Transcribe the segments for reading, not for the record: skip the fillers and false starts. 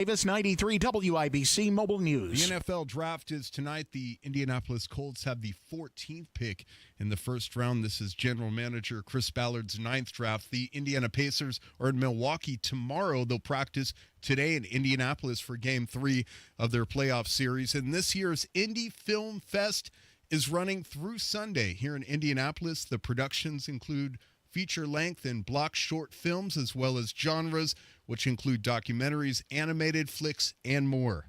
Davis 93 WIBC Mobile News. The NFL draft is tonight. The Indianapolis Colts have the 14th pick in the first round. This is General Manager Chris Ballard's 9th draft. The Indiana Pacers are in Milwaukee tomorrow. They'll practice today in Indianapolis for Game 3 of their playoff series. And this year's Indy Film Fest is running through Sunday here in Indianapolis. The productions include feature-length and block short films, as well as genres, which include documentaries, animated flicks, and more.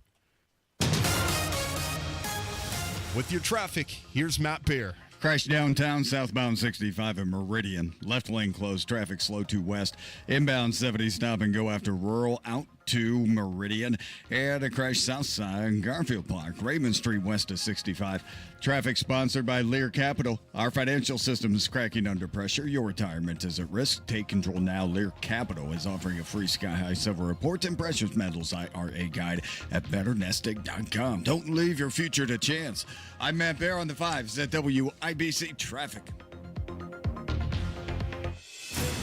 With your traffic, here's Matt Bear. Crash downtown, southbound 65 in Meridian. Left lane closed, traffic slow to west. Inbound 70, stop and go after rural out to Meridian. And a crash south side, Garfield Park, Raymond Street west of 65. Traffic sponsored by Lear Capital. Our financial system is cracking under pressure. Your retirement is at risk. Take control now. Lear Capital is offering a free Sky High Silver Report and Precious Metals IRA guide at betternesting.com. Don't leave your future to chance. I'm Matt Bear on the 5s at WIBC Traffic.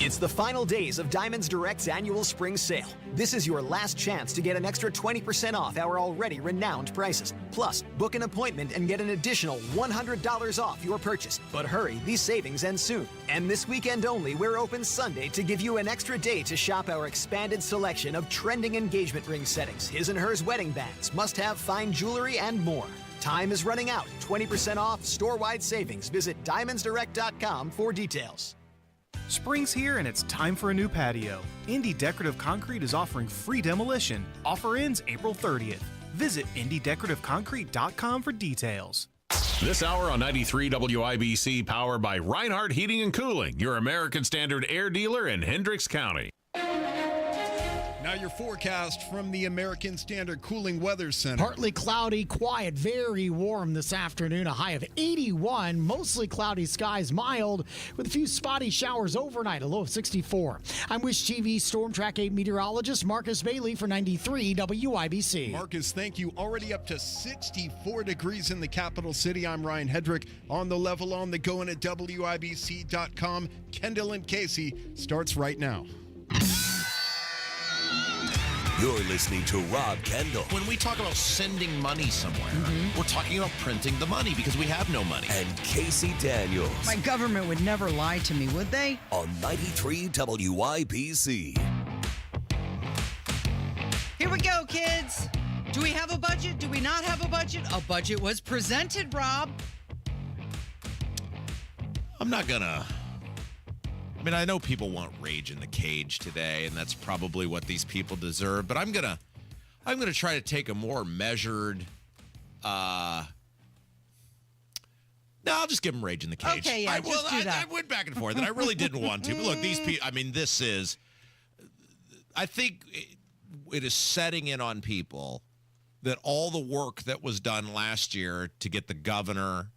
It's the final days of Diamonds Direct's annual spring sale. This is your last chance to get an extra 20% off our already renowned prices. Plus, book an appointment and get an additional $100 off your purchase. But hurry, these savings end soon. And this weekend only, we're open Sunday to give you an extra day to shop our expanded selection of trending engagement ring settings, his and hers wedding bands, must-have fine jewelry, and more. Time is running out. 20% off, store-wide savings. Visit DiamondsDirect.com for details. Spring's here and it's time for a new patio. Indy Decorative Concrete is offering free demolition. Offer ends April 30th. Visit IndyDecorativeConcrete.com for details. This hour on 93 WIBC, powered by Reinhardt Heating and Cooling, your American Standard air dealer in Hendricks County. Now your forecast from the American Standard Cooling Weather Center. Partly cloudy, quiet, very warm this afternoon. A high of 81. Mostly cloudy skies, mild, with a few spotty showers overnight. A low of 64. I'm Wish TV Storm Track 8 meteorologist Marcus Bailey for 93 WIBC. Marcus, thank you. Already up to 64 degrees in the capital city. I'm Ryan Hedrick. On the level, on the go, and at WIBC.com. Kendall and Casey starts right now. You're listening to Rob Kendall. When we talk about sending money somewhere, we're talking about printing the money because we have no money. And Casey Daniels. My government would never lie to me, would they? On 93 WIBC. Here we go, kids. Do we have a budget? Do we not have a budget? A budget was presented, Rob. I'm not gonna... I mean, I know people want rage in the cage today, and that's probably what these people deserve. But I'm gonna try to take a more measured. No, I'll just give them rage in the cage. Okay, yeah, just do that. I went back and forth, and I really didn't want to. But look, these people. I mean, this is. I think it is setting in on people that all the work that was done last year to get the governor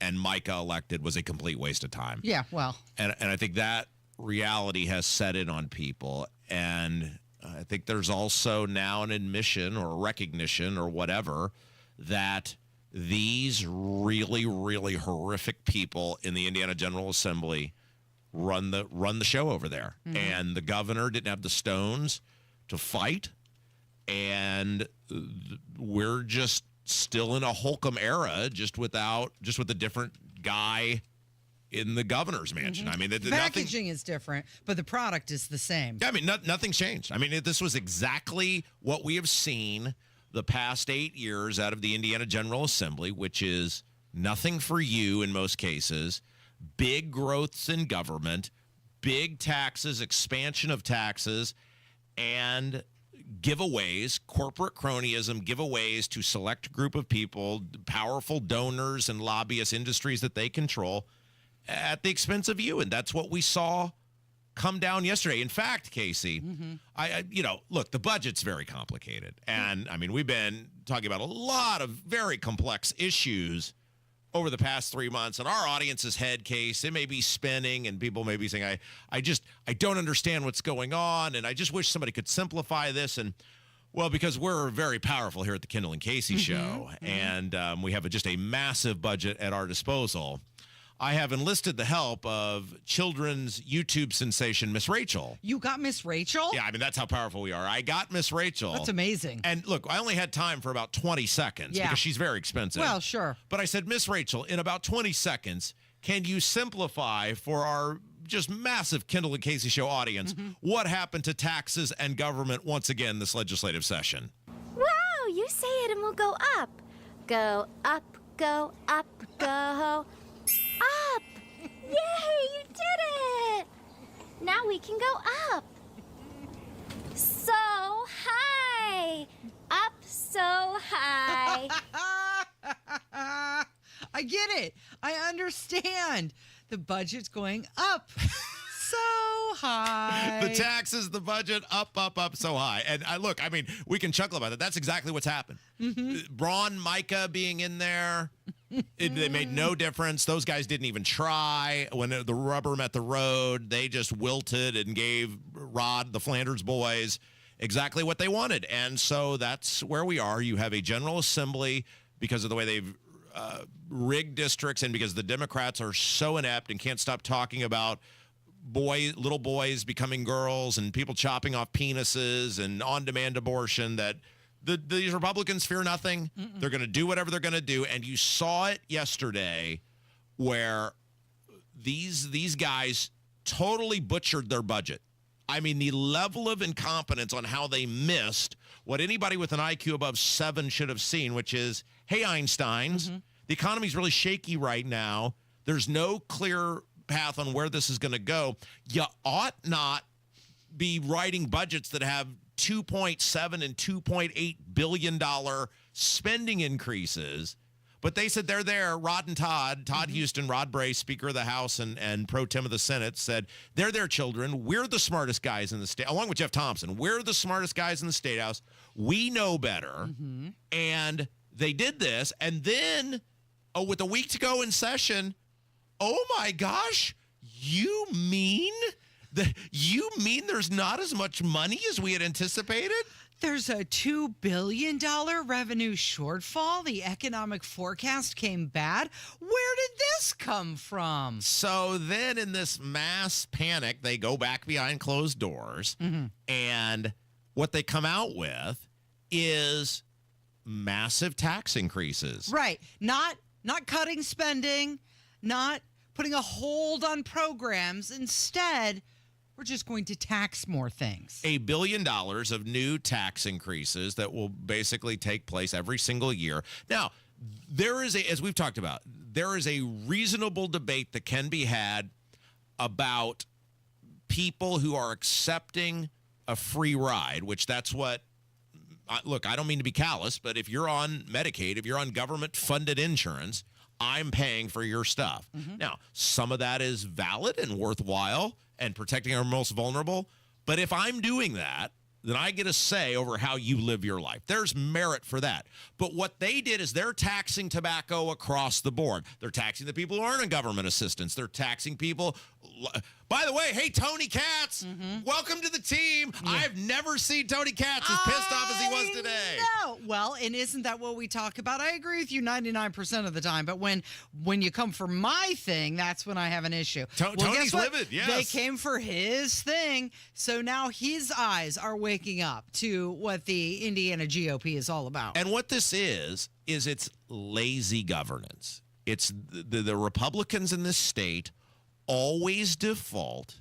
and Micah elected was a complete waste of time. Yeah, well. And I think that reality has set in on people. And I think there's also now an admission or recognition or whatever that these really, really horrific people in the Indiana General Assembly run the show over there. Mm-hmm. And the governor didn't have the stones to fight. And we're just still in a Holcomb era, just with a different guy in the governor's mansion. I mean, the packaging is different, but the product is the same. Yeah, I mean, nothing's changed. I mean, this was exactly what we have seen the past 8 years out of the Indiana General Assembly, which is nothing for you in most cases, big growths in government, big taxes, expansion of taxes, and giveaways, corporate cronyism, giveaways to select group of people, powerful donors and lobbyist industries that they control at the expense of you. And that's what we saw come down yesterday. In fact, Casey, look, the budget's very complicated. And I mean, we've been talking about a lot of very complex issues over the past 3 months, and our audience's head case, it may be spinning, and people may be saying, I don't understand what's going on, and I just wish somebody could simplify this. And, well, because we're very powerful here at the Kendall and Casey show, and we have just a massive budget at our disposal, I have enlisted the help of children's YouTube sensation, Miss Rachel. You got Miss Rachel? Yeah, I mean, that's how powerful we are. I got Miss Rachel. That's amazing. And look, I only had time for about 20 seconds because she's very expensive. Well, sure. But I said, Miss Rachel, in about 20 seconds, can you simplify for our just massive Kendall and Casey show audience what happened to taxes and government once again this legislative session? Wow, you say it and we'll go up. Go up, go up, go up. Yay, you did it! Now we can go up. So high. Up so high. I get it. I understand. The budget's going up so high. The taxes, the budget, up so high. And I mean, we can chuckle about that. That's exactly what's happened. Braun, Micah being in there, they made no difference. Those guys didn't even try. When the rubber met the road, they just wilted and gave Rod, the Flanders boys, exactly what they wanted. And so that's where we are. You have a General Assembly because of the way they've rigged districts and because the Democrats are so inept and can't stop talking about little boys becoming girls and people chopping off penises and on-demand abortion that these Republicans fear nothing. They're going to do whatever they're going to do. And you saw it yesterday where these guys totally butchered their budget. I mean, the level of incompetence on how they missed what anybody with an IQ above 7 should have seen, which is, hey, Einsteins, the economy's really shaky right now. There's no clear path on where this is going to go. You ought not be writing budgets that have $2.7 and $2.8 billion spending increases. But they said they're there. Rod and Todd Houston, Rod Bray, Speaker of the House and Pro Tem of the Senate, said they're their children. We're the smartest guys in the state, along with Jeff Thompson. We're the smartest guys in the State House. We know better. And they did this. And then, with a week to go in session, oh my gosh, you mean there's not as much money as we had anticipated? There's a $2 billion revenue shortfall. The economic forecast came bad. Where did this come from? So then in this mass panic, they go back behind closed doors. And what they come out with is massive tax increases. Right. Not cutting spending, not putting a hold on programs. Instead, we're just going to tax more things. $1 billion of new tax increases that will basically take place every single year. Now, there is as we've talked about, there is a reasonable debate that can be had about people who are accepting a free ride, which that's what, look, I don't mean to be callous, but if you're on Medicaid, if you're on government-funded insurance, I'm paying for your stuff. Now, some of that is valid and worthwhile and protecting our most vulnerable. But if I'm doing that, then I get a say over how you live your life. There's merit for that. But what they did is they're taxing tobacco across the board. They're taxing the people who aren't on government assistance. They're taxing people. By the way, hey, Tony Katz, welcome to the team. I've never seen Tony Katz as pissed off as he was today. No. Well, and isn't that what we talk about? I agree with you 99% of the time. But when you come for my thing, that's when I have an issue. Tony's livid, yes. They came for his thing. So now his eyes are waking up to what the Indiana GOP is all about. And what this is it's lazy governance. It's the Republicans in this state always default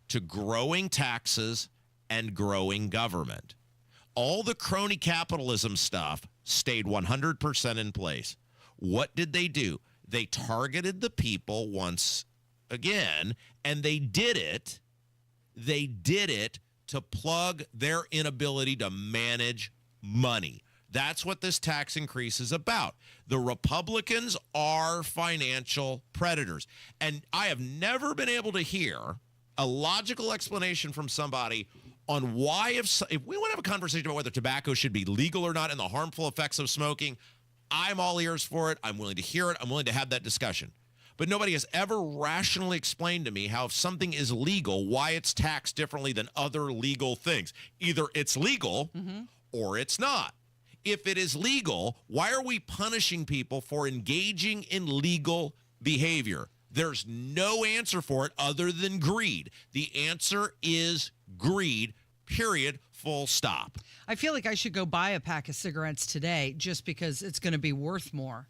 to growing taxes and growing government. All the crony capitalism stuff stayed 100% in place. What did they do? They targeted the people once again, and they did it to plug their inability to manage money. That's what this tax increase is about. The Republicans are financial predators. And I have never been able to hear a logical explanation from somebody on why, if we want to have a conversation about whether tobacco should be legal or not and the harmful effects of smoking, I'm all ears for it. I'm willing to hear it. I'm willing to have that discussion. But nobody has ever rationally explained to me how if something is legal, why it's taxed differently than other legal things. Either it's legal or it's not. If it is legal, why are we punishing people for engaging in legal behavior? There's no answer for it other than greed. The answer is greed, period, full stop. I feel like I should go buy a pack of cigarettes today just because it's going to be worth more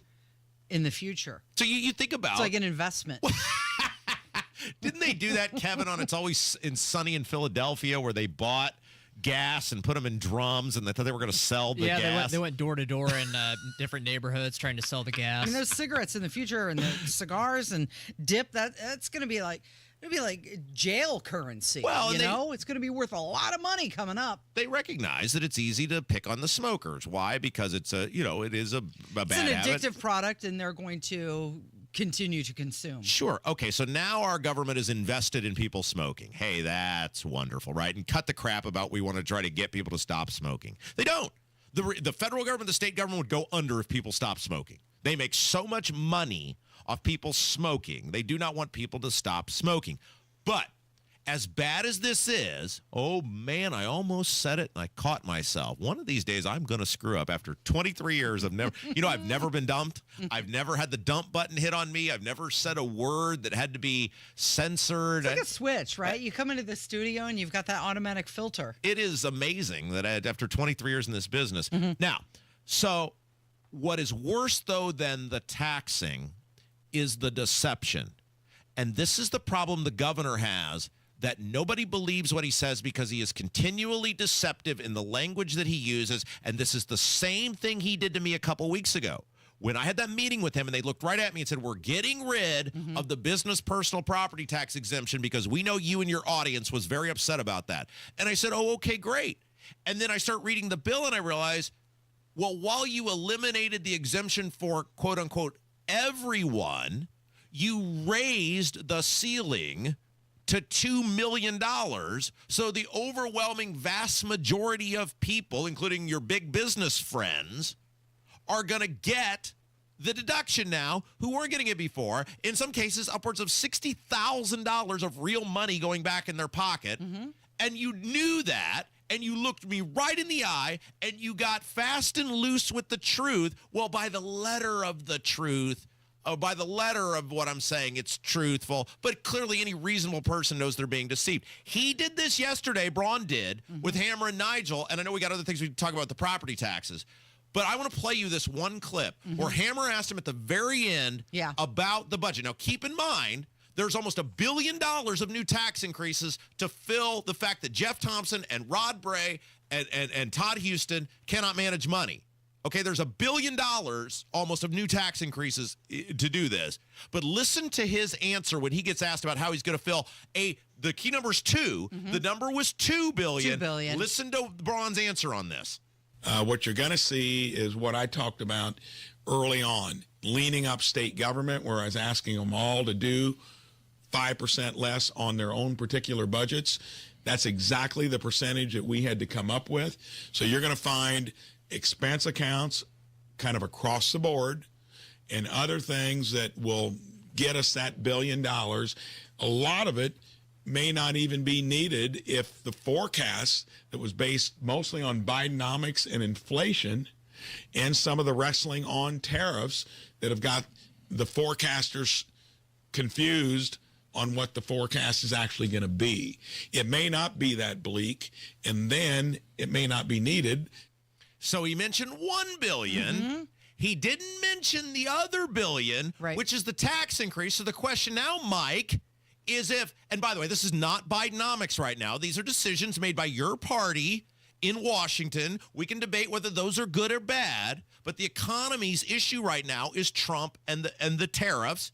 in the future. So you think about... It's like an investment. Didn't they do that, Kevin, on It's Always Sunny in Philadelphia, where they bought gas and put them in drums and they thought they were going to sell the gas? Yeah, they went door to door in different neighborhoods trying to sell the gas. I mean, those cigarettes in the future and the cigars and dip, that's going to be like... It'd be like jail currency. Well, it's going to be worth a lot of money coming up. They recognize that it's easy to pick on the smokers. Why? Because it is a bad habit. It's an addictive product, and they're going to continue to consume. Sure. Okay, so now our government is invested in people smoking. Hey, that's wonderful, right? And cut the crap about we want to try to get people to stop smoking. They don't. The federal government, the state government would go under if people stopped smoking. They make so much money off people smoking. They do not want people to stop smoking. But as bad as this is, oh man, I almost said it and I caught myself. One of these days I'm going to screw up after 23 years of never, I've never been dumped. I've never had the dump button hit on me. I've never said a word that had to be censored. It's like a switch, right? You come into the studio and you've got that automatic filter. It is amazing that after 23 years in this business. Now, so what is worse though than the taxing is the deception. And this is the problem the governor has, that nobody believes what he says because he is continually deceptive in the language that he uses. And this is the same thing he did to me a couple weeks ago. When I had that meeting with him and they looked right at me and said, we're getting rid of the business personal property tax exemption because we know you and your audience was very upset about that. And I said, oh, okay, great. And then I start reading the bill and I realize, well, while you eliminated the exemption for quote unquote everyone, you raised the ceiling to $2 million. So the overwhelming vast majority of people, including your big business friends, are going to get the deduction now who weren't getting it before. In some cases, upwards of $60,000 of real money going back in their pocket. And you knew that. And you looked me right in the eye and you got fast and loose with the truth. Well, by the letter of the truth, by the letter of what I'm saying, it's truthful. But clearly any reasonable person knows they're being deceived. He did this yesterday, Braun did, with Hammer and Nigel. And I know we got other things we can talk about, the property taxes. But I want to play you this one clip where Hammer asked him at the very end about the budget. Now, keep in mind, there's almost $1 billion of new tax increases to fill the fact that Jeff Thompson and Rod Bray and Todd Houston cannot manage money. Okay, there's $1 billion almost of new tax increases to do this. But listen to his answer when he gets asked about how he's going to fill the key number is 2. The number was $2 billion. $2 billion. Listen to Braun's answer on this. What you're going to see is what I talked about early on, leaning up state government, where I was asking them all to do 5% less on their own particular budgets. That's exactly the percentage that we had to come up with. So you're going to find expense accounts kind of across the board and other things that will get us that $1 billion. A lot of it may not even be needed if the forecast that was based mostly on Bidenomics and inflation and some of the wrestling on tariffs that have got the forecasters confused on what the forecast is actually going to be. It may not be that bleak, and then it may not be needed. So he mentioned $1 billion. He didn't mention the other $1 billion, which is the tax increase. So the question now, Mike, is if, and by the way, this is not Bidenomics right now. These are decisions made by your party in Washington. We can debate whether those are good or bad, but the economy's issue right now is Trump and the tariffs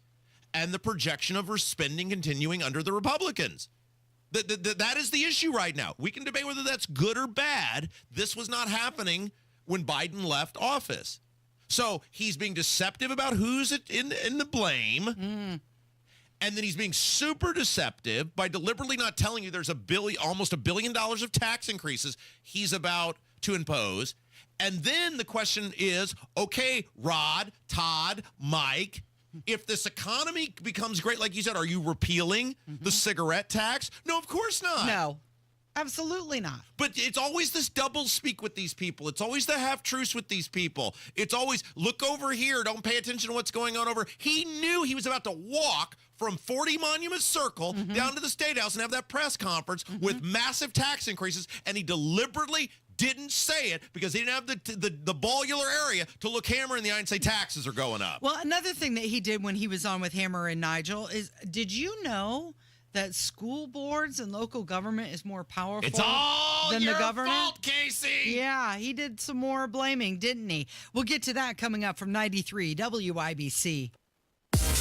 and the projection of spending continuing under the Republicans. That is the issue right now. We can debate whether that's good or bad. This was not happening when Biden left office. So he's being deceptive about who's in the blame. And then he's being super deceptive by deliberately not telling you there's almost $1 billion of tax increases he's about to impose. And then the question is, okay, Rod, Todd, Mike, if this economy becomes great, like you said, are you repealing the cigarette tax? No, of course not. No. Absolutely not. But it's always this double speak with these people. It's always the half truths with these people. It's always look over here. Don't pay attention to what's going on over. He knew he was about to walk from 40 Monument Circle down to the State House and have that press conference with massive tax increases, and he deliberately didn't say it because he didn't have the ballular area to look Hammer in the eye and say taxes are going up. Well, another thing that he did when he was on with Hammer and Nigel is, did you know that school boards and local government is more powerful than the government? Fault, Casey. Yeah, he did some more blaming, didn't he? We'll get to that coming up from 93 WIBC.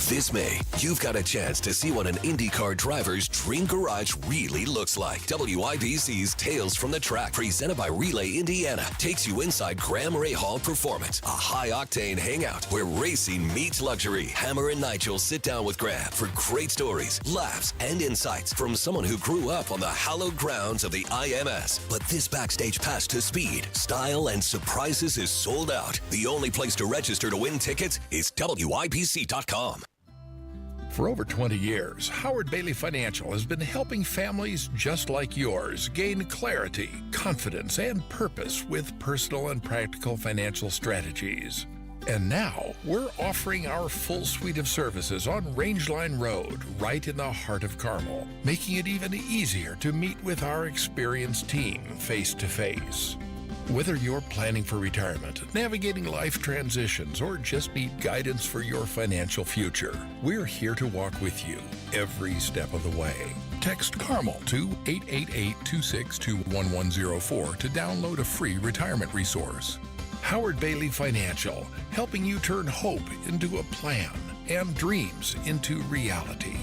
This May, you've got a chance to see what an IndyCar driver's dream garage really looks like. WIBC's Tales from the Track, presented by Relay Indiana, takes you inside Graham Ray Hall Performance, a high-octane hangout where racing meets luxury. Hammer and Nigel sit down with Graham for great stories, laughs, and insights from someone who grew up on the hallowed grounds of the IMS. But this backstage pass to speed, style, and surprises is sold out. The only place to register to win tickets is WIBC.com. For over 20 years, Howard Bailey Financial has been helping families just like yours gain clarity, confidence, and purpose with personal and practical financial strategies. And now, we're offering our full suite of services on Rangeline Road, right in the heart of Carmel, making it even easier to meet with our experienced team face to face. Whether you're planning for retirement, navigating life transitions, or just need guidance for your financial future, we're here to walk with you every step of the way. Text CARMEL to 888-262-1104 to download a free retirement resource. Howard Bailey Financial, helping you turn hope into a plan and dreams into reality.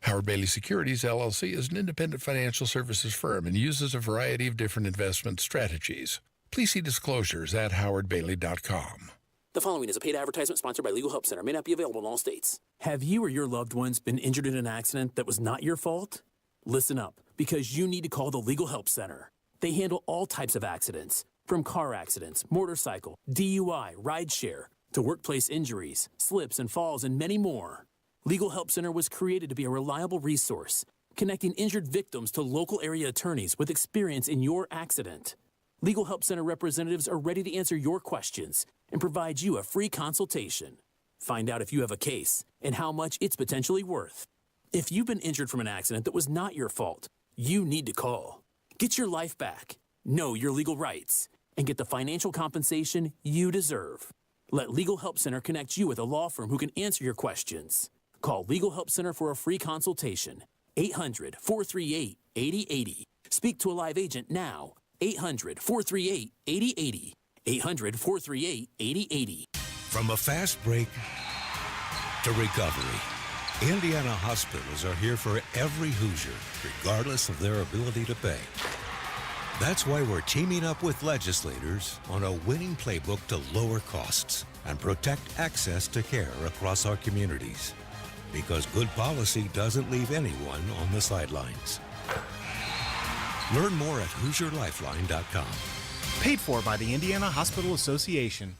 Howard Bailey Securities, LLC is an independent financial services firm and uses a variety of different investment strategies. Please see disclosures at howardbailey.com. The following is a paid advertisement sponsored by Legal Help Center. May not be available in all states. Have you or your loved ones been injured in an accident that was not your fault? Listen up, because you need to call the Legal Help Center. They handle all types of accidents, from car accidents, motorcycle, DUI, rideshare, to workplace injuries, slips and falls, and many more. Legal Help Center was created to be a reliable resource, connecting injured victims to local area attorneys with experience in your accident. Legal Help Center representatives are ready to answer your questions and provide you a free consultation. Find out if you have a case and how much it's potentially worth. If you've been injured from an accident that was not your fault, you need to call. Get your life back, know your legal rights, and get the financial compensation you deserve. Let Legal Help Center connect you with a law firm who can answer your questions. Call Legal Help Center for a free consultation. 800-438-8080. Speak to a live agent now. 800-438-8080. 800-438-8080. From a fast break to recovery, Indiana hospitals are here for every Hoosier, regardless of their ability to pay. That's why we're teaming up with legislators on a winning playbook to lower costs and protect access to care across our communities. Because good policy doesn't leave anyone on the sidelines. Learn more at HoosierLifeline.com. Paid for by the Indiana Hospital Association.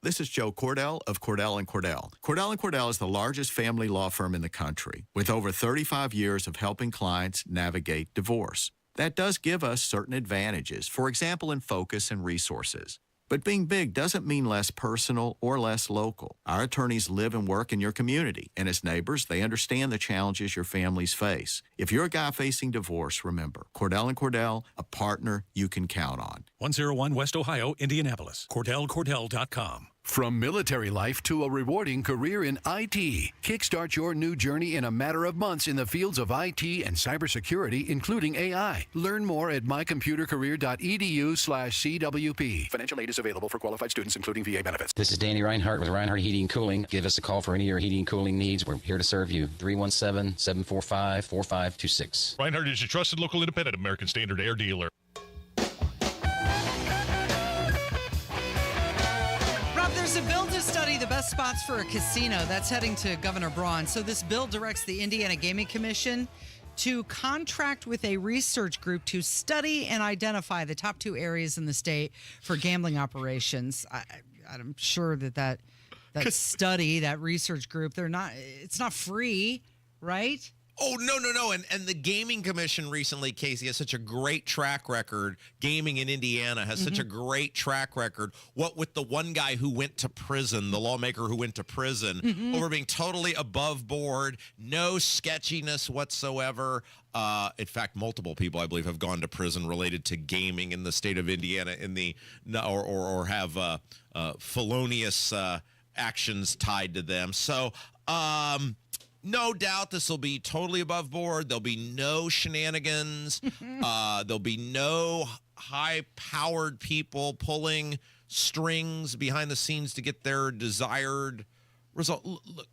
This is Joe Cordell of Cordell & Cordell. Cordell & Cordell is the largest family law firm in the country, with over 35 years of helping clients navigate divorce. That does give us certain advantages, for example, in focus and resources. But being big doesn't mean less personal or less local. Our attorneys live and work in your community, and as neighbors, they understand the challenges your families face. If you're a guy facing divorce, remember, Cordell & Cordell, a partner you can count on. 101 West Ohio, Indianapolis. CordellCordell.com. From military life to a rewarding career in IT, kickstart your new journey in a matter of months in the fields of IT and cybersecurity, including AI. Learn more at mycomputercareer.edu/CWP. Financial aid is available for qualified students, including VA benefits. This is Danny Reinhardt with Reinhardt Heating and Cooling. Give us a call for any of your heating and cooling needs. We're here to serve you. 317-745-4526. Reinhardt is your trusted local independent American Standard Air dealer. There's a bill to study the best spots for a casino that's heading to Governor Braun. So this bill directs the Indiana Gaming Commission to contract with a research group to study and identify the top 2 areas in the state for gambling operations. I'm sure that study, that research group, it's not free, right? Oh, no. And the Gaming Commission recently, Casey, has such a great track record. Gaming in Indiana has such a great track record. What with the one guy who went to prison, the lawmaker who went to prison, over being totally above board, no sketchiness whatsoever. In fact, multiple people, I believe, have gone to prison related to gaming in the state of Indiana or have felonious actions tied to them. So, no doubt this will be totally above board. There'll be no shenanigans. There'll be no high-powered people pulling strings behind the scenes to get their desired result. Look,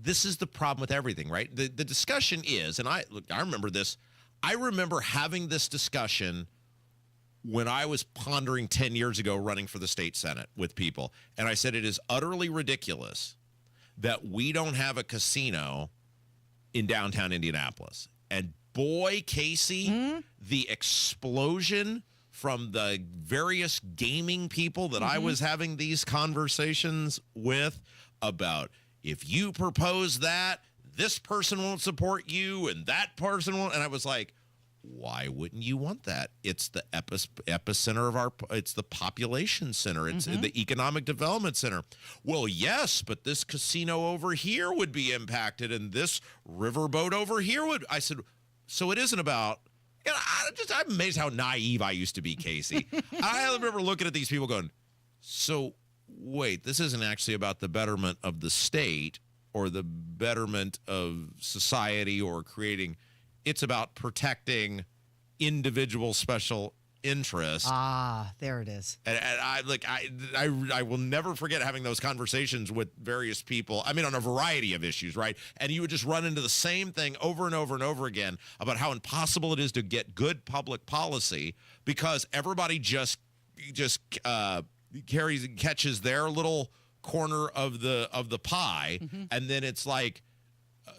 this is the problem with everything, right? The discussion is, and I remember this. I remember having this discussion when I was pondering 10 years ago running for the state Senate with people. And I said it is utterly ridiculous that we don't have a casino in downtown Indianapolis. And boy, Casey, the explosion from the various gaming people that I was having these conversations with about, if you propose that, this person won't support you and that person won't. And I was like, why wouldn't you want that? It's the epicenter of it's the population center. It's the economic development center. Well, yes, but this casino over here would be impacted and this riverboat over here would. I said, so it isn't about, I'm amazed how naive I used to be, Casey. I remember looking at these people going, so wait, this isn't actually about the betterment of the state or the betterment of society or creating. It's about protecting individual special interests. Ah, there it is. And I will never forget having those conversations with various people. I mean, on a variety of issues, right? And you would just run into the same thing over and over and over again about how impossible it is to get good public because everybody just catches their little corner of the pie, and then it's like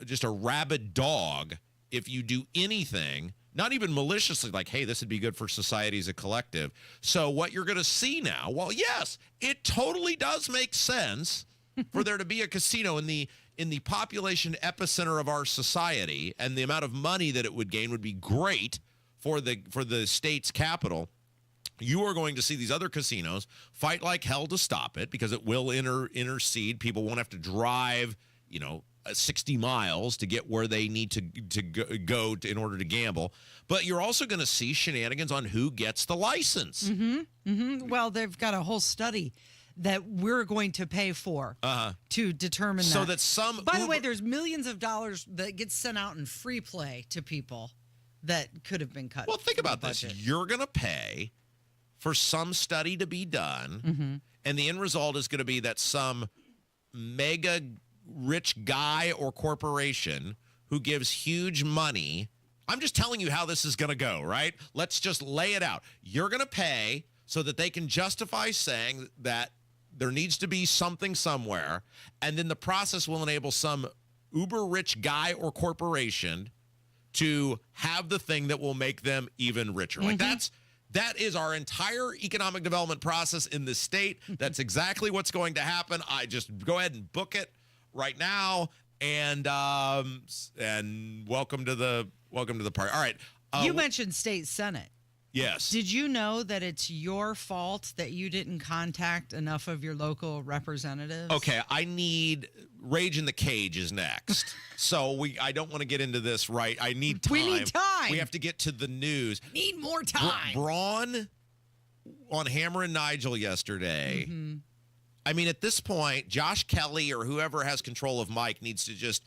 just a rabid dog. If you do anything, not even maliciously, like, hey, this would be good for society as a collective. So what you're going to see now, well, yes, it totally does make sense for there to be a casino in the population epicenter of our society, and the amount of money that it would gain would be great for the state's capital. You are going to see these other casinos fight like hell to stop it because it will intercede. People won't have to drive, 60 miles to get where they need to go in order to gamble. But you're also going to see shenanigans on who gets the license. Well, they've got a whole study that we're going to pay for to determine that. So that some... By the way, there's millions of dollars that get sent out in free play to people that could have been cut. Well, think about this. You're going to pay for some study to be done, and the end result is going to be that some mega rich guy or corporation who gives huge money. I'm just telling you how this is going to go, right? Let's just lay it out. You're going to pay so that they can justify saying that there needs to be something somewhere, and then the process will enable some uber rich guy or corporation to have the thing that will make them even richer. Like that is our entire economic development process in the state. That's exactly what's going to happen. I just go ahead and book it right now, and welcome to the party. All right. You mentioned state senate. Yes. Did you know that it's your fault that you didn't contact enough of your local representatives? Okay, I need Rage in the Cage is next. So I don't want to get into this right. I need time. We need time. We have to get to the news. Need more time. Braun on Hammer and Nigel yesterday. I mean, at this point, Josh Kelly or whoever has control of Mike needs to just,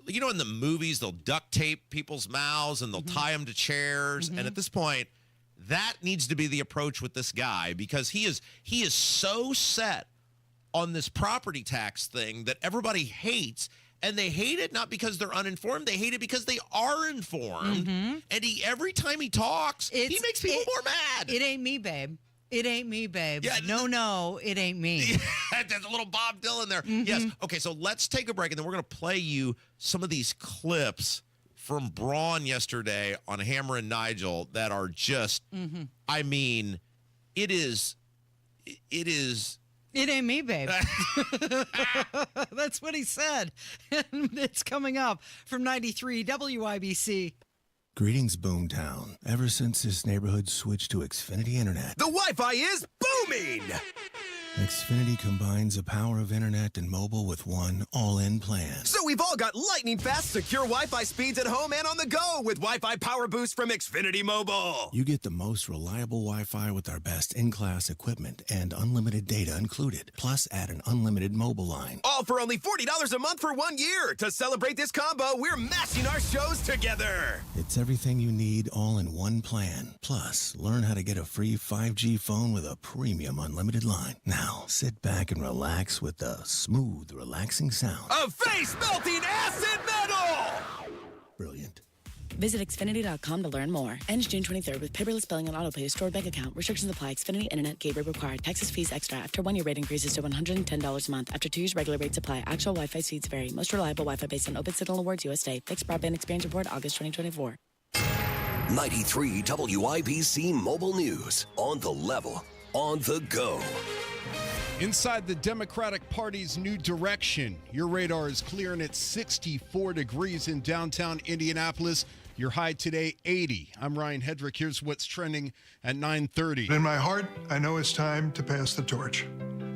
in the movies, they'll duct tape people's mouths and they'll tie them to chairs. And at this point, that needs to be the approach with this guy, because he is so set on this property tax thing that everybody hates. And they hate it not because they're uninformed. They hate it because they are informed. And every time he talks, he makes people more mad. It ain't me, babe. It ain't me, babe. Yeah, no, it ain't me. There's a little Bob Dylan there. Yes. Okay, so let's take a break, and then we're going to play you some of these clips from Braun yesterday on Hammer and Nigel that are just, I mean, it's It ain't me, babe. That's what he said. And it's coming up from 93 WIBC. Greetings, Boomtown. Ever since this neighborhood switched to Xfinity Internet, the Wi-Fi is booming! Xfinity combines the power of internet and mobile with one all-in plan. So we've all got lightning-fast, secure Wi-Fi speeds at home and on the go with Wi-Fi Power Boost from Xfinity Mobile. You get the most reliable Wi-Fi with our best in-class equipment and unlimited data included. Plus, add an unlimited mobile line. All for only $40 a month for 1 year. To celebrate this combo, we're mashing our shows together. It's everything you need all in one plan. Plus, learn how to get a free 5G phone with a premium unlimited line. Now, sit back and relax with the smooth, relaxing sound of face-melting acid metal! Brilliant. Visit Xfinity.com to learn more. Ends June 23rd with paperless billing and autopay to stored bank account. Restrictions apply. Xfinity Internet gateway required. Taxes, fees extra. After 1 year rate increases to $110 a month. After 2 years regular rates apply. Actual Wi-Fi speeds vary. Most reliable Wi-Fi based on Open Signal Awards USA. Fixed broadband experience report August 2024. 93 WIBC Mobile News. On the level. On the go. Inside the Democratic Party's new direction, your radar is clear and it's 64 degrees in downtown Indianapolis. Your high today, 80. I'm Ryan Hedrick. Here's what's trending at 9:30. In my heart, I know it's time to pass the torch.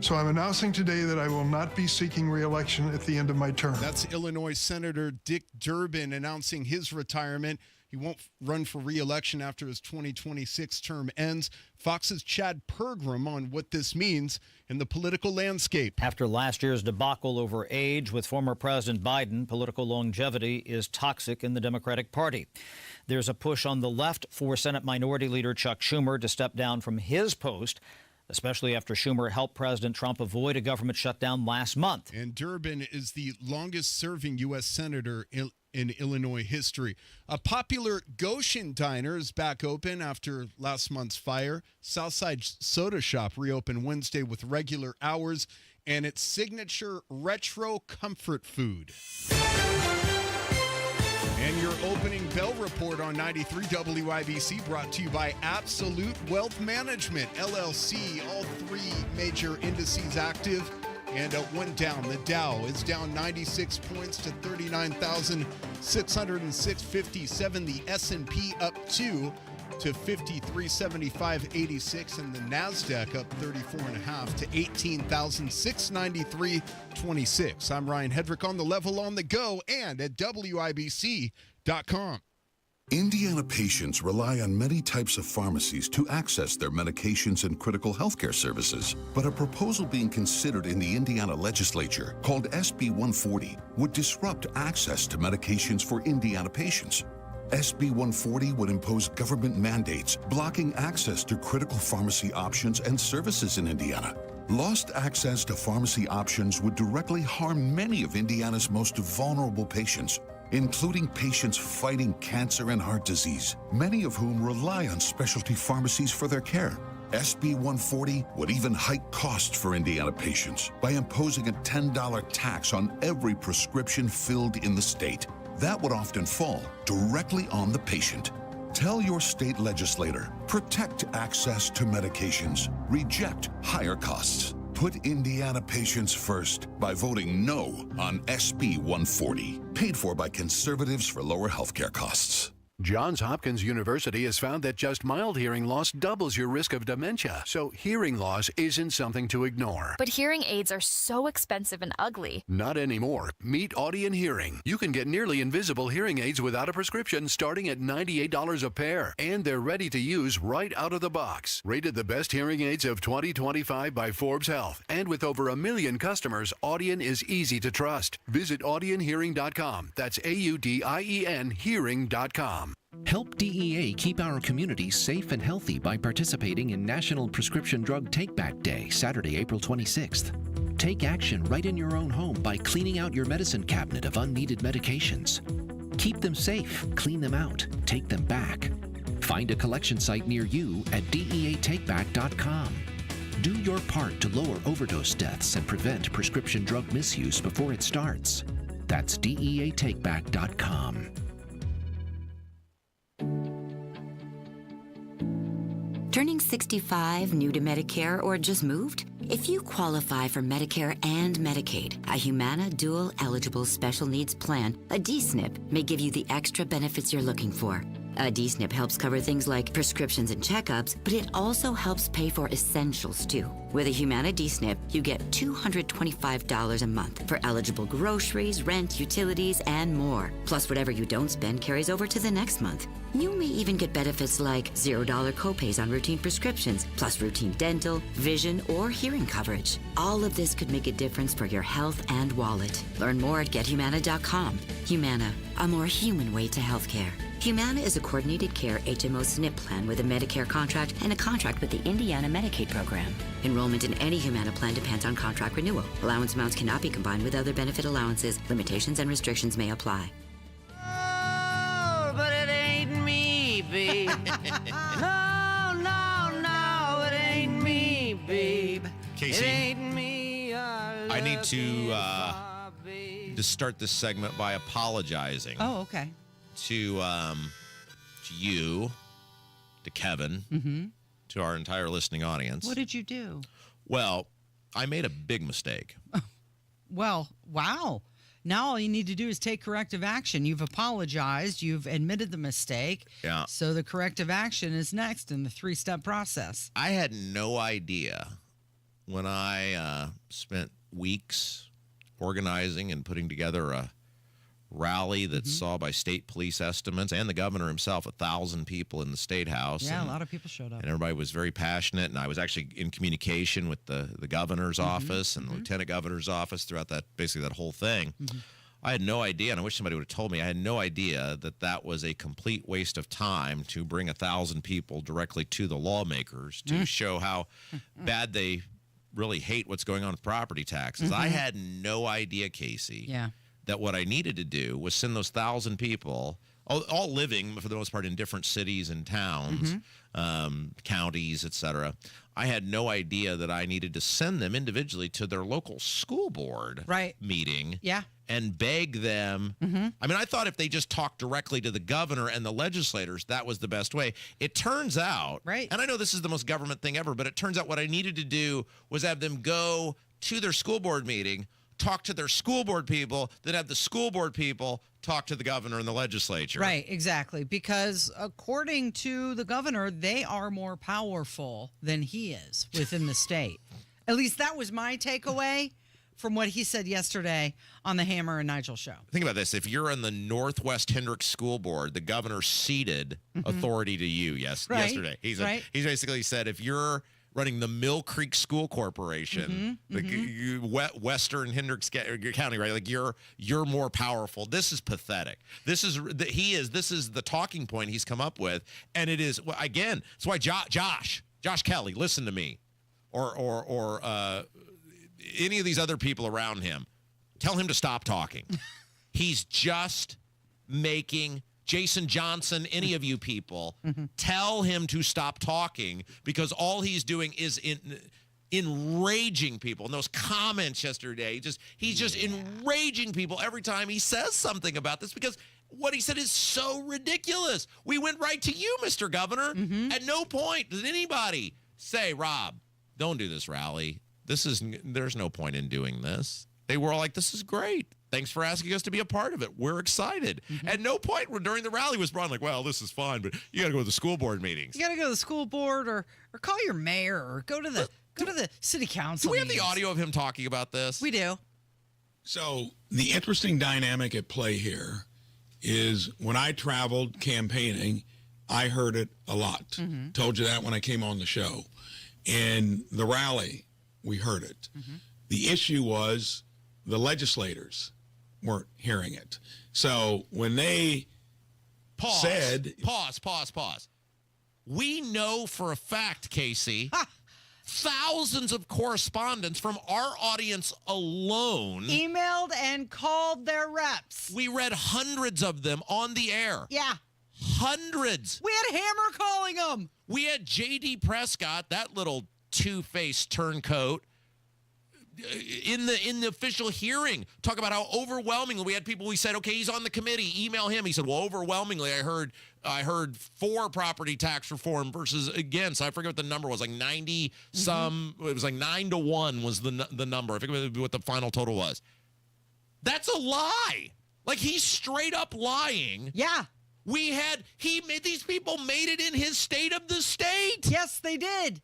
So I'm announcing today that I will not be seeking re-election at the end of my term. That's Illinois Senator Dick Durbin announcing his retirement. He won't run for re-election after his 2026 term ends. Fox's Chad Pergram on what this means in the political landscape. After last year's debacle over age with former President Biden, political longevity is toxic in the Democratic Party. There's a push on the left for Senate Minority Leader Chuck Schumer to step down from his post, especially after Schumer helped President Trump avoid a government shutdown last month. And Durbin is the longest-serving U.S. senator in Illinois history. A popular Goshen diner is back open after last month's fire. Southside Soda Shop reopened Wednesday with regular hours and its signature retro comfort food. And your opening bell report on 93 WIBC brought to you by Absolute Wealth Management, LLC. All three major indices active. And one down. The Dow is down 96 points to 39,606.57. The S&P up 2 to 5375.86. And the NASDAQ up 34.5 to 18,693.26. I'm Ryan Hedrick on the level on the go and at WIBC.com. Indiana patients rely on many types of pharmacies to access their medications and critical healthcare services. But a proposal being considered in the Indiana legislature called SB 140 would disrupt access to medications for Indiana patients. SB 140 would impose government mandates blocking access to critical pharmacy options and services in Indiana. Lost access to pharmacy options would directly harm many of Indiana's most vulnerable patients, including patients fighting cancer and heart disease, many of whom rely on specialty pharmacies for their care. SB 140 would even hike costs for Indiana patients by imposing a $10 tax on every prescription filled in the state. That would often fall directly on the patient. Tell your state legislator, protect access to medications, reject higher costs. Put Indiana patients first by voting no on SB 140, paid for by conservatives for lower healthcare costs. Johns Hopkins University has found that just mild hearing loss doubles your risk of dementia, so hearing loss isn't something to ignore. But hearing aids are so expensive and ugly. Not anymore. Meet Audion Hearing. You can get nearly invisible hearing aids without a prescription starting at $98 a pair, and they're ready to use right out of the box. Rated the best hearing aids of 2025 by Forbes Health, and with over 1 million customers, Audion is easy to trust. Visit audionhearing.com. That's AUDIEN hearing.com. Help DEA keep our communities safe and healthy by participating in National Prescription Drug Take-Back Day, Saturday, April 26th. Take action right in your own home by cleaning out your medicine cabinet of unneeded medications. Keep them safe, clean them out, take them back. Find a collection site near you at DEATakeback.com. Do your part to lower overdose deaths and prevent prescription drug misuse before it starts. That's DEATakeback.com. Turning 65, new to Medicare, or just moved? If you qualify for Medicare and Medicaid, a Humana Dual Eligible Special Needs Plan, a D-SNP, may give you the extra benefits you're looking for. A D-SNP helps cover things like prescriptions and checkups, but it also helps pay for essentials, too. With a Humana D-SNP, you get $225 a month for eligible groceries, rent, utilities, and more. Plus, whatever you don't spend carries over to the next month. You may even get benefits like $0 copays on routine prescriptions, plus routine dental, vision, or hearing coverage. All of this could make a difference for your health and wallet. Learn more at gethumana.com. Humana, a more human way to healthcare. Humana is a coordinated care HMO SNP plan with a Medicare contract and a contract with the Indiana Medicaid program. Enrollment in any Humana plan depends on contract renewal. Allowance amounts cannot be combined with other benefit allowances. Limitations and restrictions may apply. Oh, but it ain't me, babe. No, it ain't me, babe. Casey, It ain't me. I need to start this segment by apologizing. Oh, okay. To you, to Kevin, to our entire listening audience. What did you do? Well, I made a big mistake. Well, wow. Now all you need to do is take corrective action. You've apologized. You've admitted the mistake. Yeah. So the corrective action is next in the 3-step process. I had no idea when I spent weeks organizing and putting together a rally that saw, by state police estimates and the governor himself, 1,000 people in the State House. Yeah, a lot of people showed up. And everybody was very passionate. And I was actually in communication with the governor's office and the lieutenant governor's office throughout basically that whole thing. I had no idea, and I wish somebody would have told me, I had no idea that was a complete waste of time to bring 1,000 people directly to the lawmakers to show how bad they really hate what's going on with property taxes. I had no idea, Casey, that what I needed to do was send those 1,000 people, all living for the most part in different cities and towns, counties, etc. I had no idea that I needed to send them individually to their local school board meeting and beg them. I mean, I thought if they just talked directly to the governor and the legislators, that was the best way. It turns out, and I know this is the most government thing ever, but it turns out what I needed to do was have them go to their school board meeting, talk to their school board people, then have the school board people talk to the governor and the legislature. Right, exactly. Because according to the governor, they are more powerful than he is within the state. At least that was my takeaway from what he said yesterday on the Hammer and Nigel show. Think about this. If you're in the Northwest Hendricks School Board, the governor ceded authority to you yesterday. He basically said, if you're running the Mill Creek School Corporation, Western Hendricks County, right? Like you're more powerful. This is pathetic. This is the talking point he's come up with, and it is again. It's why Josh Kelly, listen to me, or any of these other people around him, tell him to stop talking. He's just making. Jason Johnson, any of you people, tell him to stop talking, because all he's doing is enraging people. And those comments yesterday, he's just enraging people every time he says something about this, because what he said is so ridiculous. We went right to you, Mr. Governor. At no point did anybody say, Rob, don't do this rally. There's no point in doing this. They were all like, this is great. Thanks for asking us to be a part of it. We're excited. At no point during the rally was Brian like, well, this is fine, but you got to go to the school board meetings. You got to go to the school board or call your mayor or go to the city council. Do we have the audio of him talking about this? We do. So the interesting dynamic at play here is when I traveled campaigning, I heard it a lot. Told you that when I came on the show. In the rally, we heard it. The issue was the legislators weren't hearing it. So when they said... Pause. We know for a fact, Casey, thousands of correspondents from our audience alone... emailed and called their reps. We read hundreds of them on the air. Yeah. Hundreds. We had Hammer calling them. We had J.D. Prescott, that little two-faced turncoat, in the official hearing, talk about how overwhelmingly we had people. We said, okay, he's on the committee. Email him. He said, well, overwhelmingly, I heard for property tax reform versus against. I forget what the number was, like 90 some. It was like 9-1 was the number. I forget what the final total was. That's a lie. Like, he's straight up lying. Yeah. These people made it in his state of the state. Yes, they did.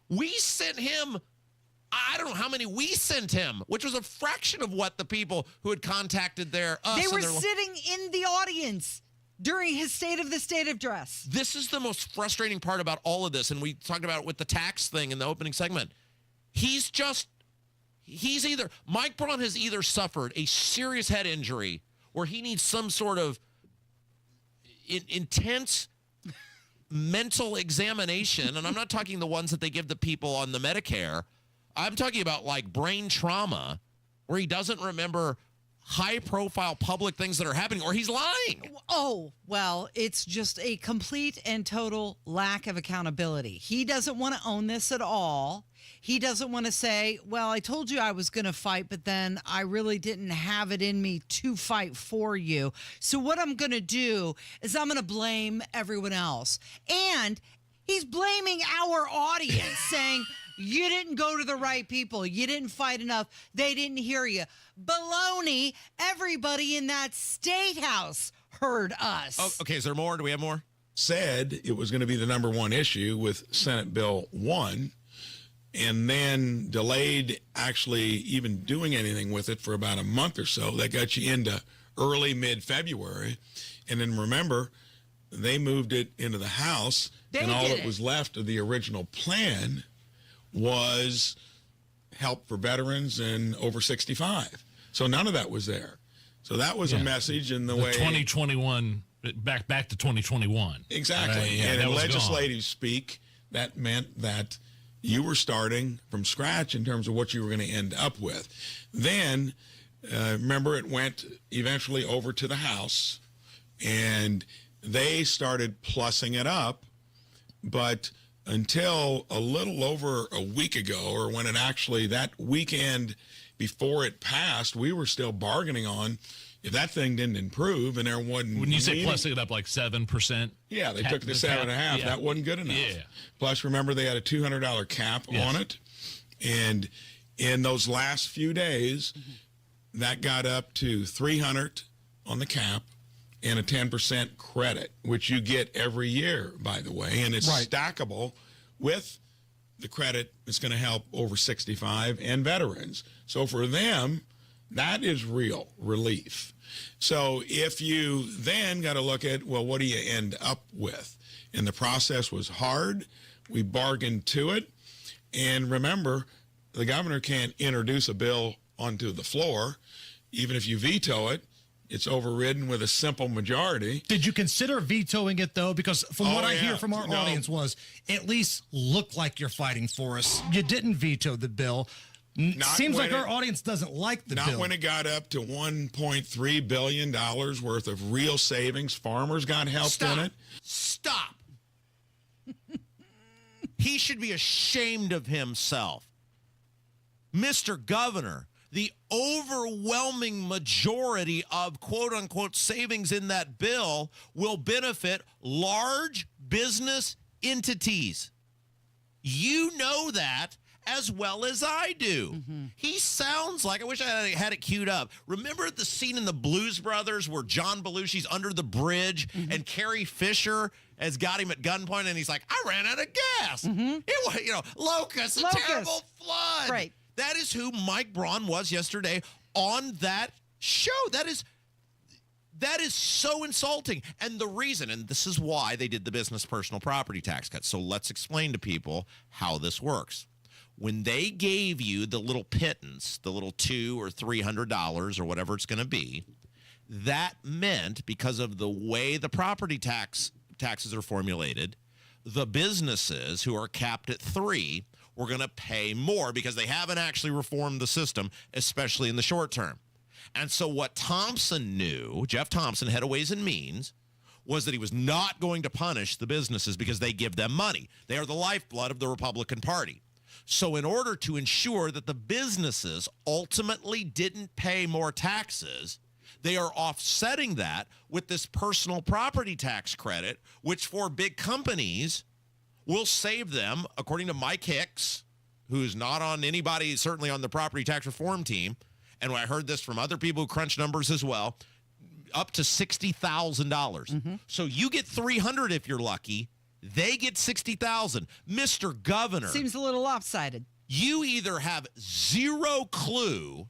We sent him, I don't know how many we sent him, which was a fraction of what the people who had contacted us. They were sitting in the audience during his State of the State address. This is the most frustrating part about all of this, and we talked about it with the tax thing in the opening segment. Mike Braun has either suffered a serious head injury or he needs some sort of intense mental examination, and I'm not talking the ones that they give the people on the Medicare. I'm talking about like brain trauma where he doesn't remember high-profile public things that are happening, or he's lying. Oh, well, it's just a complete and total lack of accountability. He doesn't want to own this at all. He doesn't want to say, well, I told you I was going to fight, but then I really didn't have it in me to fight for you. So what I'm going to do is I'm going to blame everyone else. And he's blaming our audience, saying, you didn't go to the right people. You didn't fight enough. They didn't hear you. Baloney. Everybody in that state house heard us. Oh, okay, is there more? Do we have more? Said it was going to be the number one issue with Senate Bill 1, and then delayed actually even doing anything with it for about a month or so. That got you into early mid-February. And then remember, they moved it into the House, and all that was left of the original plan was help for veterans and over 65. So none of that was there. So that was a message in the way 2021 back to 2021. Exactly. And in legislative speak, that meant that you were starting from scratch in terms of what you were going to end up with. Then remember, it went eventually over to the House, and they started plussing it up, but until a little over a week ago, or when it actually, that weekend before it passed, we were still bargaining on if that thing didn't improve and there wasn't. When you say plussing it up like 7%? Yeah, they took the 7.5. Yeah. That wasn't good enough. Yeah. Plus, remember, they had a $200 cap on it. And in those last few days, that got up to $300 on the cap and a 10% credit, which you get every year, by the way. And it's stackable with the credit that's going to help over 65 and veterans. So for them, that is real relief. So if you then got to look at, well, what do you end up with? And the process was hard. We bargained to it. And remember, the governor can't introduce a bill onto the floor. Even if you veto it, it's overridden with a simple majority. Did you consider vetoing it, though? Because from what I hear from our audience was, at least look like you're fighting for us. You didn't veto the bill. Seems like our audience doesn't like the bill. Not when it got up to $1.3 billion worth of real savings. Farmers got helped in it. Stop. He should be ashamed of himself. Mr. Governor, the overwhelming majority of quote-unquote savings in that bill will benefit large business entities. You know that as well as I do. He sounds like, I wish I had it queued up. Remember the scene in the Blues Brothers where John Belushi's under the bridge and Carrie Fisher has got him at gunpoint and he's like, I ran out of gas. It was, locusts, a terrible flood. Right. That is who Mike Braun was yesterday on that show. That is so insulting. And the reason, and this is why they did the business personal property tax cut. So let's explain to people how this works. When they gave you the little pittance, the little $200 or $300 or whatever it's going to be, that meant, because of the way the property taxes are formulated, the businesses who are capped at 3 were going to pay more because they haven't actually reformed the system, especially in the short term. And so what Thompson knew, Jeff Thompson, head of Ways and Means, was that he was not going to punish the businesses because they give them money. They are the lifeblood of the Republican Party. So in order to ensure that the businesses ultimately didn't pay more taxes, they are offsetting that with this personal property tax credit, which for big companies will save them, according to Mike Hicks, who's not on anybody, certainly on the property tax reform team, and I heard this from other people who crunch numbers as well, up to $60,000. So you get $300 if you're lucky. They get $60,000. Mr. Governor. Seems a little lopsided. You either have zero clue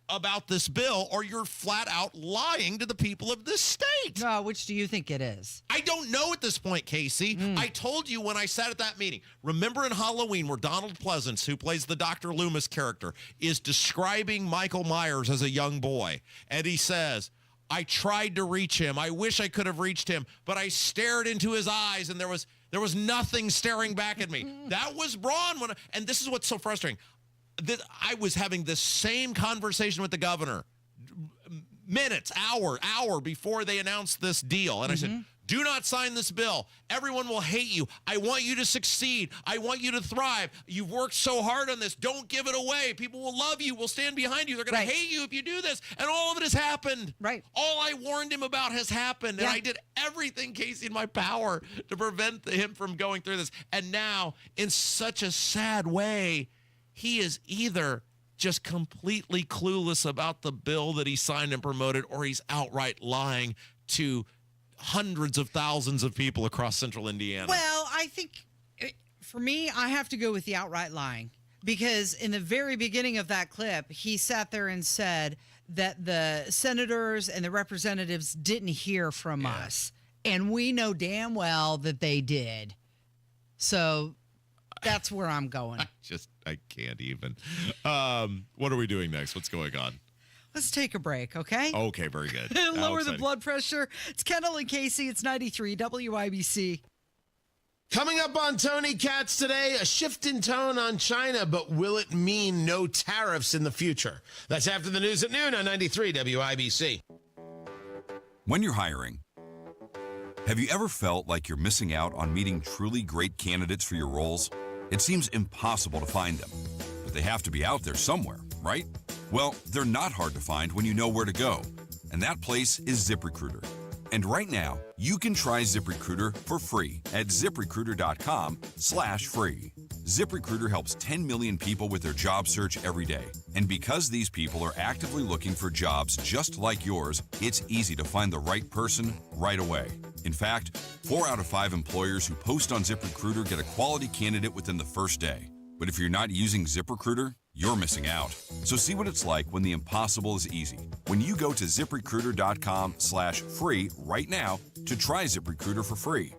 about this bill or you're flat out lying to the people of this state. Which do you think it is? I don't know at this point, Casey. I told you when I sat at that meeting. Remember in Halloween where Donald Pleasance, who plays the Dr. Loomis character, is describing Michael Myers as a young boy. And he says, I tried to reach him. I wish I could have reached him, but I stared into his eyes and there was nothing staring back at me. That was Braun. And this is what's so frustrating. I was having this same conversation with the governor minutes, hour before they announced this deal. And I said, do not sign this bill. Everyone will hate you. I want you to succeed. I want you to thrive. You've worked so hard on this. Don't give it away. People will love you, will stand behind you. They're going to hate you if you do this. And all of it has happened. Right. All I warned him about has happened. And I did everything, Casey, in my power to prevent him from going through this. And now, in such a sad way, he is either just completely clueless about the bill that he signed and promoted, or he's outright lying to hundreds of thousands of people across central Indiana. Well, I think for me, I have to go with the outright lying, because in the very beginning of that clip, he sat there and said that the senators and the representatives didn't hear from us. And we know damn well that they did. So that's where I'm going. I can't even. What are we doing next? What's going on? Let's take a break, okay? Okay, very good. Lower the blood pressure. It's Kendall and Casey. It's 93 WIBC. Coming up on Tony Katz today, a shift in tone on China, but will it mean no tariffs in the future? That's after the news at noon on 93 WIBC. When you're hiring, have you ever felt like you're missing out on meeting truly great candidates for your roles? It seems impossible to find them, but they have to be out there somewhere, right? Well, they're not hard to find when you know where to go, and that place is ZipRecruiter. And right now, you can try ZipRecruiter for free at ZipRecruiter.com/free. ZipRecruiter helps 10 million people with their job search every day. And because these people are actively looking for jobs just like yours, it's easy to find the right person right away. In fact, 4 out of 5 employers who post on ZipRecruiter get a quality candidate within the first day. But if you're not using ZipRecruiter, you're missing out. So see what it's like when the impossible is easy. When you go to ZipRecruiter.com/free right now to try ZipRecruiter for free.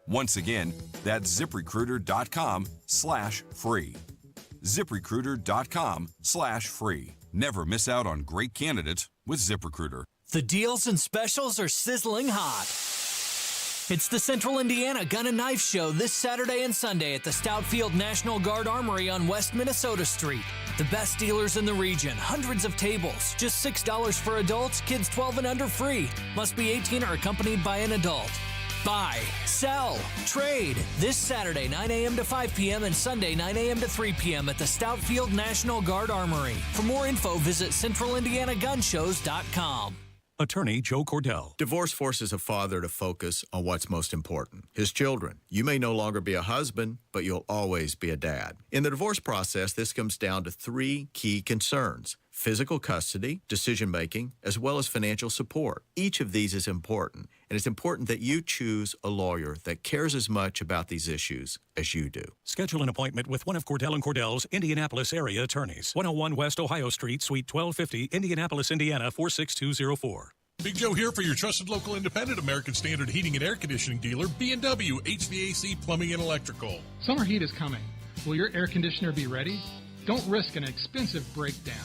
Once again, that's ZipRecruiter.com/free. ZipRecruiter.com/free. Never miss out on great candidates with ZipRecruiter. The deals and specials are sizzling hot. It's the Central Indiana Gun and Knife Show this Saturday and Sunday at the Stoutfield National Guard Armory on West Minnesota Street. The best dealers in the region, hundreds of tables, just $6 for adults, kids 12 and under free. Must be 18 or accompanied by an adult. Buy, sell, trade this Saturday 9 a.m. to 5 p.m. and Sunday 9 a.m. to 3 p.m. at the Stoutfield National Guard Armory. For more info, visit centralindianagunshows.com. Attorney Joe Cordell. Divorce forces a father to focus on what's most important, his children. You may no longer be a husband, but you'll always be a dad. In the divorce process, this comes down to 3 key concerns: physical custody, decision-making, as well as financial support. Each of these is important, and it's important that you choose a lawyer that cares as much about these issues as you do. Schedule an appointment with one of Cordell & Cordell's Indianapolis area attorneys. 101 West Ohio Street, Suite 1250, Indianapolis, Indiana 46204. Big Joe here for your trusted local independent American Standard heating and air conditioning dealer, B&W HVAC Plumbing and Electrical. Summer heat is coming. Will your air conditioner be ready? Don't risk an expensive breakdown.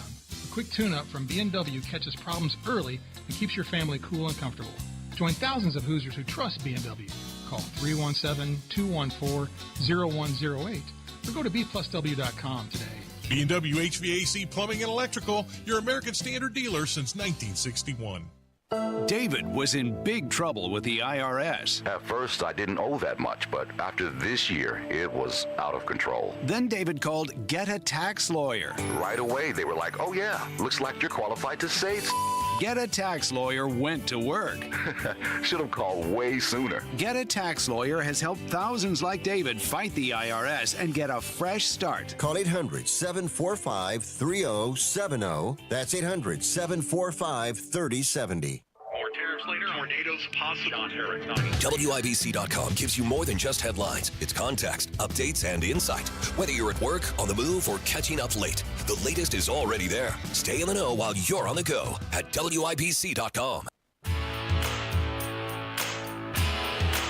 A quick tune-up from B&W catches problems early and keeps your family cool and comfortable. Join thousands of Hoosiers who trust B&W. Call 317-214-0108 or go to bplusw.com today. B&W HVAC Plumbing and Electrical, your American Standard dealer since 1961. David was in big trouble with the IRS. At first, I didn't owe that much, but after this year, it was out of control. Then David called Get a Tax Lawyer. Right away, they were like, oh yeah, looks like you're qualified to save. Get a Tax Lawyer went to work. Should have called way sooner. Get a Tax Lawyer has helped thousands like David fight the IRS and get a fresh start. Call 800-745-3070. That's 800-745-3070. More tariffs later, tornadoes possible. WIBC.com gives you more than just headlines. It's context, updates, and insight. Whether you're at work, on the move, or catching up late, the latest is already there. Stay in the know while you're on the go at WIBC.com.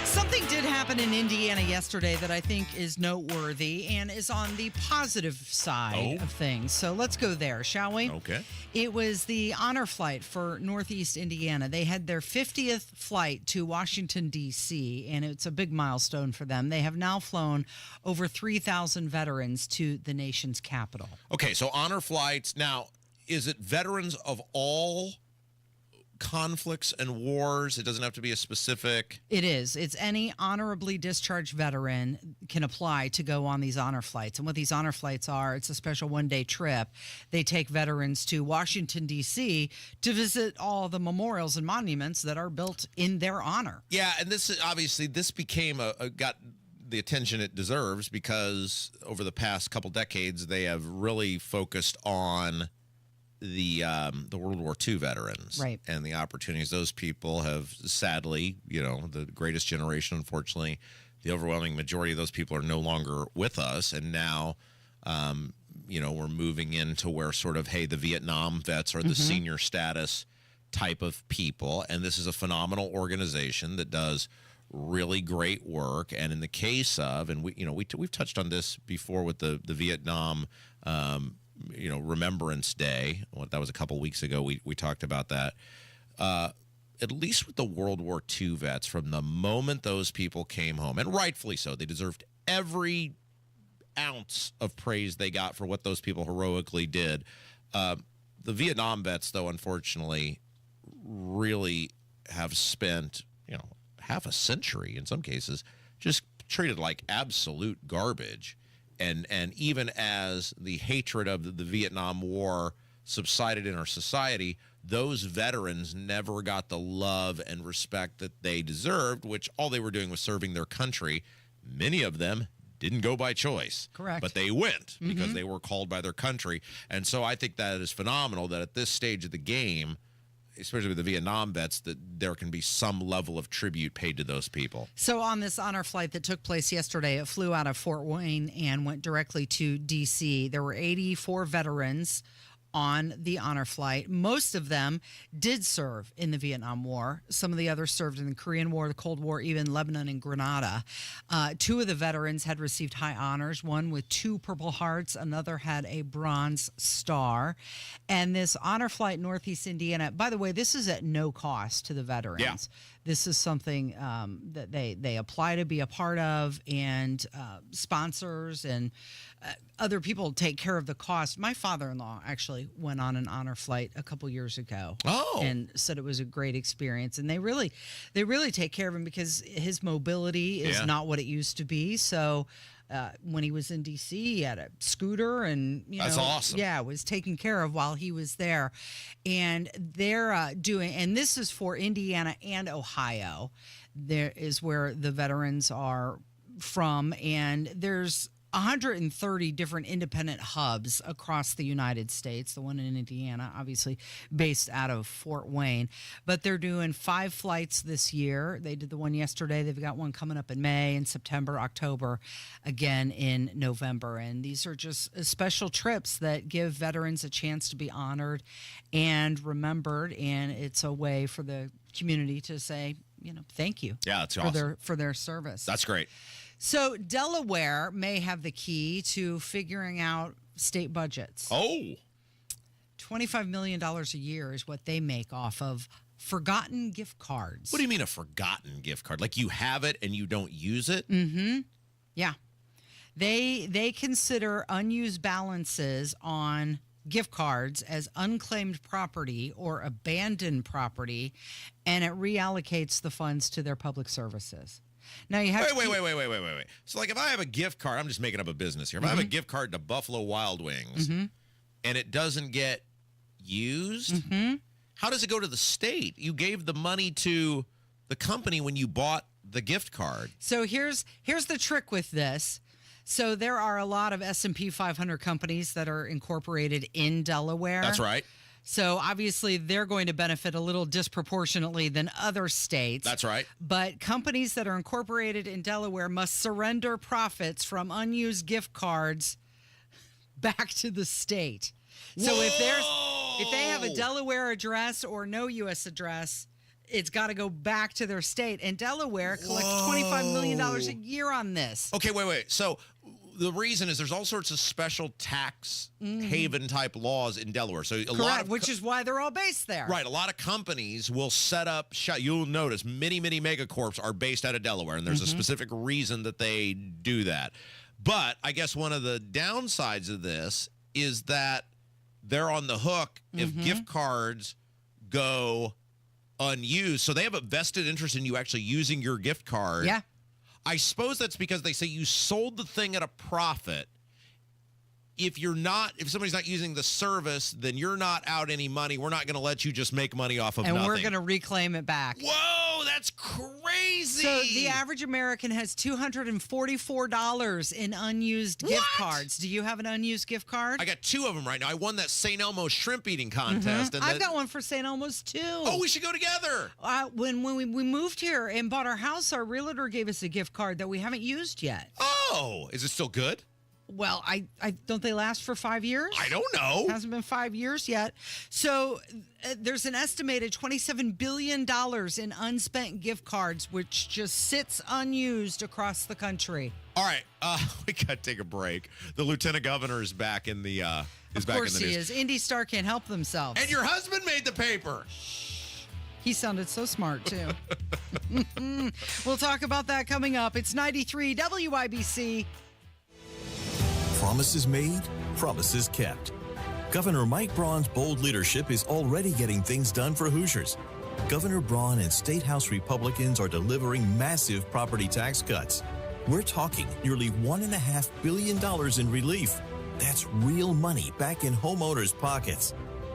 Something did happen in Indiana yesterday that I think is noteworthy and is on the positive side of things. So let's go there, shall we? Okay. It was the honor flight for Northeast Indiana. They had their 50th flight to Washington, D.C., and it's a big milestone for them. They have now flown over 3,000 veterans to the nation's capital. Okay, so honor flights. Now, is it veterans of all conflicts and wars? It doesn't have to be a specific. It is. It's any honorably discharged veteran can apply to go on these honor flights. And what these honor flights are, it's a special one-day trip. They take veterans to Washington, D.C. to visit all the memorials and monuments that are built in their honor. Yeah, and this is obviously this became got the attention it deserves because over the past couple decades they have really focused on the World War II veterans, right, and the opportunities those people have. Sadly, the greatest generation, unfortunately, the overwhelming majority of those people are no longer with us, and now, we're moving into where sort of, hey, the Vietnam vets are the senior status type of people, and this is a phenomenal organization that does really great work. And in the case of, and we've touched on this before with the Vietnam. Remembrance Day. Well, that was a couple weeks ago. We talked about that. At least with the World War II vets, from the moment those people came home, and rightfully so, they deserved every ounce of praise they got for what those people heroically did. The Vietnam vets, though, unfortunately, really have spent, half a century in some cases, just treated like absolute garbage. And even as the hatred of the Vietnam War subsided in our society, those veterans never got the love and respect that they deserved, which all they were doing was serving their country. Many of them didn't go by choice. Correct. But they went because they were called by their country. And so I think that is phenomenal that at this stage of the game, especially with the Vietnam vets, that there can be some level of tribute paid to those people. So on this honor flight that took place yesterday, it flew out of Fort Wayne and went directly to D.C. There were 84 veterans on the honor flight. Most of them did serve in the Vietnam War. Some of the others served in the Korean War, the Cold War, even Lebanon and Grenada. Two of the veterans had received high honors, one with 2 Purple Hearts, another had a Bronze Star. And this honor flight Northeast Indiana, by the way, this is at no cost to the veterans. Yeah. This is something that they apply to be a part of, and sponsors and other people take care of the cost. My father-in-law actually went on an honor flight a couple years ago. And said it was a great experience. And they really take care of him because his mobility is not what it used to be. So when he was in D.C., he had a scooter and, That's awesome. Yeah, was taken care of while he was there. And they're doing, and this is for Indiana and Ohio. There is where the veterans are from. And there's 130 different independent hubs across the United States. The one in Indiana, obviously based out of Fort Wayne. But they're doing 5 flights this year. They did the one yesterday. They've got one coming up in May, in September, October, again in November. And these are just special trips that give veterans a chance to be honored and remembered. And it's a way for the community to say, thank you. Yeah, that's for awesome. for their service. That's great. So Delaware may have the key to figuring out state budgets. Oh. $25 million a year is what they make off of forgotten gift cards. What do you mean a forgotten gift card? Like you have it and you don't use it? Mm-hmm. Yeah. They consider unused balances on gift cards as unclaimed property or abandoned property, and it reallocates the funds to their public services. Now you have wait. So, like, if I have a gift card, I'm just making up a business here. If I have a gift card to Buffalo Wild Wings and it doesn't get used, how does it go to the state? You gave the money to the company when you bought the gift card. So here's the trick with this. So there are a lot of S&P 500 companies that are incorporated in Delaware. That's right. So obviously they're going to benefit a little disproportionately than other states. That's right. But companies that are incorporated in Delaware must surrender profits from unused gift cards back to the state. So if they have a Delaware address or no U.S. address, it's got to go back to their state. And Delaware collects $25 million a year on this. Okay, wait. So the reason is there's all sorts of special tax haven type laws in Delaware. So which is why they're all based there. Right. A lot of companies will set up you'll notice many megacorps are based out of Delaware, and there's a specific reason that they do that. But I guess one of the downsides of this is that they're on the hook if gift cards go unused. So they have a vested interest in you actually using your gift card. Yeah. I suppose that's because they say you sold the thing at a profit. If somebody's not using the service, then you're not out any money. We're not going to let you just make money off of nothing. And we're going to reclaim it back. Whoa, that's crazy. So the average American has $244 in unused gift cards. Do you have an unused gift card? I got 2 of them right now. I won that St. Elmo's shrimp eating contest. And I've got one for St. Elmo's too. Oh, we should go together. When we moved here and bought our house, our realtor gave us a gift card that we haven't used yet. Oh, is it still good? Well, I don't they last for 5 years? I don't know. It hasn't been 5 years yet. So there's an estimated $27 billion in unspent gift cards, which just sits unused across the country. All right, we got to take a break. The lieutenant governor is back in the Of course he is. Indy Star can't help themselves. And your husband made the paper. He sounded so smart, too. We'll talk about that coming up. It's 93 WIBC. Promises made, promises kept. Governor Mike Braun's bold leadership is already getting things done for Hoosiers. Governor Braun and State House Republicans are delivering massive property tax cuts. We're talking nearly $1.5 billion in relief. That's real money back in homeowners' pockets.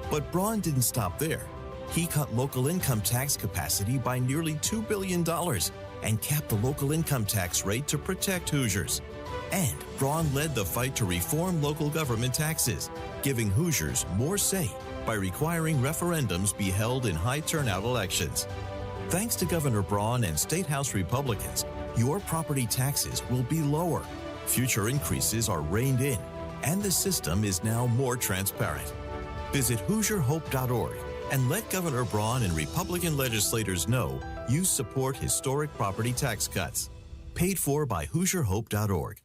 But Braun didn't stop there. He cut local income tax capacity by nearly $2 billion and capped the local income tax rate to protect Hoosiers. And Braun led the fight to reform local government taxes, giving Hoosiers more say by requiring referendums be held in high-turnout elections. Thanks to Governor Braun and State House Republicans, your property taxes will be lower, future increases are reined in, and the system is now more transparent. Visit HoosierHope.org and let Governor Braun and Republican legislators know you support historic property tax cuts. Paid for by HoosierHope.org.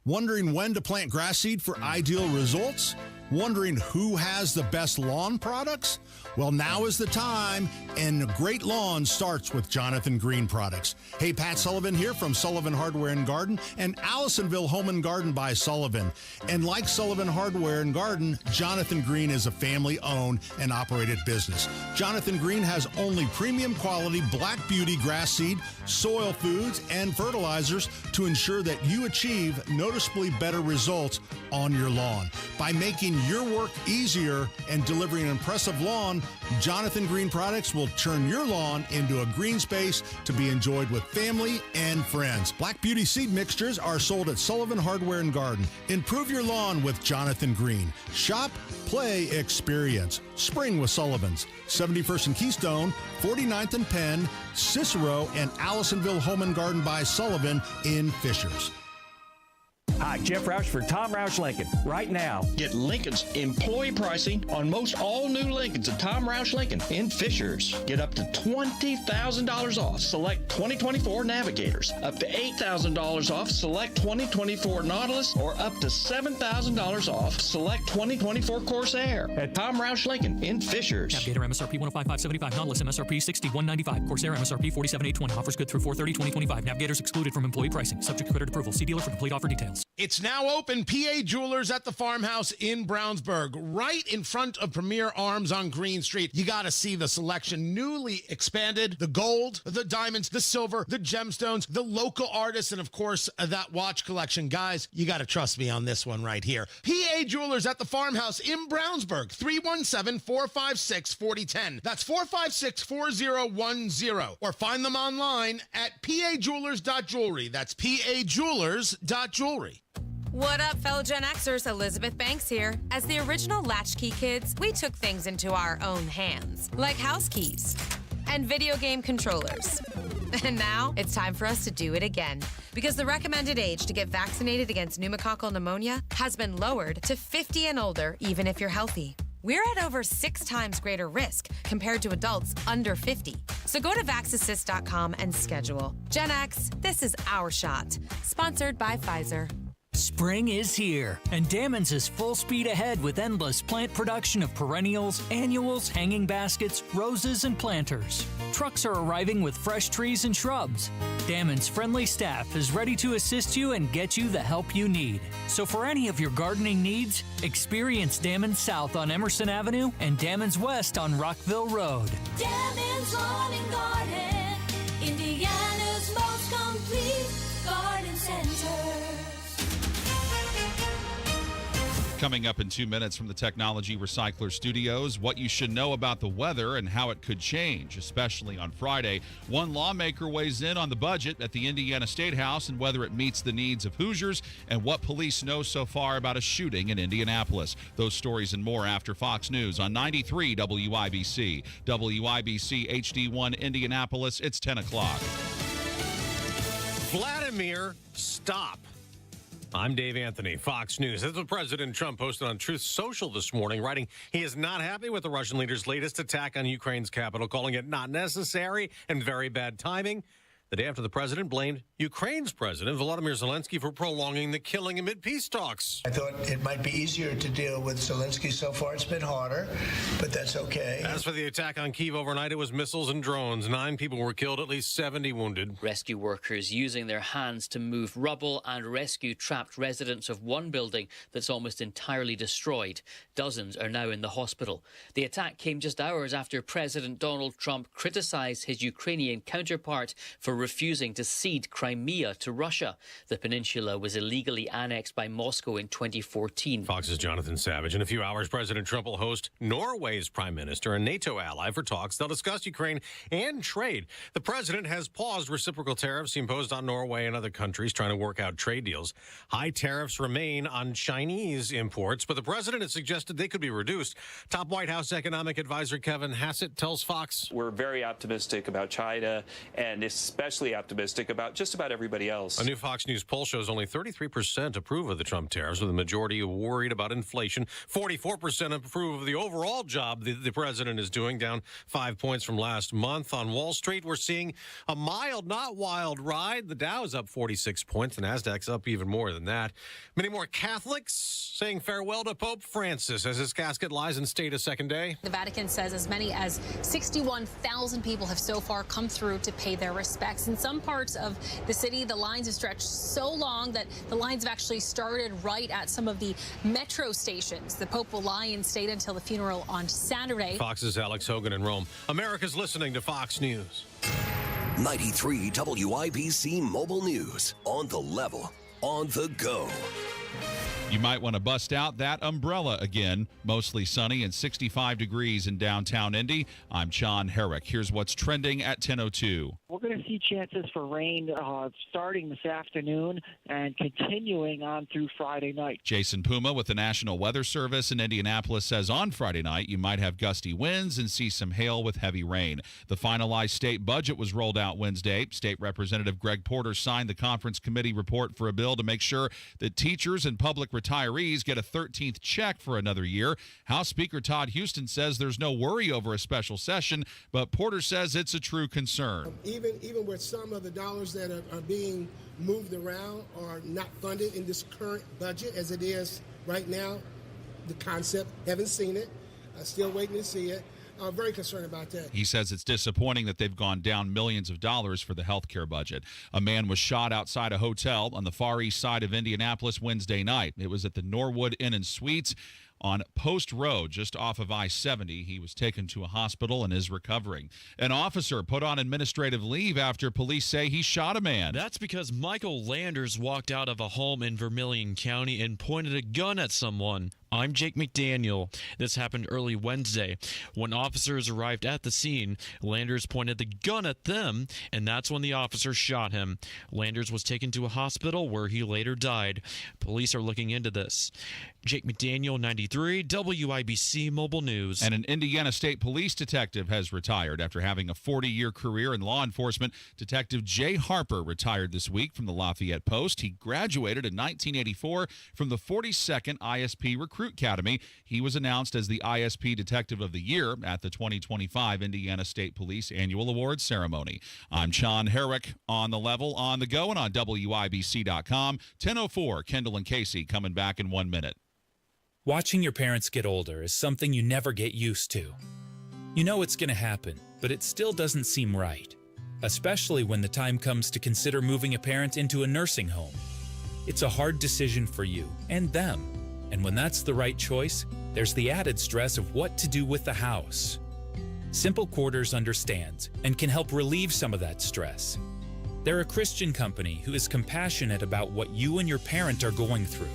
Wondering when to plant grass seed for ideal results? Wondering who has the best lawn products? Well, now is the time, and great lawn starts with Jonathan Green products. Hey, Pat Sullivan here from Sullivan Hardware and Garden and Allisonville Home and Garden by Sullivan. And like Sullivan Hardware and Garden, Jonathan Green is a family-owned and operated business. Jonathan Green has only premium quality Black Beauty grass seed, soil foods, and fertilizers to ensure that you achieve noticeably better results on your lawn. By making your work easier and delivering an impressive lawn, Jonathan Green products will turn your lawn into a green space to be enjoyed with family and friends. Black Beauty seed mixtures are sold at Sullivan Hardware and Garden. Improve your lawn with Jonathan Green. Shop, play, experience. Spring with Sullivan's. 71st and Keystone, 49th and Penn, Cicero, and Allisonville Home and Garden by Sullivan in Fishers. Hi, Jeff Roush for Tom Roush Lincoln. Right now, get Lincoln's employee pricing on most all new Lincolns at Tom Roush Lincoln in Fishers. Get up to $20,000 off select 2024 Navigators, up to $8,000 off select 2024 Nautilus, or up to $7,000 off select 2024 Corsair at Tom Roush Lincoln in Fishers. Navigator MSRP 105,575, Nautilus MSRP 6195, Corsair MSRP 47,820. Offers good through 4/30/2025. Navigators excluded from employee pricing. Subject to credit approval. See dealer for complete offer details. It's now open. PA Jewelers at the Farmhouse in Brownsburg, right in front of Premier Arms on Green Street. You got to see the selection. Newly expanded, the gold, the diamonds, the silver, the gemstones, the local artists, and of course, that watch collection. Guys, you got to trust me on this one right here. PA Jewelers at the Farmhouse in Brownsburg, 317-456-4010. That's 456-4010. Or find them online at pajewelers.jewelry. That's pajewelers.jewelry. What up, fellow Gen Xers? Elizabeth Banks here. As the original Latchkey kids, we took things into our own hands, like house keys and video game controllers. And now it's time for us to do it again, because the recommended age to get vaccinated against pneumococcal pneumonia has been lowered to 50 and older, even if you're healthy. We're at over 6 times greater risk compared to adults under 50. So go to vaxassist.com and schedule. Gen X, this is our shot. Sponsored by Pfizer. Spring is here, and Dammons is full speed ahead with endless plant production of perennials, annuals, hanging baskets, roses, and planters. Trucks are arriving with fresh trees and shrubs. Dammons' friendly staff is ready to assist you and get you the help you need. So for any of your gardening needs, experience Dammons South on Emerson Avenue and Dammons West on Rockville Road. Dammons Lawn and Garden, Indiana's most complete garden center. Coming up in 2 minutes from the Technology Recycler Studios, what you should know about the weather and how it could change, especially on Friday. One lawmaker weighs in on the budget at the Indiana State House and whether it meets the needs of Hoosiers, and what police know so far about a shooting in Indianapolis. Those stories and more after Fox News on 93 WIBC. WIBC HD1 Indianapolis, it's 10 o'clock. Vladimir, stop. I'm Dave Anthony, Fox News. That's what President Trump posted on Truth Social this morning, writing he is not happy with the Russian leader's latest attack on Ukraine's capital, calling it not necessary and very bad timing. The day after the president blamed Ukraine's president, Volodymyr Zelensky, for prolonging the killing amid peace talks. I thought it might be easier to deal with Zelensky. So far, it's been harder, but that's okay. As for the attack on Kyiv overnight, it was missiles and drones. 9 people were killed, at least 70 wounded. Rescue workers using their hands to move rubble and rescue trapped residents of one building that's almost entirely destroyed. Dozens are now in the hospital. The attack came just hours after President Donald Trump criticized his Ukrainian counterpart for refusing to cede Crimea to Russia. The peninsula was illegally annexed by Moscow in 2014. Fox's Jonathan Savage. In a few hours, President Trump will host Norway's prime minister, a NATO ally, for talks. They'll discuss Ukraine and trade. The president has paused reciprocal tariffs imposed on Norway and other countries trying to work out trade deals. High tariffs remain on Chinese imports, but the president has suggested they could be reduced. Top White House economic advisor Kevin Hassett tells Fox, "We're very optimistic about China and especially optimistic about just about everybody else." A new Fox News poll shows only 33% approve of the Trump tariffs, with the majority worried about inflation. 44% approve of the overall job the president is doing, down 5 points from last month. On Wall Street, we're seeing a mild, not wild ride. The Dow is up 46 points. The Nasdaq's up even more than that. Many more Catholics saying farewell to Pope Francis as his casket lies in state a second day. The Vatican says as many as 61,000 people have so far come through to pay their respects. In some parts of the city, the lines have stretched so long that the lines have actually started right at some of the metro stations. The Pope will lie in state until the funeral on Saturday. Fox's Alex Hogan in Rome. America's listening to Fox News. 93 WIBC Mobile News. On the level, on the go. You might want to bust out that umbrella again. Mostly sunny and 65 degrees in downtown Indy. I'm John Herrick. Here's what's trending at 10:02. We're going to see chances for rain starting this afternoon and continuing on through Friday night. Jason Puma with the National Weather Service in Indianapolis says on Friday night you might have gusty winds and see some hail with heavy rain. The finalized state budget was rolled out Wednesday. State Representative Greg Porter signed the conference committee report for a bill to make sure that teachers and public retirees get a 13th check for another year. House Speaker Todd Houston says there's no worry over a special session, but Porter says it's a true concern. Even where some of the dollars that are being moved around are not funded in this current budget as it is right now, the concept, haven't seen it, still waiting to see it. very concerned about that. He says it's disappointing that they've gone down millions of dollars for the health care budget. A man was shot outside a hotel on the far east side of Indianapolis Wednesday night. It was at the Norwood Inn and Suites on Post Road, just off of I-70. He was taken to a hospital and is recovering. An officer put on administrative leave after police say he shot a man. That's because Michael Landers walked out of a home in Vermilion County and pointed a gun at someone. I'm Jake McDaniel. This happened early Wednesday. When officers arrived at the scene, Landers pointed the gun at them, and that's when the officer shot him. Landers was taken to a hospital where he later died. Police are looking into this. Jake McDaniel, 93, WIBC Mobile News. And an Indiana State Police detective has retired after having a 40-year career in law enforcement. Detective Jay Harper retired this week from the Lafayette Post. He graduated in 1984 from the 42nd ISP Recruit Academy. He was announced as the ISP Detective of the Year at the 2025 Indiana State Police Annual Awards Ceremony. I'm Sean Herrick on the level, on the go, and on WIBC.com. 10:04, Kendall and Casey coming back in 1 minute. Watching your parents get older is something you never get used to. You know it's going to happen, but it still doesn't seem right, especially when the time comes to consider moving a parent into a nursing home. It's a hard decision for you and them. And when that's the right choice, there's the added stress of what to do with the house. Simple Quarters understands and can help relieve some of that stress. They're a Christian company who is compassionate about what you and your parent are going through.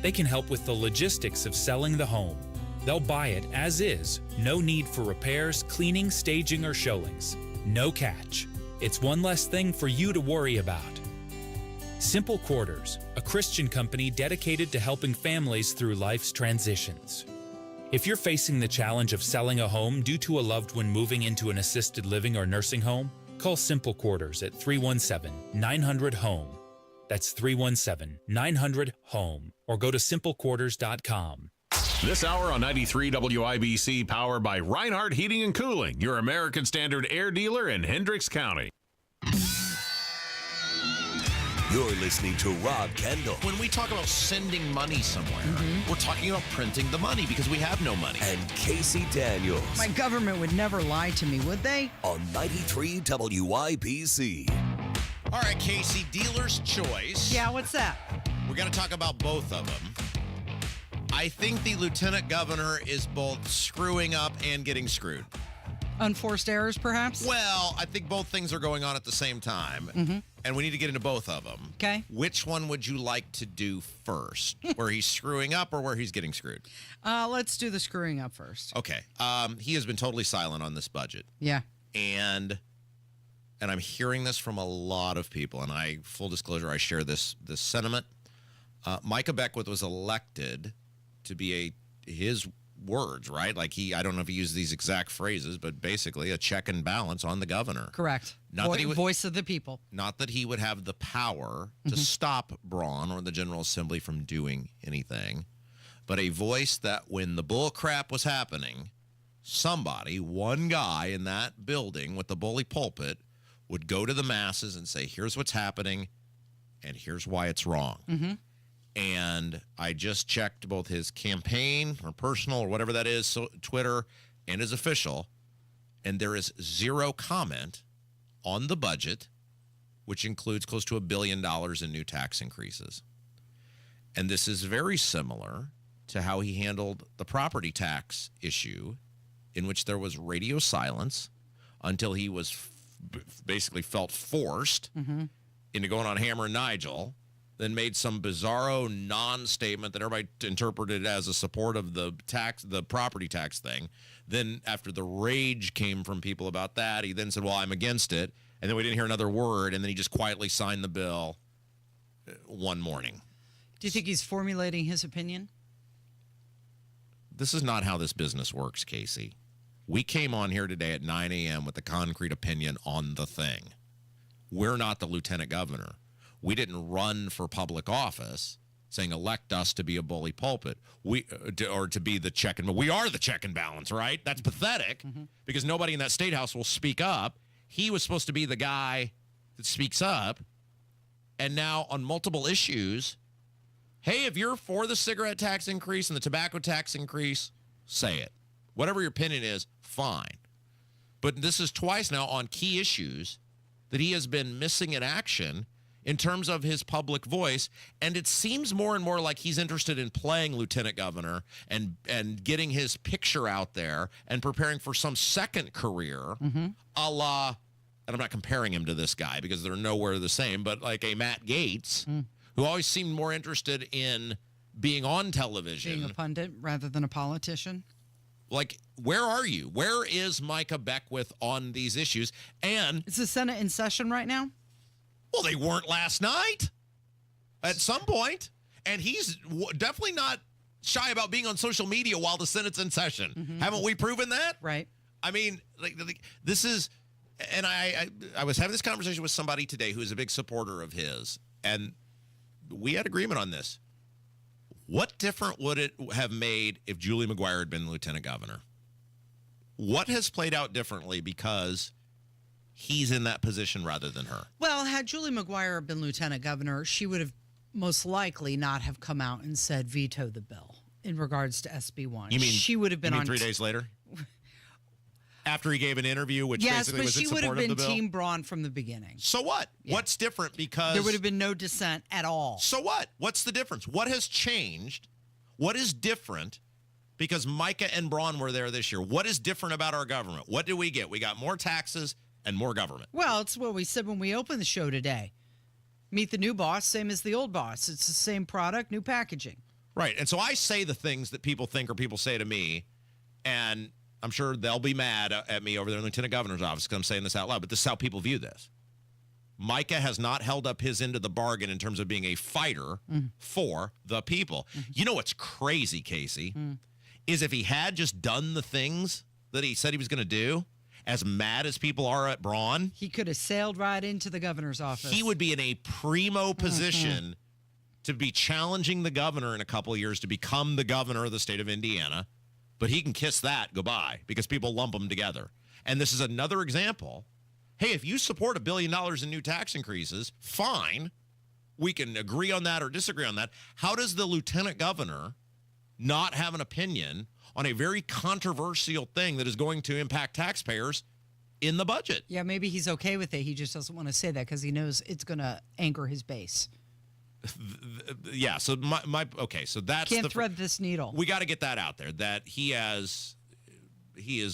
They can help with the logistics of selling the home. They'll buy it as is, no need for repairs, cleaning, staging, or showings. No catch. It's one less thing for you to worry about. Simple Quarters, a Christian company dedicated to helping families through life's transitions. If you're facing the challenge of selling a home due to a loved one moving into an assisted living or nursing home, call Simple Quarters at 317-900-HOME. That's 317-900-HOME. Or go to simplequarters.com. This hour on 93 WIBC, powered by Reinhardt Heating and Cooling, your American Standard air dealer in Hendricks County. You're listening to Rob Kendall. When we talk about sending money somewhere, we're talking about printing the money because we have no money. And Casey Daniels. My government would never lie to me, would they? On 93 WIBC. All right, Casey, dealer's choice. Yeah, what's that? We're going to talk about both of them. I think the lieutenant governor is both screwing up and getting screwed. Unforced errors, perhaps? Well, I think both things are going on at the same time, and we need to get into both of them. Okay. Which one would you like to do first? Where he's screwing up or where he's getting screwed? Let's do the screwing up first. Okay. He has been totally silent on this budget. Yeah. And I'm hearing this from a lot of people, and full disclosure, I share this sentiment. Micah Beckwith was elected to be his words, right? Like I don't know if he used these exact phrases, but basically a check and balance on the governor. Correct. Not that he would, voice of the people. Not that he would have the power to stop Braun or the General Assembly from doing anything, but a voice that when the bull crap was happening, somebody, one guy in that building with the bully pulpit would go to the masses and say, here's what's happening, and here's why it's wrong. And I just checked both his campaign or personal or whatever that is, so Twitter, and his official, and there is zero comment on the budget, which includes close to $1 billion in new tax increases. And this is very similar to how he handled the property tax issue, in which there was radio silence until he was basically felt forced into going on Hammer and Nigel, then made some bizarro non-statement that everybody interpreted as a support of the property tax thing. Then after the rage came from people about that, he then said, well, I'm against it. And then we didn't hear another word, and then he just quietly signed the bill one morning. Do you think he's formulating his opinion? This is not how this business works, Casey. We came on here today at 9 a.m. with a concrete opinion on the thing. We're not the lieutenant governor. We didn't run for public office saying elect us to be a bully pulpit or to be the check and we are the check and balance, right? That's pathetic because nobody in that state house will speak up. He was supposed to be the guy that speaks up. And now on multiple issues, hey, if you're for the cigarette tax increase and the tobacco tax increase, say it. Whatever your opinion is, fine. But this is twice now on key issues that he has been missing in action in terms of his public voice. And it seems more and more like he's interested in playing lieutenant governor and getting his picture out there and preparing for some second career, a la, and I'm not comparing him to this guy because they're nowhere the same, but like a Matt Gaetz, who always seemed more interested in being on television. Being a pundit rather than a politician. Like, where are you? Where is Micah Beckwith on these issues? And is the Senate in session right now? Well, they weren't last night at some point. And he's definitely not shy about being on social media while the Senate's in session. Haven't we proven that? Right. I mean, this is, and I was having this conversation with somebody today who is a big supporter of his, and we had agreement on this. What different would it have made if Julie McGuire had been lieutenant governor? What has played out differently because he's in that position rather than her? Well, had Julie McGuire been lieutenant governor, she would have most likely not have come out and said veto the bill in regards to SB1. You mean she would have been on 3 days later? After he gave an interview, which basically was in support of the bill? Yes, but she would have been Team Braun from the beginning. So what? Yeah. What's different? Because there would have been no dissent at all. So what? What's the difference? What has changed? What is different? Because Micah and Braun were there this year. What is different about our government? What do we get? We got more taxes and more government. Well, it's what we said when we opened the show today. Meet the new boss, same as the old boss. It's the same product, new packaging. Right. And so I say the things that people think or people say to me, and I'm sure they'll be mad at me over there in the lieutenant governor's office because I'm saying this out loud, but this is how people view this. Micah has not held up his end of the bargain in terms of being a fighter for the people. You know what's crazy, Casey, is if he had just done the things that he said he was going to do, as mad as people are at Braun, he could have sailed right into the governor's office. He would be in a primo position to be challenging the governor in a couple of years to become the governor of the state of Indiana. But he can kiss that goodbye because people lump them together. And this is another example. Hey, if you support $1 billion in new tax increases, fine. We can agree on that or disagree on that. How does the lieutenant governor not have an opinion on a very controversial thing that is going to impact taxpayers in the budget? Yeah, maybe he's okay with it. He just doesn't want to say that because he knows it's going to anger his base. Yeah, so my okay, so that's can't thread this needle. We got to get that out there that he is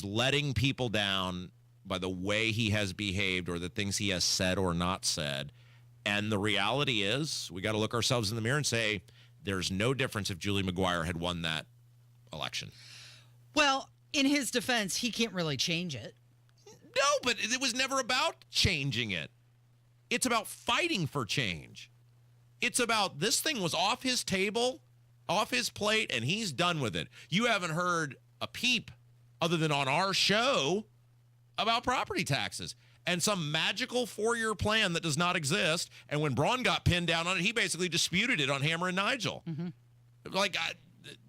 letting people down by the way he has behaved or the things he has said or not said. And the reality is, we got to look ourselves in the mirror and say there's no difference if Julie McGuire had won that election. Well, in his defense, he can't really change it. No, but it was never about changing it. It's about fighting for change. It's about this thing was off his table, off his plate, and he's done with it. You haven't heard a peep other than on our show about property taxes and some magical 4-year plan that does not exist. And when Braun got pinned down on it, he basically disputed it on Hammer and Nigel.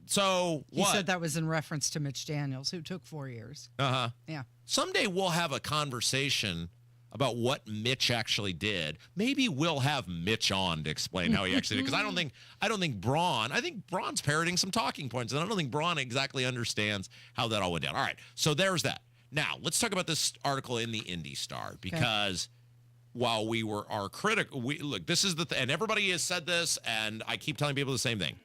So he what? said that was in reference to Mitch Daniels, who took 4 years. Yeah. Someday we'll have a conversation about what Mitch actually did. Maybe we'll have Mitch on to explain how he actually did. Because I don't think Braun's parroting some talking points, and I don't think Braun exactly understands how that all went down. All right, so there's that. Now, let's talk about this article in the Indy Star, because while we are critical, look, this is and everybody has said this, and I keep telling people the same thing.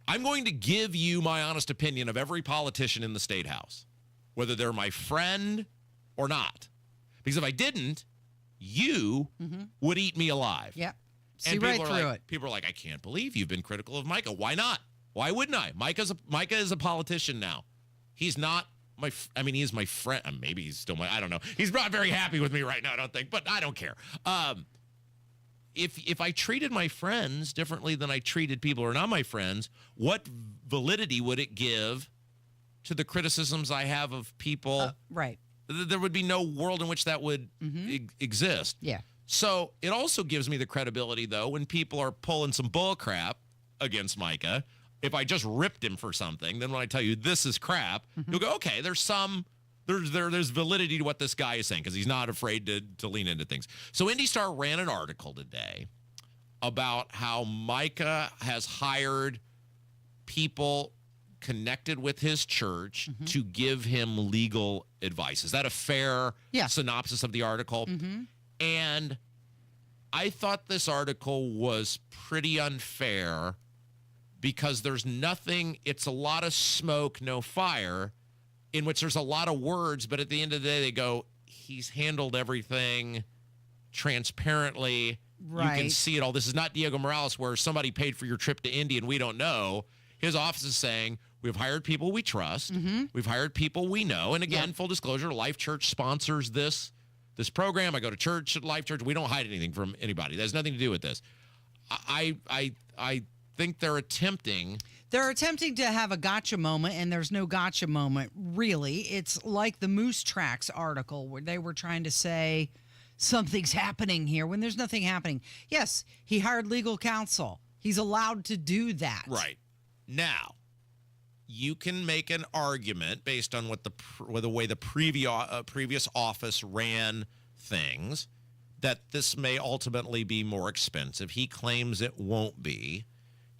I'm going to give you my honest opinion of every politician in the State House, whether they're my friend or not. Because if I didn't, you would eat me alive. Yeah. See and right through it. People are like, I can't believe you've been critical of Micah. Why not? Why wouldn't I? Micah is a politician now. He's not he is my friend. Maybe he's still I don't know. He's not very happy with me right now, I don't think, but I don't care. If I treated my friends differently than I treated people who are not my friends, what validity would it give to the criticisms I have of people? Right. There would be no world in which that would exist. Yeah. So it also gives me the credibility, though, when people are pulling some bull crap against Micah. If I just ripped him for something, then when I tell you this is crap, you'll go, okay, there's validity to what this guy is saying because he's not afraid to lean into things. So Indy Star ran an article today about how Micah has hired people connected with his church to give him legal advice. Is that a fair synopsis of the article? And I thought this article was pretty unfair because there's nothing, it's a lot of smoke, no fire, in which there's a lot of words, but at the end of the day, they go, he's handled everything transparently. Right. You can see it all. This is not Diego Morales where somebody paid for your trip to India and we don't know. His office is saying, we've hired people we trust. We've hired people we know. And again, full disclosure, Life Church sponsors this program. I go to church at Life Church. We don't hide anything from anybody. That has nothing to do with this. I think they're attempting. They're attempting to have a gotcha moment, and there's no gotcha moment, really. It's like the Moose Tracks article where they were trying to say something's happening here when there's nothing happening. Yes, he hired legal counsel. He's allowed to do that. Right. Now, you can make an argument based on what the way the previous office ran things that this may ultimately be more expensive. He claims it won't be.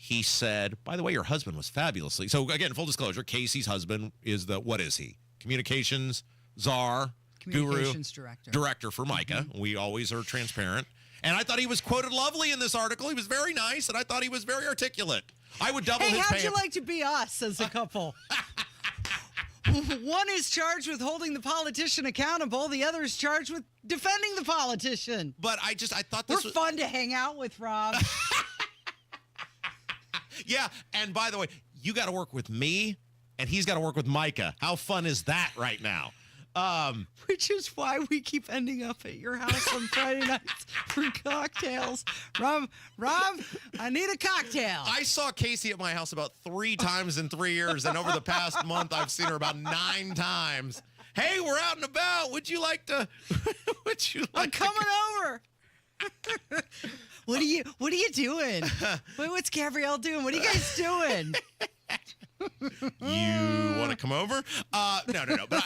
He said, by the way, your husband was fabulously. So again, full disclosure, Casey's husband is what is he? Communications czar, Communications guru, director for Micah. We always are transparent. And I thought he was quoted lovely in this article. He was very nice, and I thought he was very articulate. I would double his pay. Hey, how'd you like to be us as a couple? One is charged with holding the politician accountable. The other is charged with defending the politician. But I thought this was fun to hang out with, Rob. Yeah, and by the way, you got to work with me, and he's got to work with Micah. How fun is that right now? Which is why we keep ending up at your house on Friday nights for cocktails. Rob, I need a cocktail. I saw Casey at my house about 3 times in 3 years, and over the past month, I've seen her about 9 times. Hey, we're out and about. Would you like to? I'm coming over. What are you doing? What's Gabrielle doing? What are you guys doing? You want to come over? No. But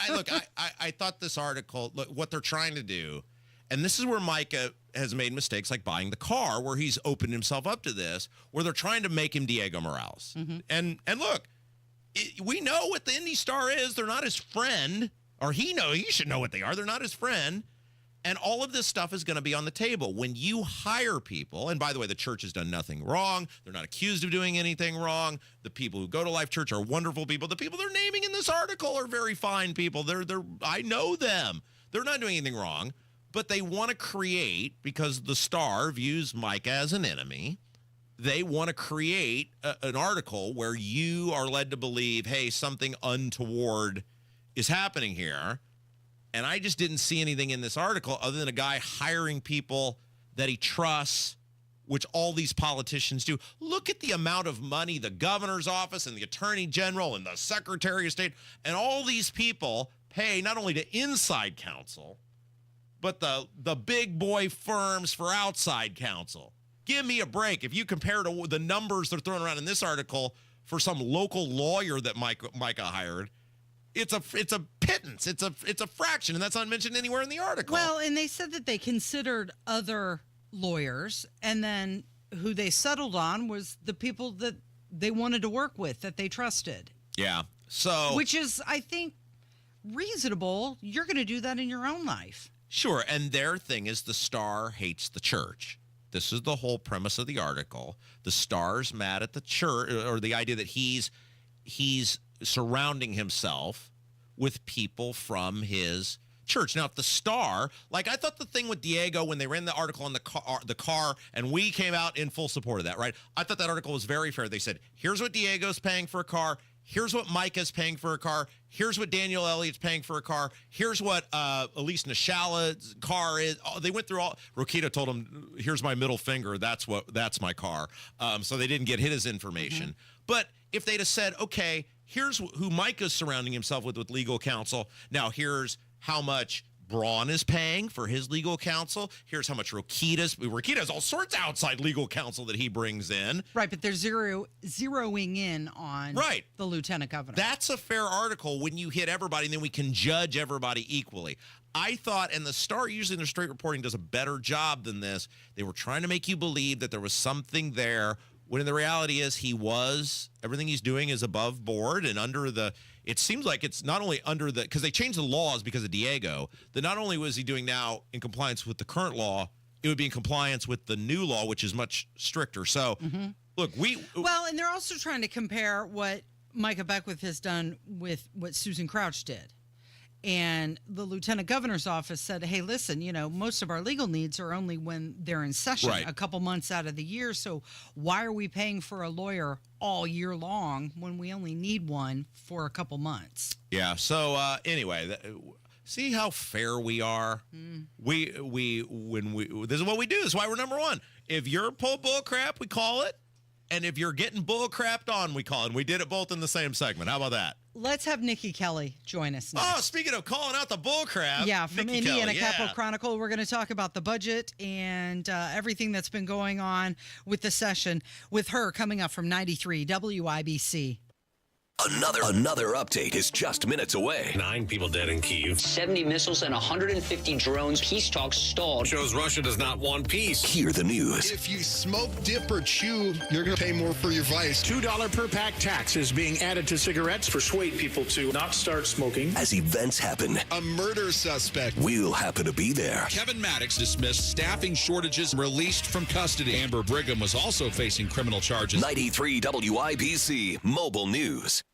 I thought this article, look, what they're trying to do, and this is where Micah has made mistakes, like buying the car, where he's opened himself up to this, where they're trying to make him Diego Morales. And look, we know what the Indy Star is. They're not his friend, or he should know what they are. They're not his friend. And all of this stuff is going to be on the table. When you hire people, and by the way, the church has done nothing wrong. They're not accused of doing anything wrong. The people who go to Life Church are wonderful people. The people they're naming in this article are very fine people. I know them. They're not doing anything wrong. But they want to create, because the Star views Micah as an enemy, they want to create an article where you are led to believe, hey, something untoward is happening here. And I just didn't see anything in this article other than a guy hiring people that he trusts, which all these politicians do. Look at the amount of money the governor's office and the attorney general and the secretary of state and all these people pay not only to inside counsel, but the big boy firms for outside counsel. Give me a break. If you compare to the numbers they're throwing around in this article for some local lawyer that Micah hired, it's a pittance. It's a fraction, and that's not mentioned anywhere in the article. Well, and they said that they considered other lawyers, and then who they settled on was the people that they wanted to work with, that they trusted. Yeah. So, which is, I think, reasonable. You're going to do that in your own life. Sure, and their thing is the Star hates the church. This is the whole premise of the article. The Star's mad at the church, or the idea that he's surrounding himself with people from his church. Now, if the Star, like I thought the thing with Diego when they ran the article on the car, and we came out in full support of that, right? I thought that article was very fair. They said, here's what Diego's paying for a car. Here's what Micah's paying for a car. Here's what Daniel Elliott's paying for a car. Here's what Elise Nashala's car is. They went through all. Rokita told him, here's my middle finger. That's my car. So they didn't get his information. But if they'd have said, okay, here's who Micah's surrounding himself with legal counsel. Now, here's how much Braun is paying for his legal counsel. Here's how much Rokita has all sorts of outside legal counsel that he brings in. Right, but they're zeroing in on the lieutenant governor. That's a fair article when you hit everybody, and then we can judge everybody equally. I thought, and the Star usually in their straight reporting does a better job than this, they were trying to make you believe that there was something there when the reality is everything he's doing is above board and it seems like it's not only because they changed the laws because of Diego, that not only was he doing now in compliance with the current law, it would be in compliance with the new law, which is much stricter. So, look, and they're also trying to compare what Micah Beckwith has done with what Susan Crouch did. And the lieutenant governor's office said, hey, listen, most of our legal needs are only when they're in session, a couple months out of the year. So why are we paying for a lawyer all year long when we only need one for a couple months? Yeah. So anyway, see how fair we are. This is what we do. This is why we're number one. If you're bull crap, we call it. And if you're getting bull crapped on, we call it. And we did it both in the same segment. How about that? Let's have Nikki Kelly join us next. Oh, speaking of calling out the bull crap. Yeah, from Nikki Indiana Kelly, Capital Chronicle, we're going to talk about the budget and everything that's been going on with the session with her coming up from 93 WIBC. Another update is just minutes away. 9 people dead in Kyiv. 70 missiles and 150 drones. Peace talks stalled. Shows Russia does not want peace. Hear the news. If you smoke, dip, or chew, you're going to pay more for your vice. $2 per pack tax is being added to cigarettes. Persuade people to not start smoking. As events happen, a murder suspect. We'll happen to be there. Kevin Maddox dismissed staffing shortages, released from custody. Amber Brigham was also facing criminal charges. 93 WIBC Mobile News.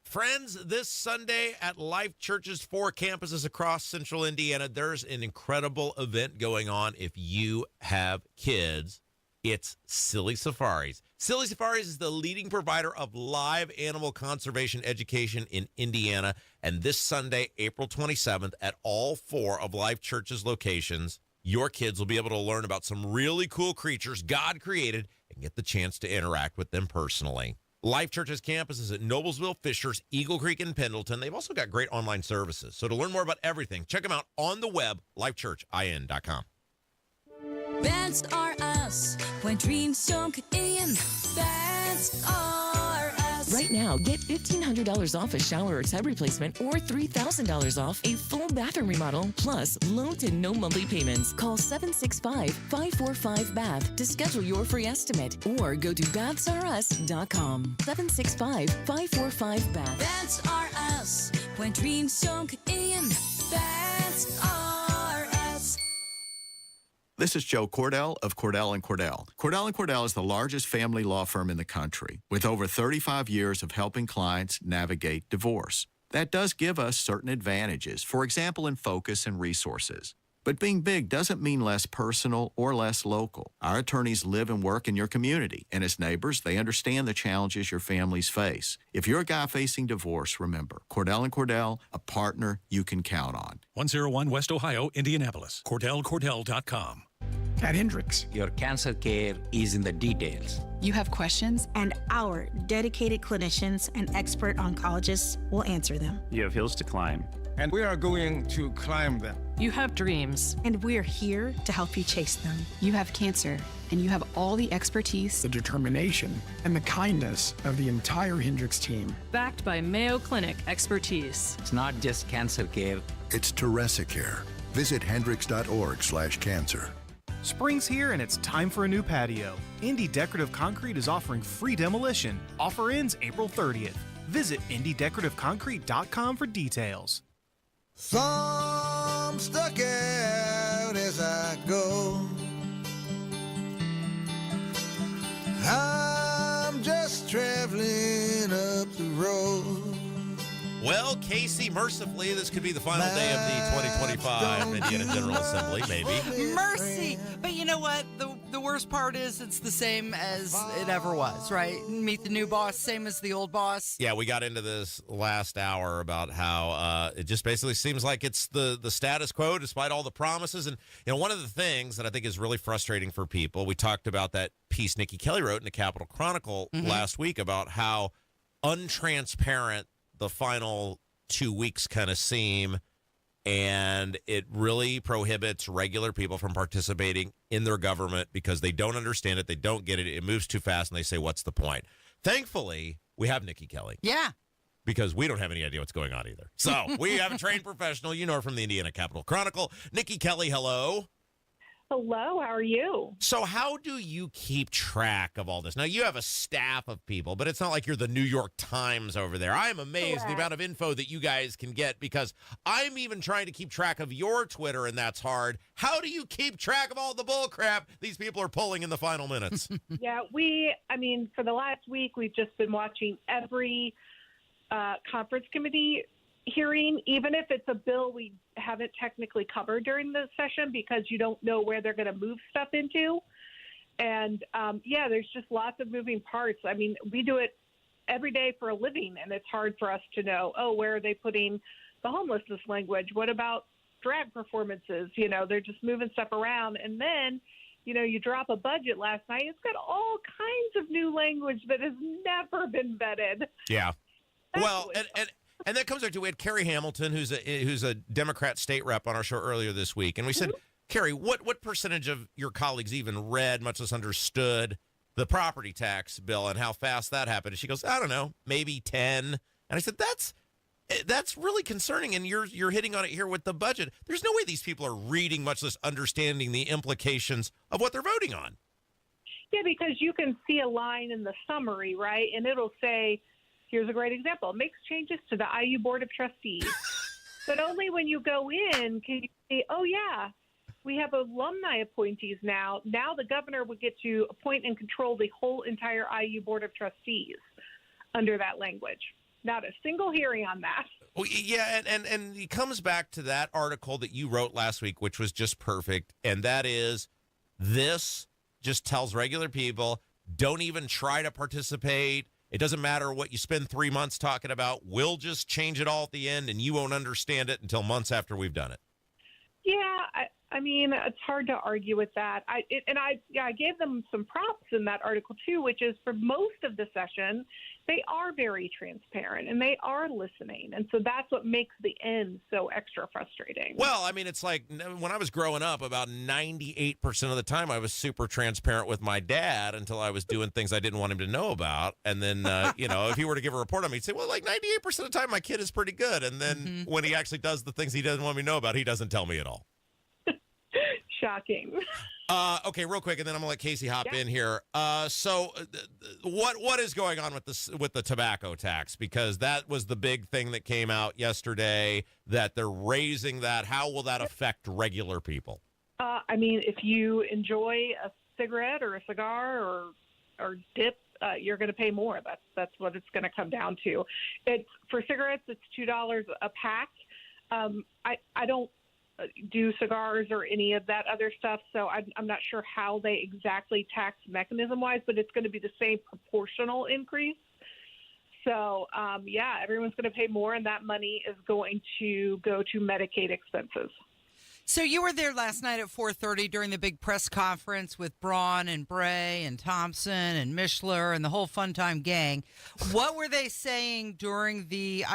Friends, this Sunday at Life Church's 4 campuses across central Indiana, there's an incredible event going on. If you have kids, it's Silly Safaris. Silly Safaris is the leading provider of live animal conservation education in Indiana. And this Sunday, April 27th, at all 4 of Life Church's locations, your kids will be able to learn about some really cool creatures God created and get the chance to interact with them personally. Life Church's campus is at Noblesville, Fishers, Eagle Creek, and Pendleton. They've also got great online services. So to learn more about everything, check them out on the web, lifechurchin.com. That's are us. When dreams don't get in, that's are us. Right now, get $1,500 off a shower or tub replacement or $3,000 off a full bathroom remodel, plus low to no monthly payments. Call 765-545-BATH to schedule your free estimate or go to bathsrus.com. 765-545-BATH. That's are us. When dreams don't get in, that's are us. This is Joe Cordell of Cordell & Cordell. Cordell & Cordell is the largest family law firm in the country with over 35 years of helping clients navigate divorce. That does give us certain advantages, for example, in focus and resources. But being big doesn't mean less personal or less local. Our attorneys live and work in your community, and as neighbors, they understand the challenges your families face. If you're a guy facing divorce, remember, Cordell & Cordell, a partner you can count on. 101 West Ohio, Indianapolis. CordellCordell.com. At Hendricks, your cancer care is in the details. You have questions, and our dedicated clinicians and expert oncologists will answer them. You have hills to climb, and we are going to climb them. You have dreams, and we're here to help you chase them. You have cancer, and you have all the expertise, the determination, and the kindness of the entire Hendricks team. Backed by Mayo Clinic expertise. It's not just cancer care. It's Teresa Care. Visit hendricks.org/cancer. Spring's here and it's time for a new patio. Indy Decorative Concrete is offering free demolition. Offer ends April 30th. Visit IndyDecorativeConcrete.com for details. Some stuck out as I go. I'm just traveling up the road. Well, Casey, mercifully, this could be the final day of the 2025 Indiana General Assembly, maybe. Mercy! But you know what? The worst part is it's the same as it ever was, right? Meet the new boss, same as the old boss. Yeah, we got into this last hour about how it just basically seems like it's the status quo despite all the promises. And, one of the things that I think is really frustrating for people, we talked about that piece Nikki Kelly wrote in the Capital Chronicle last week about how untransparent the final 2 weeks kind of seem, and it really prohibits regular people from participating in their government because they don't understand it, they don't get it, it moves too fast, and they say, what's the point? Thankfully, we have Nikki Kelly. Yeah. Because we don't have any idea what's going on either. So we have a trained professional, you know her from the Indiana Capital Chronicle. Nikki Kelly, hello. Hello, how are you? So how do you keep track of all this? Now, you have a staff of people, but it's not like you're the New York Times over there. I am amazed the amount of info that you guys can get because I'm even trying to keep track of your Twitter, and that's hard. How do you keep track of all the bull crap these people are pulling in the final minutes? Yeah, for the last week, we've just been watching every conference committee hearing, even if it's a bill we haven't technically covered during the session because you don't know where they're going to move stuff into. And, there's just lots of moving parts. I mean, we do it every day for a living, and it's hard for us to know, where are they putting the homelessness language? What about drag performances? They're just moving stuff around. And then, you drop a budget last night. It's got all kinds of new language that has never been vetted. Yeah. Well, and that comes back to, we had Carrie Hamilton, who's a Democrat state rep on our show earlier this week. And we said, Carrie, what percentage of your colleagues even read, much less understood, the property tax bill and how fast that happened? And she goes, I don't know, maybe 10. And I said, that's really concerning. And you're hitting on it here with the budget. There's no way these people are reading, much less understanding the implications of what they're voting on. Yeah, because you can see a line in the summary, right? And it'll say, here's a great example. Makes changes to the IU Board of Trustees. But only when you go in can you say, oh, yeah, we have alumni appointees now. Now the governor would get to appoint and control the whole entire IU Board of Trustees under that language. Not a single hearing on that. Well, yeah, and it comes back to that article that you wrote last week, which was just perfect, and that is this just tells regular people, don't even try to participate. It doesn't matter what you spend 3 months talking about. We'll just change it all at the end, and you won't understand it until months after we've done it. Yeah, I mean, it's hard to argue with that. I gave them some props in that article, too, which is for most of the session, they are very transparent and they are listening. And so that's what makes the end so extra frustrating. Well, I mean, it's like when I was growing up, about 98% of the time I was super transparent with my dad until I was doing things I didn't want him to know about. And then, if he were to give a report on me, he'd say, well, like 98% of the time my kid is pretty good. And then when he actually does the things he doesn't want me to know about, he doesn't tell me at all. Shocking. Okay, real quick, and then I'm gonna let Casey hop in here. What is going on with the tobacco tax? Because that was the big thing that came out yesterday, that they're raising that. How will that affect regular people? I mean, if you enjoy a cigarette or a cigar or dip, you're going to pay more. That's what it's going to come down to. It's for cigarettes, it's $2 a pack. I don't do cigars or any of that other stuff, so I'm not sure how they exactly tax mechanism-wise, but it's going to be the same proportional increase. So, everyone's going to pay more, and that money is going to go to Medicaid expenses. So you were there last night at 4:30 during the big press conference with Braun and Bray and Thompson and Mishler and the whole Fun Time gang. What were they saying during the,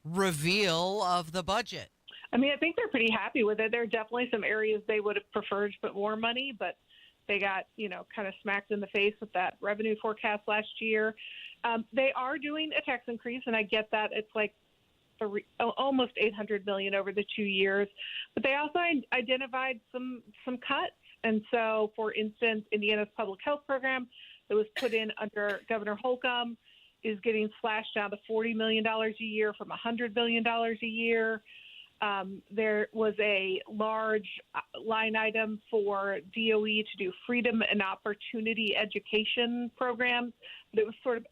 reveal of the budget? I mean, I think they're pretty happy with it. There are definitely some areas they would have preferred to put more money, but they got, kind of smacked in the face with that revenue forecast last year. They are doing a tax increase, and I get that. It's like almost $800 million over the 2 years. But they also identified some cuts. And so, for instance, Indiana's public health program that was put in under Governor Holcomb is getting slashed down to $40 million a year from $100 million a year. There was a large line item for DOE to do freedom and opportunity education programs, but it was sort of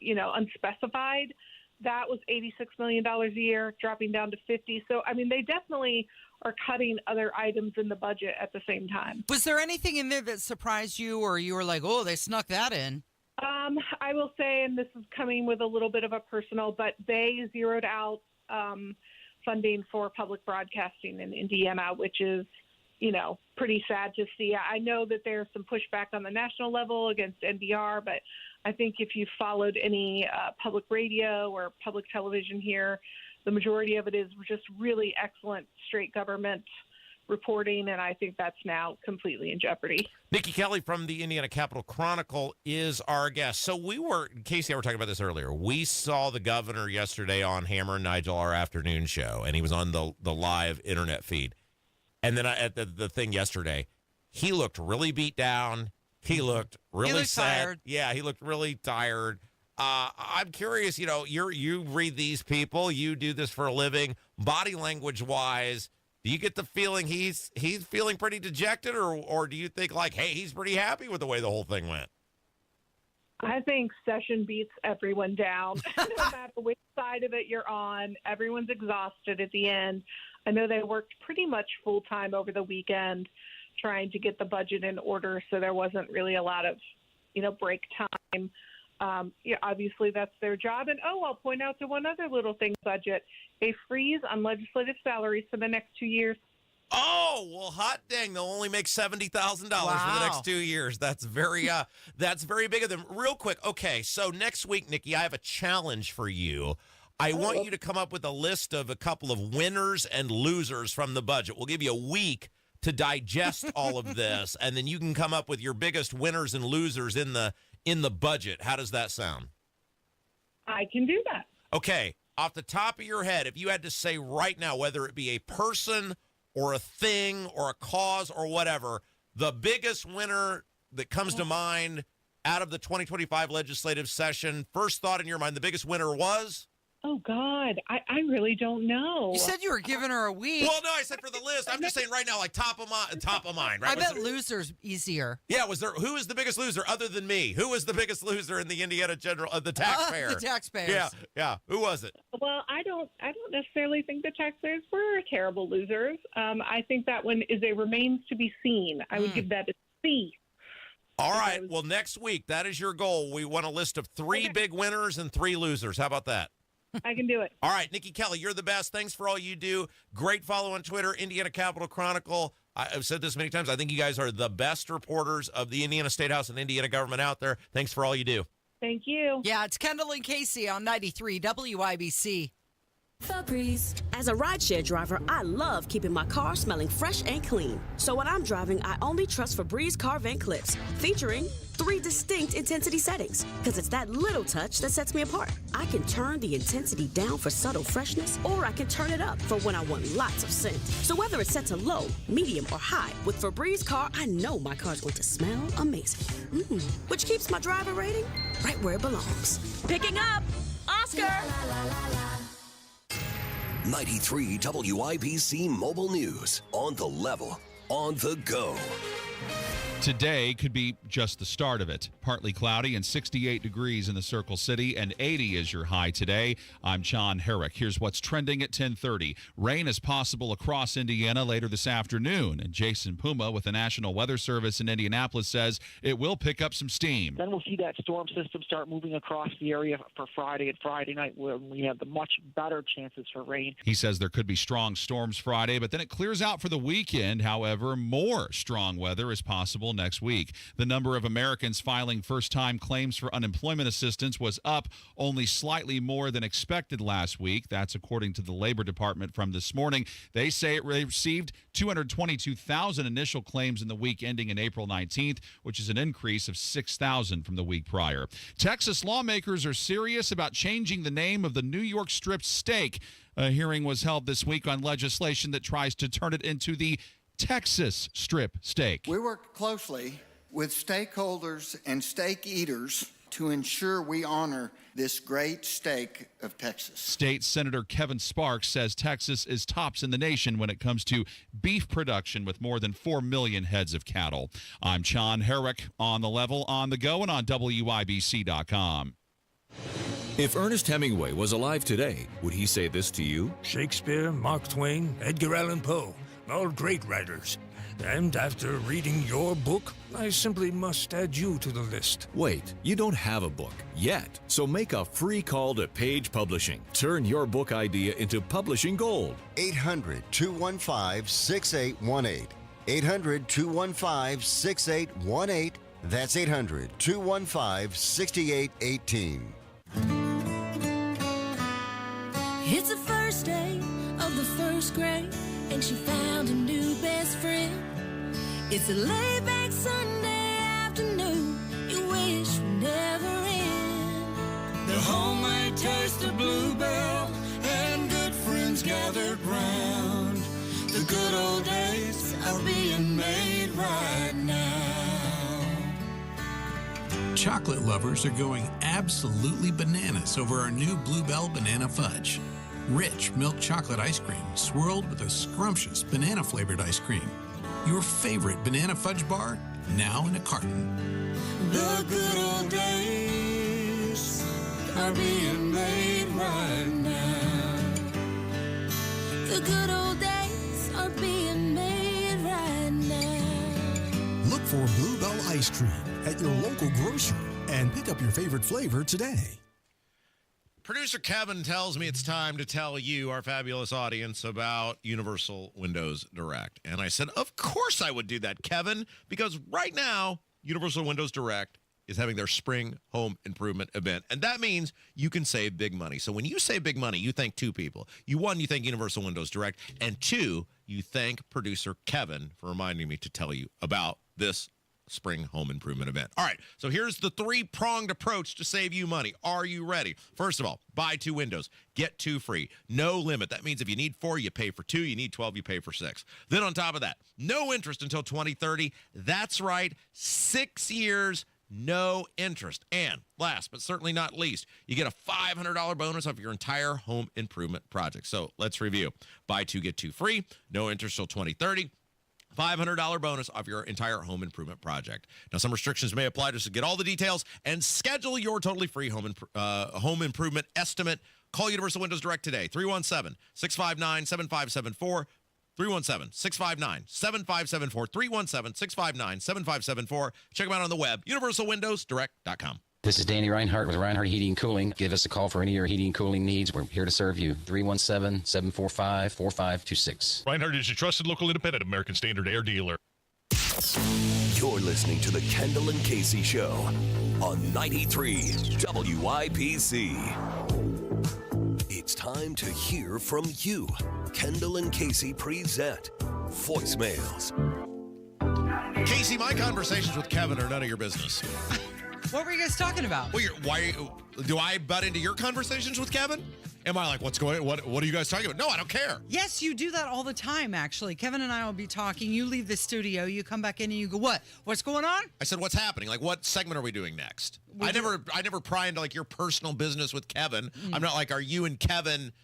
unspecified. That was $86 million a year, dropping down to $50. So, I mean, they definitely are cutting other items in the budget at the same time. Was there anything in there that surprised you, or you were like, oh, they snuck that in? I will say, and this is coming with a little bit of a personal, but they zeroed out funding for public broadcasting in Indiana, which is, pretty sad to see. I know that there's some pushback on the national level against NPR, but I think if you followed any public radio or public television here, the majority of it is just really excellent straight government reporting, and I think that's now completely in jeopardy. Nikki Kelly from the Indiana Capital Chronicle is our guest. So Casey and I were talking about this earlier. We saw the governor yesterday on Hammer and Nigel, our afternoon show, and he was on the live internet feed. And then at the thing yesterday, he looked really beat down. He looked really sad. Tired. Yeah, he looked really tired. I'm curious, you read these people, you do this for a living. Body language wise, do you get the feeling he's feeling pretty dejected, or do you think like, hey, he's pretty happy with the way the whole thing went? I think session beats everyone down. No matter which side of it you're on, everyone's exhausted at the end. I know they worked pretty much full time over the weekend trying to get the budget in order, so there wasn't really a lot of, break time. Obviously that's their job. And, I'll point out to one other little thing, budget, a freeze on legislative salaries for the next 2 years. Oh, well, hot dang, they'll only make $70,000 for the next 2 years. That's very big of them. Real quick, okay, so next week, Nikki, I have a challenge for you. I want you to come up with a list of a couple of winners and losers from the budget. We'll give you a week to digest all of this, and then you can come up with your biggest winners and losers in the budget. How does that sound? I can do that. Okay, off the top of your head, if you had to say right now, whether it be a person or a thing or a cause or whatever, the biggest winner that comes to mind out of the 2025 legislative session, first thought in your mind, the biggest winner was? Oh, God, I really don't know. You said you were giving her a week. Well, no, I said for the list. I'm just saying right now, like top of mind, right? I bet loser's easier. Yeah, who is the biggest loser other than me? Who was the biggest loser in the Indiana General, the taxpayer? The taxpayers. Yeah. Who was it? Well, I don't necessarily think the taxpayers were terrible losers. I think that one is a remains to be seen. I would give that a C. All right. Well, next week, that is your goal. We want a list of 3 big winners and 3 losers. How about that? I can do it. All right, Nikki Kelly, you're the best. Thanks for all you do. Great follow on Twitter, Indiana Capitol Chronicle. I've said this many times. I think you guys are the best reporters of the Indiana State House and Indiana government out there. Thanks for all you do. Thank you. Yeah, it's Kendall and Casey on 93 WIBC. Febreze. As a rideshare driver, I love keeping my car smelling fresh and clean. So when I'm driving, I only trust Febreze car vent clips, featuring 3 distinct intensity settings, because it's that little touch that sets me apart. I can turn the intensity down for subtle freshness, or I can turn it up for when I want lots of scent. So whether it's set to low, medium, or high, with Febreze car, I know my car's going to smell amazing. Which keeps my driver rating right where it belongs. Picking up Oscar! 93 WIBC Mobile News. On the level, on the go. Today could be just the start of it. Partly cloudy and 68 degrees in the Circle City, and 80 is your high today. I'm John Herrick. Here's what's trending at 10:30. Rain is possible across Indiana later this afternoon, and Jason Puma with the National Weather Service in Indianapolis says it will pick up some steam. Then we'll see that storm system start moving across the area for Friday and Friday night, when we have the much better chances for rain. He says there could be strong storms Friday, but then it clears out for the weekend. However, more strong weather is possible next week. The number of Americans filing first-time claims for unemployment assistance was up only slightly more than expected last week. That's according to the Labor Department from this morning. They say it received 222,000 initial claims in the week ending in April 19th, which is an increase of 6,000 from the week prior. Texas lawmakers are serious about changing the name of the New York strip steak. A hearing was held this week on legislation that tries to turn it into the Texas strip steak. We worked closely with stakeholders and steak eaters to ensure we honor this great steak of Texas. State Senator Kevin Sparks says Texas is tops in the nation when it comes to beef production, with more than 4 million heads of cattle. I'm John Herrick, on the level, on the go, and on WIBC.com. If Ernest Hemingway was alive today, would he say this to you? Shakespeare, Mark Twain, Edgar Allan Poe, all great writers. And after reading your book, I simply must add you to the list. Wait, you don't have a book yet, so make a free call to Page Publishing. Turn your book idea into publishing gold. 800-215-6818. 800-215-6818. That's 800-215-6818. It's the first day of the first grade, and she found a new best friend. It's a laid-back Sunday afternoon you wish would never end. The homemade taste of Bluebell and good friends gathered round. The good old days are being made right now. Chocolate lovers are going absolutely bananas over our new Bluebell Banana Fudge. Rich milk chocolate ice cream swirled with a scrumptious banana-flavored ice cream. Your favorite banana fudge bar, now in a carton. The good old days are being made right now. The good old days are being made right now. Look for Bluebell Ice Cream at your local grocer and pick up your favorite flavor today. Producer Kevin tells me it's time to tell you, our fabulous audience, about Universal Windows Direct. And I said, of course I would do that, Kevin, because right now, Universal Windows Direct is having their spring home improvement event. And that means you can save big money. So when you save big money, you thank two people. One, you thank Universal Windows Direct. And two, you thank producer Kevin for reminding me to tell you about this spring home improvement event. All right, so here's the three-pronged approach to save you money. Are you ready? First of all, buy 2 windows, get 2 free. No limit. That means if you need 4, you pay for 2. You need 12, you pay for 6. Then on top of that, no interest until 2030. That's right, 6 years, no interest. And last but certainly not least, you get a $500 bonus off your entire home improvement project. So let's review. Buy 2, get 2 free. No interest till 2030. $500 bonus off your entire home improvement project. Now, some restrictions may apply. Just to get all the details and schedule your totally free home improvement estimate, call Universal Windows Direct today, 317-659-7574, 317-659-7574, 317-659-7574. Check them out on the web, universalwindowsdirect.com. This is Danny Reinhardt with Reinhardt Heating and Cooling. Give us a call for any of your heating and cooling needs. We're here to serve you. 317-745-4526. Reinhardt is your trusted local independent American Standard Air dealer. You're listening to the Kendall and Casey Show on 93 WIPC. It's time to hear from you. Kendall and Casey present voicemails. Casey, my conversations with Kevin are none of your business. What were you guys talking about? Well, why do I butt into your conversations with Kevin? Am I like, what are you guys talking about? No, I don't care. Yes, you do that all the time, actually. Kevin and I will be talking. You leave the studio. You come back in and you go, what? What's going on? I said, what's happening? Like, what segment are we doing next? I never pry into, like, your personal business with Kevin. I'm not like, are you and Kevin,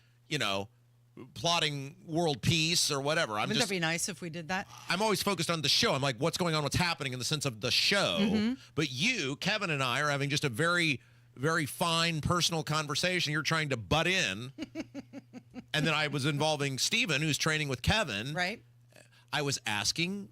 plotting world peace or whatever? Wouldn't that be nice if we did that? I'm always focused on the show. I'm like, what's going on, what's happening in the sense of the show. Mm-hmm. But you, Kevin and I are having just a very, very fine personal conversation. You're trying to butt in. And then I was involving Steven, who's training with Kevin. Right. I was asking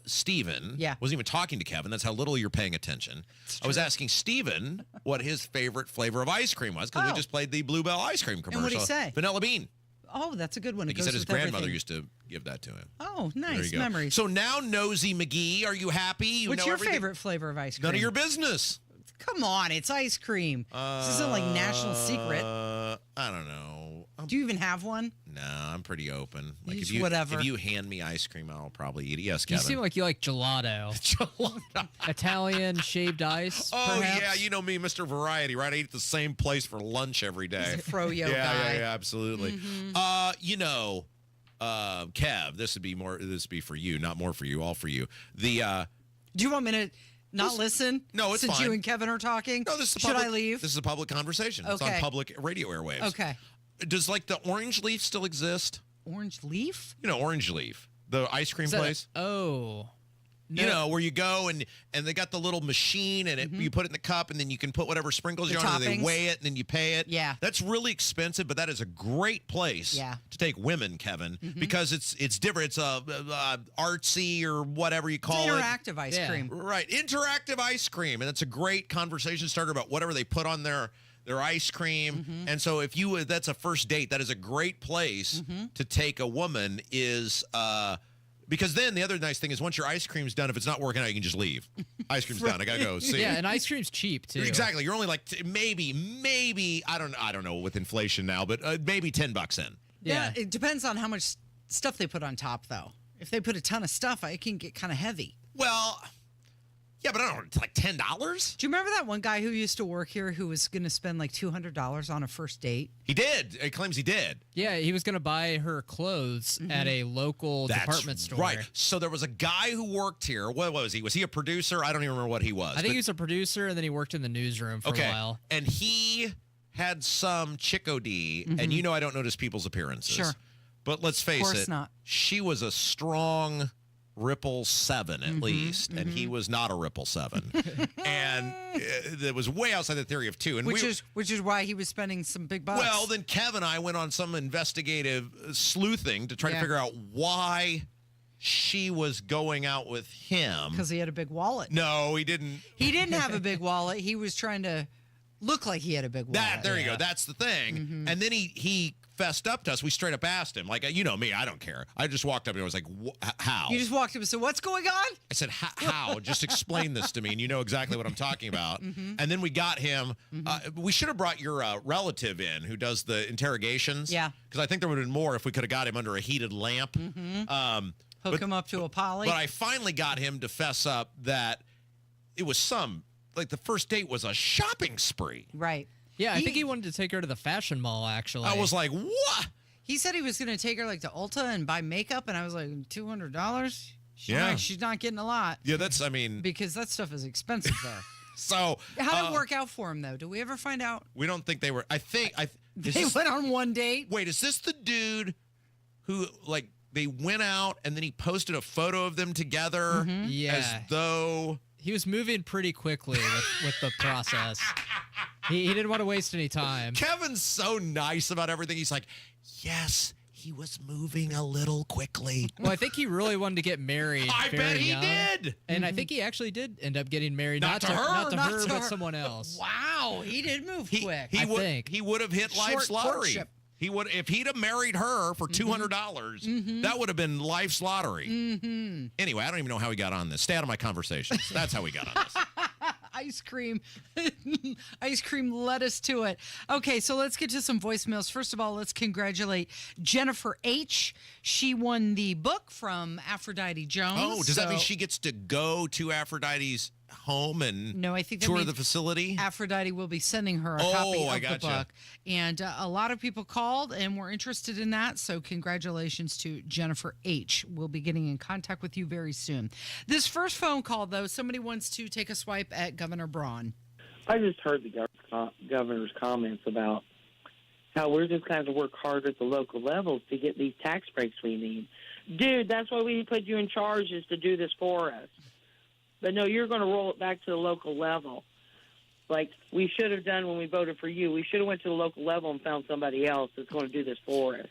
Steven. Yeah. Wasn't even talking to Kevin. That's how little you're paying attention. I was asking Steven what his favorite flavor of ice cream was, because we just played the Bluebell ice cream commercial. And what did he say? Vanilla bean. Oh, that's a good one. Like he said his grandmother used to give that to him. Oh, nice memories. So now, Nosy McGee, are you happy? What's your favorite flavor of ice cream? None of your business. Come on, it's ice cream. This isn't like national secret. I don't know. Do you even have one? No, I'm pretty open. Like whatever. If you hand me ice cream, I'll probably eat it. Yes, Kevin. You seem like you like gelato. Gelato. Italian shaved ice. Oh, perhaps? yeah, you know me, Mr. Variety, right? I eat the same place for lunch every day. He's a froyo guy. Yeah, absolutely. Mm-hmm. Kev, this would be for you, not more for you, all for you. Do you want me to not listen? No, it's since fine. you and Kevin are talking. No, this is Should I leave? This is a public conversation. It's on public radio airwaves. Okay. Does like the Orange Leaf still exist? Orange Leaf? You know, Orange Leaf, the ice cream place. No. You know, where you go and they got the little machine and you put it in the cup and then you can put whatever sprinkles you want and they weigh it and then you pay it. Yeah. That's really expensive, but that is a great place to take women, Kevin, because it's different. It's artsy or whatever you call interactive ice cream. Right. Interactive ice cream. And it's a great conversation starter about whatever they put on their ice cream. And so if that's a first date, that is a great place to take a woman because then the other nice thing is once your ice cream's done, if it's not working out, you can just leave. Ice cream's done. I gotta go. See. Yeah, and ice cream's cheap too. Exactly. You're only like maybe I don't know with inflation now, but maybe $10 in. Yeah, it depends on how much stuff they put on top, though. If they put a ton of stuff, it can get kind of heavy. Well, Yeah, but I don't know, it's like $10? Do you remember that one guy who used to work here who was going to spend like $200 on a first date? He did. He claims he did. Yeah, he was going to buy her clothes at a local department store. Right. So there was a guy who worked here. What was he? Was he a producer? I don't even remember what he was. I think he was a producer, and then he worked in the newsroom for a while. And he had some Chico D, and you know I don't notice people's appearances. Sure. But let's face it. Of course not. She was a strong Ripple 7 at least, and he was not a Ripple 7. And it was way outside the theory of 2. And which is why he was spending some big bucks. Well, then Kevin and I went on some investigative sleuthing to try to figure out why she was going out with him. Because he had a big wallet. No, he didn't. He didn't have a big wallet. He was trying to look like he had a big wallet. There you go. That's the thing. And then he fessed up to us. We straight up asked him, like, you know me, I don't care. I just walked up and I was like, how? You just walked up and said, what's going on? I said, how? Just explain this to me, and you know exactly what I'm talking about. And then we got him. We should have brought your relative in who does the interrogations. Yeah. Because I think there would have been more if we could have got him under a heated lamp. Hook him up to a poly. But I finally got him to fess up that it was like the first date was a shopping spree. Right. Yeah, I think he wanted to take her to the fashion mall, actually. I was like, what? He said he was going to take her like to Ulta and buy makeup, and I was like, $200? She's not getting a lot. Yeah, I mean. Because that stuff is expensive there. So. How did it work out for him, though? Do we ever find out? We don't think they were. They went on one date? Wait, is this the dude who, like, they went out and then he posted a photo of them together as though. He was moving pretty quickly with the process. He didn't want to waste any time. Kevin's so nice about everything. He's like, yes, he was moving a little quickly. Well, I think he really wanted to get married. I bet he young. did. And I think he actually did end up getting married. Not to her, but someone else. Wow, he did move quick. He would have hit life's lottery. Courtship. He would, if he'd have married her for $200, that would have been life's lottery. Anyway, I don't even know how we got on this. Stay out of my conversations. That's how we got on this. Ice cream led us to it. Okay, so let's get to some voicemails. First of all, let's congratulate Jennifer H. She won the book from Aphrodite Jones. Oh, does that mean she gets to go to Aphrodite's home and tour the facility? Aphrodite will be sending her a copy of the book. And a lot of people called and were interested in that. So congratulations to Jennifer H. We'll be getting in contact with you very soon. This first phone call, though, somebody wants to take a swipe at Governor Braun. I just heard the governor's comments about how we're just going to have to work hard at the local levels to get these tax breaks we need. Dude, that's why we put you in charge, is to do this for us. But no, you're going to roll it back to the local level, like we should have done when we voted for you. We should have went to the local level and found somebody else that's going to do this for us.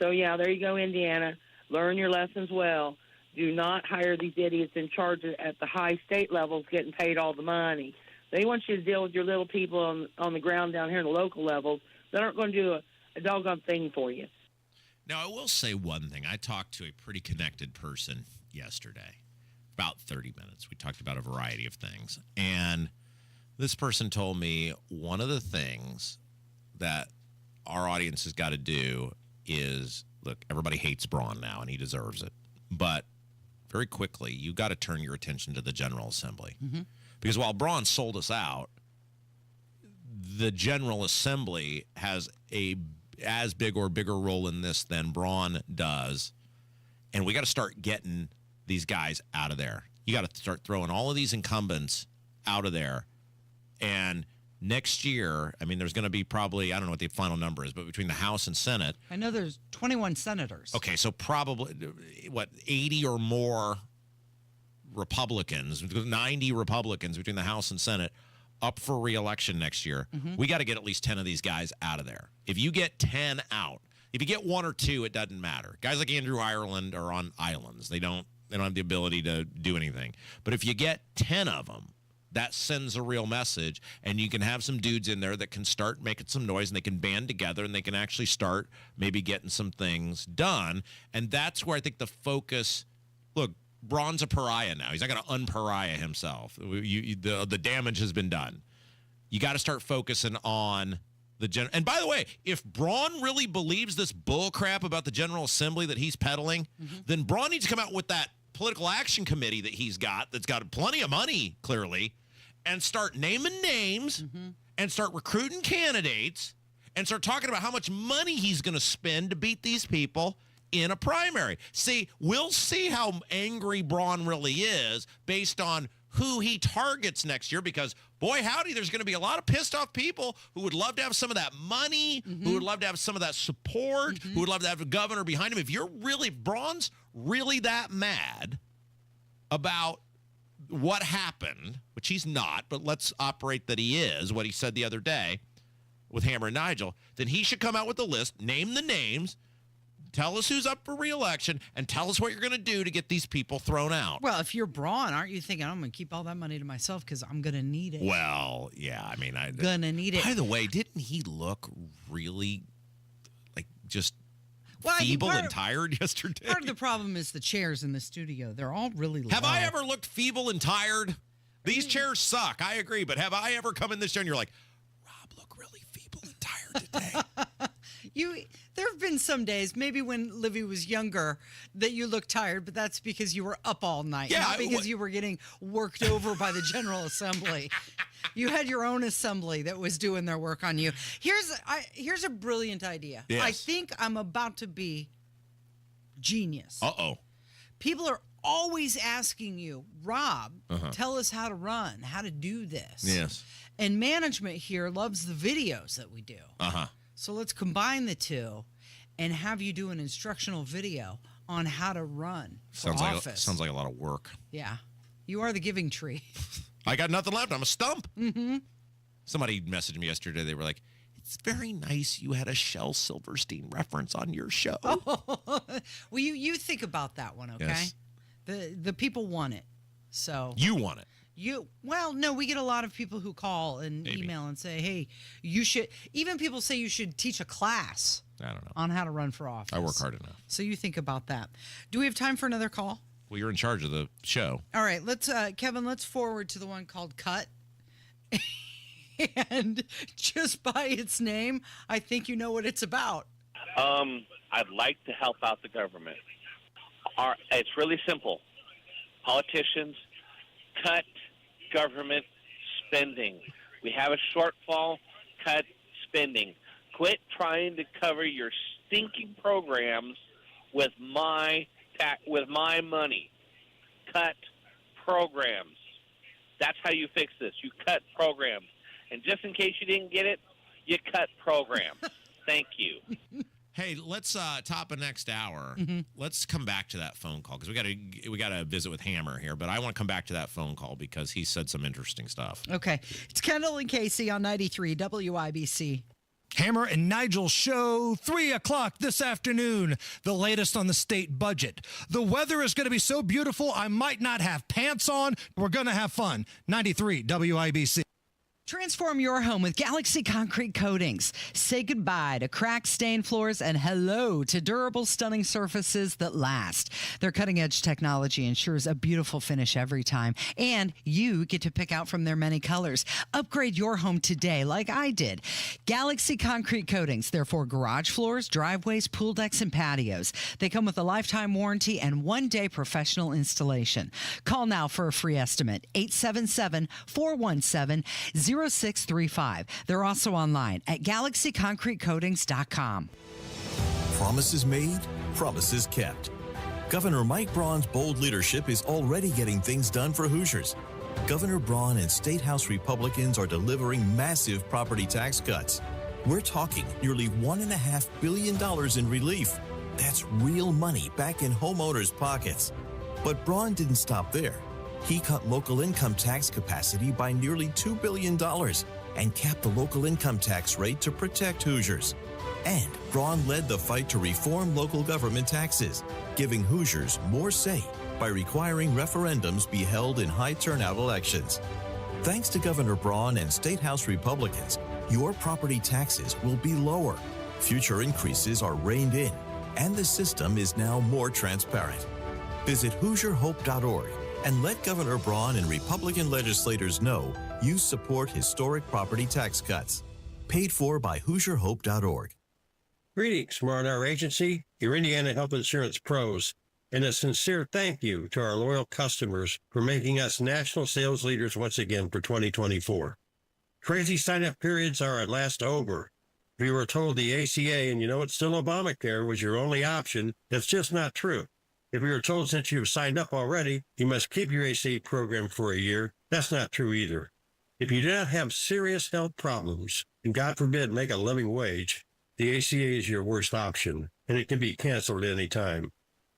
So, yeah, there you go, Indiana. Learn your lessons well. Do not hire these idiots in charge at the high state levels getting paid all the money. They want you to deal with your little people on the ground down here in the local levels that aren't going to do a doggone thing for you. Now, I will say one thing. I talked to a pretty connected person yesterday. About 30 minutes. We talked about a variety of things. And this person told me one of the things that our audience has got to do is, look, everybody hates Braun now, and he deserves it. But very quickly, you got to turn your attention to the General Assembly. Because while Braun sold us out, the General Assembly has as big or bigger role in this than Braun does. And we got to start getting these guys out of there. You got to start throwing all of these incumbents out of there. And next year, I mean, there's going to be probably, I don't know what the final number is, but between the House and Senate. I know there's 21 senators. Okay, so probably, 80 or more Republicans, 90 Republicans between the House and Senate up for re-election next year. We got to get at least 10 of these guys out of there. If you get 10 out, if you get 1 or 2, it doesn't matter. Guys like Andrew Ireland are on islands. They don't have the ability to do anything. But if you get 10 of them, that sends a real message, and you can have some dudes in there that can start making some noise, and they can band together, and they can actually start maybe getting some things done. And that's where I think the focus – look, Braun's a pariah now. He's not going to unpariah himself. The damage has been done. You got to start focusing on – and by the way, if Braun really believes this bull crap about the General Assembly that he's peddling, then Braun needs to come out with that political action committee that he's got that's got plenty of money, clearly, and start naming names and start recruiting candidates and start talking about how much money he's going to spend to beat these people in a primary. See, we'll see how angry Braun really is based on who he targets next year, because boy, howdy, there's going to be a lot of pissed off people who would love to have some of that money, who would love to have some of that support, who would love to have a governor behind him. If Braun's really that mad about what happened, which he's not, but let's operate that he is, what he said the other day with Hammer and Nigel, then he should come out with a list, name the names, tell us who's up for re-election, and tell us what you're going to do to get these people thrown out. Well, if you're Braun, aren't you thinking, I'm going to keep all that money to myself because I'm going to need it? Well, yeah, I mean, I'm going to need it. By the way, didn't he look really, like, just Well, feeble and tired yesterday? Part of the problem is the chairs in the studio. They're all really low. Have I ever looked feeble and tired? These chairs suck, I agree, but have I ever come in this chair and you're like, Rob, look really feeble and tired today? There have been some days, maybe when Livy was younger, that you looked tired, but that's because you were up all night, not because you were getting worked over by the General Assembly. You had your own assembly that was doing their work on you. Here's a brilliant idea. Yes. I think I'm about to be genius. Uh-oh. People are always asking you, Rob, tell us how to run, how to do this. Yes. And management here loves the videos that we do. So let's combine the two and have you do an instructional video on how to run for office. Sounds like a lot of work. Yeah. You are the giving tree. I got nothing left. I'm a stump. Somebody messaged me yesterday. They were like, it's very nice you had a Shel Silverstein reference on your show. Well, you think about that one, okay? Yes. The people want it. So you want it. Well, no, we get a lot of people who call and email and say, hey, you should, even people say you should teach a class I don't know. on how to run for office. I work hard enough. So you think about that. Do we have time for another call? Well, you're in charge of the show. All right, Kevin, let's forward to the one called Cut. And just by its name, I think you know what it's about. I'd like to help out the government. It's really simple. Politicians, cut government spending. We have a shortfall, cut spending. Quit trying to cover your stinking programs with my money. Cut programs. That's how you fix this. You cut programs. And just in case you didn't get it, you cut programs. Thank you. Hey, let's top of next hour. Let's come back to that phone call because we got to visit with Hammer here. But I want to come back to that phone call because he said some interesting stuff. Okay, it's Kendall and Casey on 93 WIBC. Hammer and Nigel show, 3 o'clock this afternoon. The latest on the state budget. The weather is going to be so beautiful, I might not have pants on. We're going to have fun. 93 WIBC. Transform your home with Galaxy Concrete Coatings. Say goodbye to cracked, stained floors and hello to durable, stunning surfaces that last. Their cutting-edge technology ensures a beautiful finish every time, and you get to pick out from their many colors. Upgrade your home today like I did. Galaxy Concrete Coatings. They're for garage floors, driveways, pool decks, and patios. They come with a lifetime warranty and one-day professional installation. Call now for a free estimate. 877-417-0635. They're also online at galaxyconcretecoatings.com. Promises made, promises kept. Governor Mike Braun's bold leadership is already getting things done for Hoosiers. Governor Braun and State House Republicans are delivering massive property tax cuts. We're talking nearly $1.5 billion in relief. That's real money back in homeowners' pockets. But Braun didn't stop there. He cut local income tax capacity by nearly $2 billion and capped the local income tax rate to protect Hoosiers. And Braun led the fight to reform local government taxes, giving Hoosiers more say by requiring referendums be held in high turnout elections. Thanks to Governor Braun and State House Republicans, your property taxes will be lower. Future increases are reined in, and the system is now more transparent. Visit HoosierHope.org and let Governor Braun and Republican legislators know you support historic property tax cuts. Paid for by HoosierHope.org. Greetings from R&R Agency, your Indiana Health Insurance pros. and a sincere thank you to our loyal customers for making us national sales leaders once again for 2024. Crazy sign-up periods are at last over. If you were told the ACA and it's still Obamacare was your only option, that's just not true. If you were told since you've signed up already, you must keep your ACA program for a year, that's not true either. If you do not have serious health problems, and God forbid make a living wage, the ACA is your worst option, and it can be canceled at any time.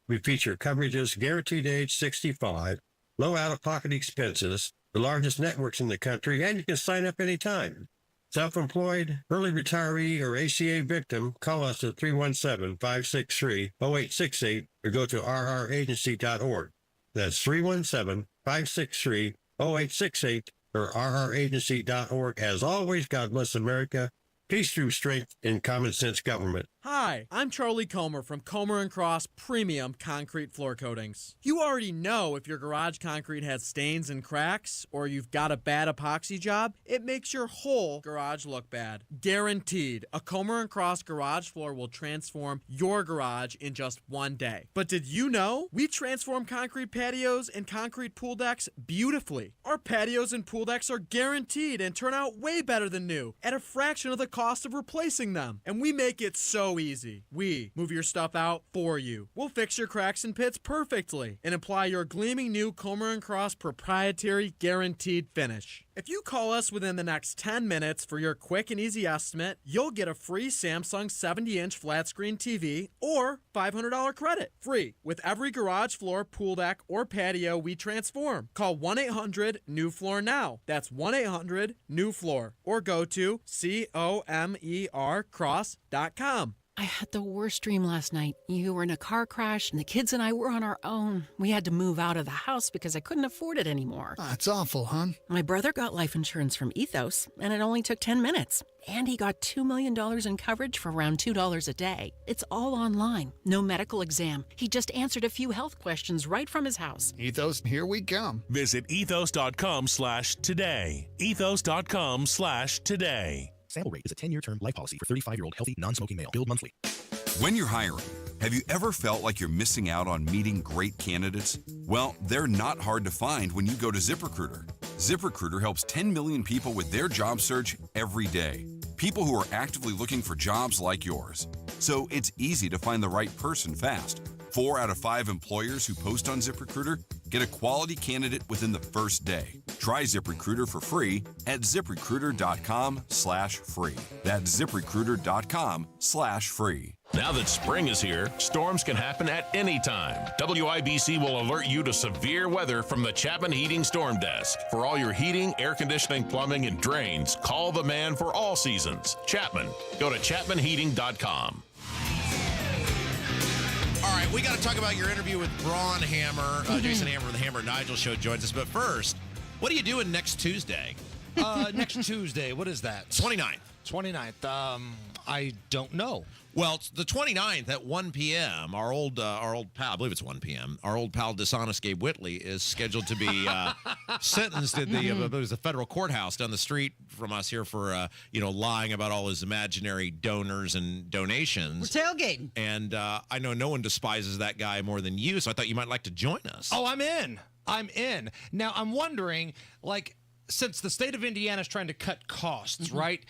We feature coverages guaranteed age 65, low out-of-pocket expenses, the largest networks in the country, and you can sign up anytime. Self-employed, early retiree, or ACA victim, call us at 317-563-0868 or go to rragency.org. That's 317-563-0868 or rragency.org. As always, God bless America. Peace through strength and common sense government. Hi, I'm Charlie Comer from Comer & Cross Premium Concrete Floor Coatings. You already know if your garage concrete has stains and cracks or you've got a bad epoxy job, it makes your whole garage look bad. Guaranteed, a Comer & Cross garage floor will transform your garage in just one day. But did you know we transform concrete patios and concrete pool decks beautifully? Our patios and pool decks are guaranteed and turn out way better than new at a fraction of the cost of replacing them. And we make it so easy. We move your stuff out for you. We'll fix your cracks and pits perfectly and apply your gleaming new Comer & Cross proprietary guaranteed finish. If you call us within the next 10 minutes for your quick and easy estimate, you'll get a free Samsung 70-inch flat screen TV or $500 credit. Free with every garage floor, pool deck, or patio we transform. Call 1-800-NEW-FLOOR now. That's 1-800-NEW-FLOOR or go to COMERcross.com. I had the worst dream last night. You were in a car crash, and the kids and I were on our own. We had to move out of the house because I couldn't afford it anymore. That's awful, hon. My brother got life insurance from Ethos, and it only took 10 minutes. And he got $2 million in coverage for around $2 a day. It's all online. No medical exam. He just answered a few health questions right from his house. Ethos, here we come. Visit ethos.com/today. Ethos.com/today. Sample rate is a 10-year term life policy for 35-year-old healthy, non-smoking male. Billed monthly. When you're hiring, have you ever felt like you're missing out on meeting great candidates? Well, they're not hard to find when you go to ZipRecruiter. ZipRecruiter helps 10 million people with their job search every day. People who are actively looking for jobs like yours. So it's easy to find the right person fast. 4 out of 5 employers who post on ZipRecruiter get a quality candidate within the first day. Try ZipRecruiter for free at ZipRecruiter.com/free. That's ZipRecruiter.com/free. Now that spring is here, storms can happen at any time. WIBC will alert you to severe weather from the Chapman Heating Storm Desk. For all your heating, air conditioning, plumbing, and drains, call the man for all seasons. Chapman. Go to ChapmanHeating.com. All right, we got to talk about your interview with Braun Hammer. Jason Hammer of the Hammer and Nigel Show joins us. But first, what are you doing next Tuesday? Next Tuesday, what is that? 29th. 29th. I don't know. Well, it's the 29th at 1 p.m. Our old pal, I believe it's 1 p.m. Our old pal, dishonest Gabe Whitley, is scheduled to be sentenced at the federal courthouse down the street from us here for lying about all his imaginary donors and donations. We're tailgating. And I know no one despises that guy more than you, so I thought you might like to join us. Oh, I'm in. Now, I'm wondering, since the state of Indiana is trying to cut costs, right?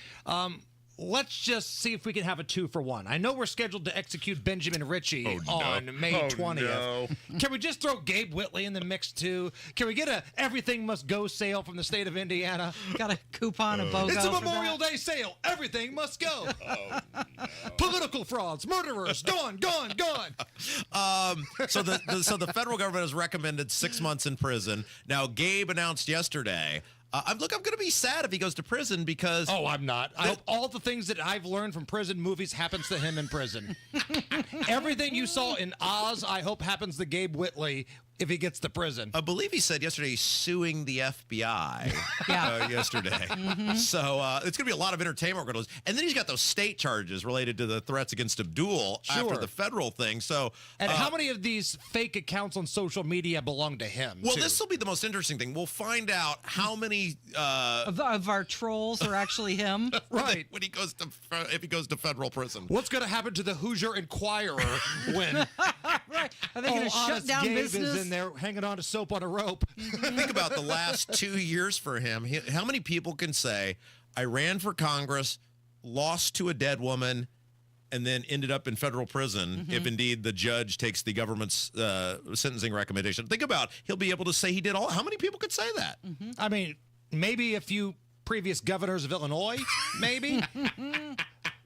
Let's just see if we can have a 2-for-1. I know we're scheduled to execute Benjamin Ritchie on May 20th. No. Can we just throw Gabe Whitley in the mix, too? Can we get a Everything Must Go sale from the state of Indiana? Got a coupon, a BOGO. It's a Memorial Day sale. Everything must go. Political frauds, murderers, gone. So the federal government has recommended 6 months in prison. Now, Gabe announced yesterday. I'm going to be sad if he goes to prison because... Oh, I'm not. I hope all the things that I've learned from prison movies happens to him in prison. Everything you saw in Oz, I hope happens to Gabe Whitley if he gets to prison. I believe he said yesterday he's suing the FBI yesterday. Mm-hmm. So it's going to be a lot of entertainment. And then he's got those state charges related to the threats against Abdul after the federal thing. So, and how many of these fake accounts on social media belong to him? Well, this will be the most interesting thing. We'll find out how many of our trolls are actually him. Right. When he goes to if he goes to federal prison. What's going to happen to the Hoosier Inquirer when Right. Are they going to shut Honest down Gabe business? is in there hanging on to soap on a rope. Think about the last 2 years for him. How many people can say, I ran for Congress, lost to a dead woman, and then ended up in federal prison if indeed the judge takes the government's sentencing recommendation? Think about, he'll be able to say he did all. How many people could say that? I mean, maybe a few previous governors of Illinois, maybe.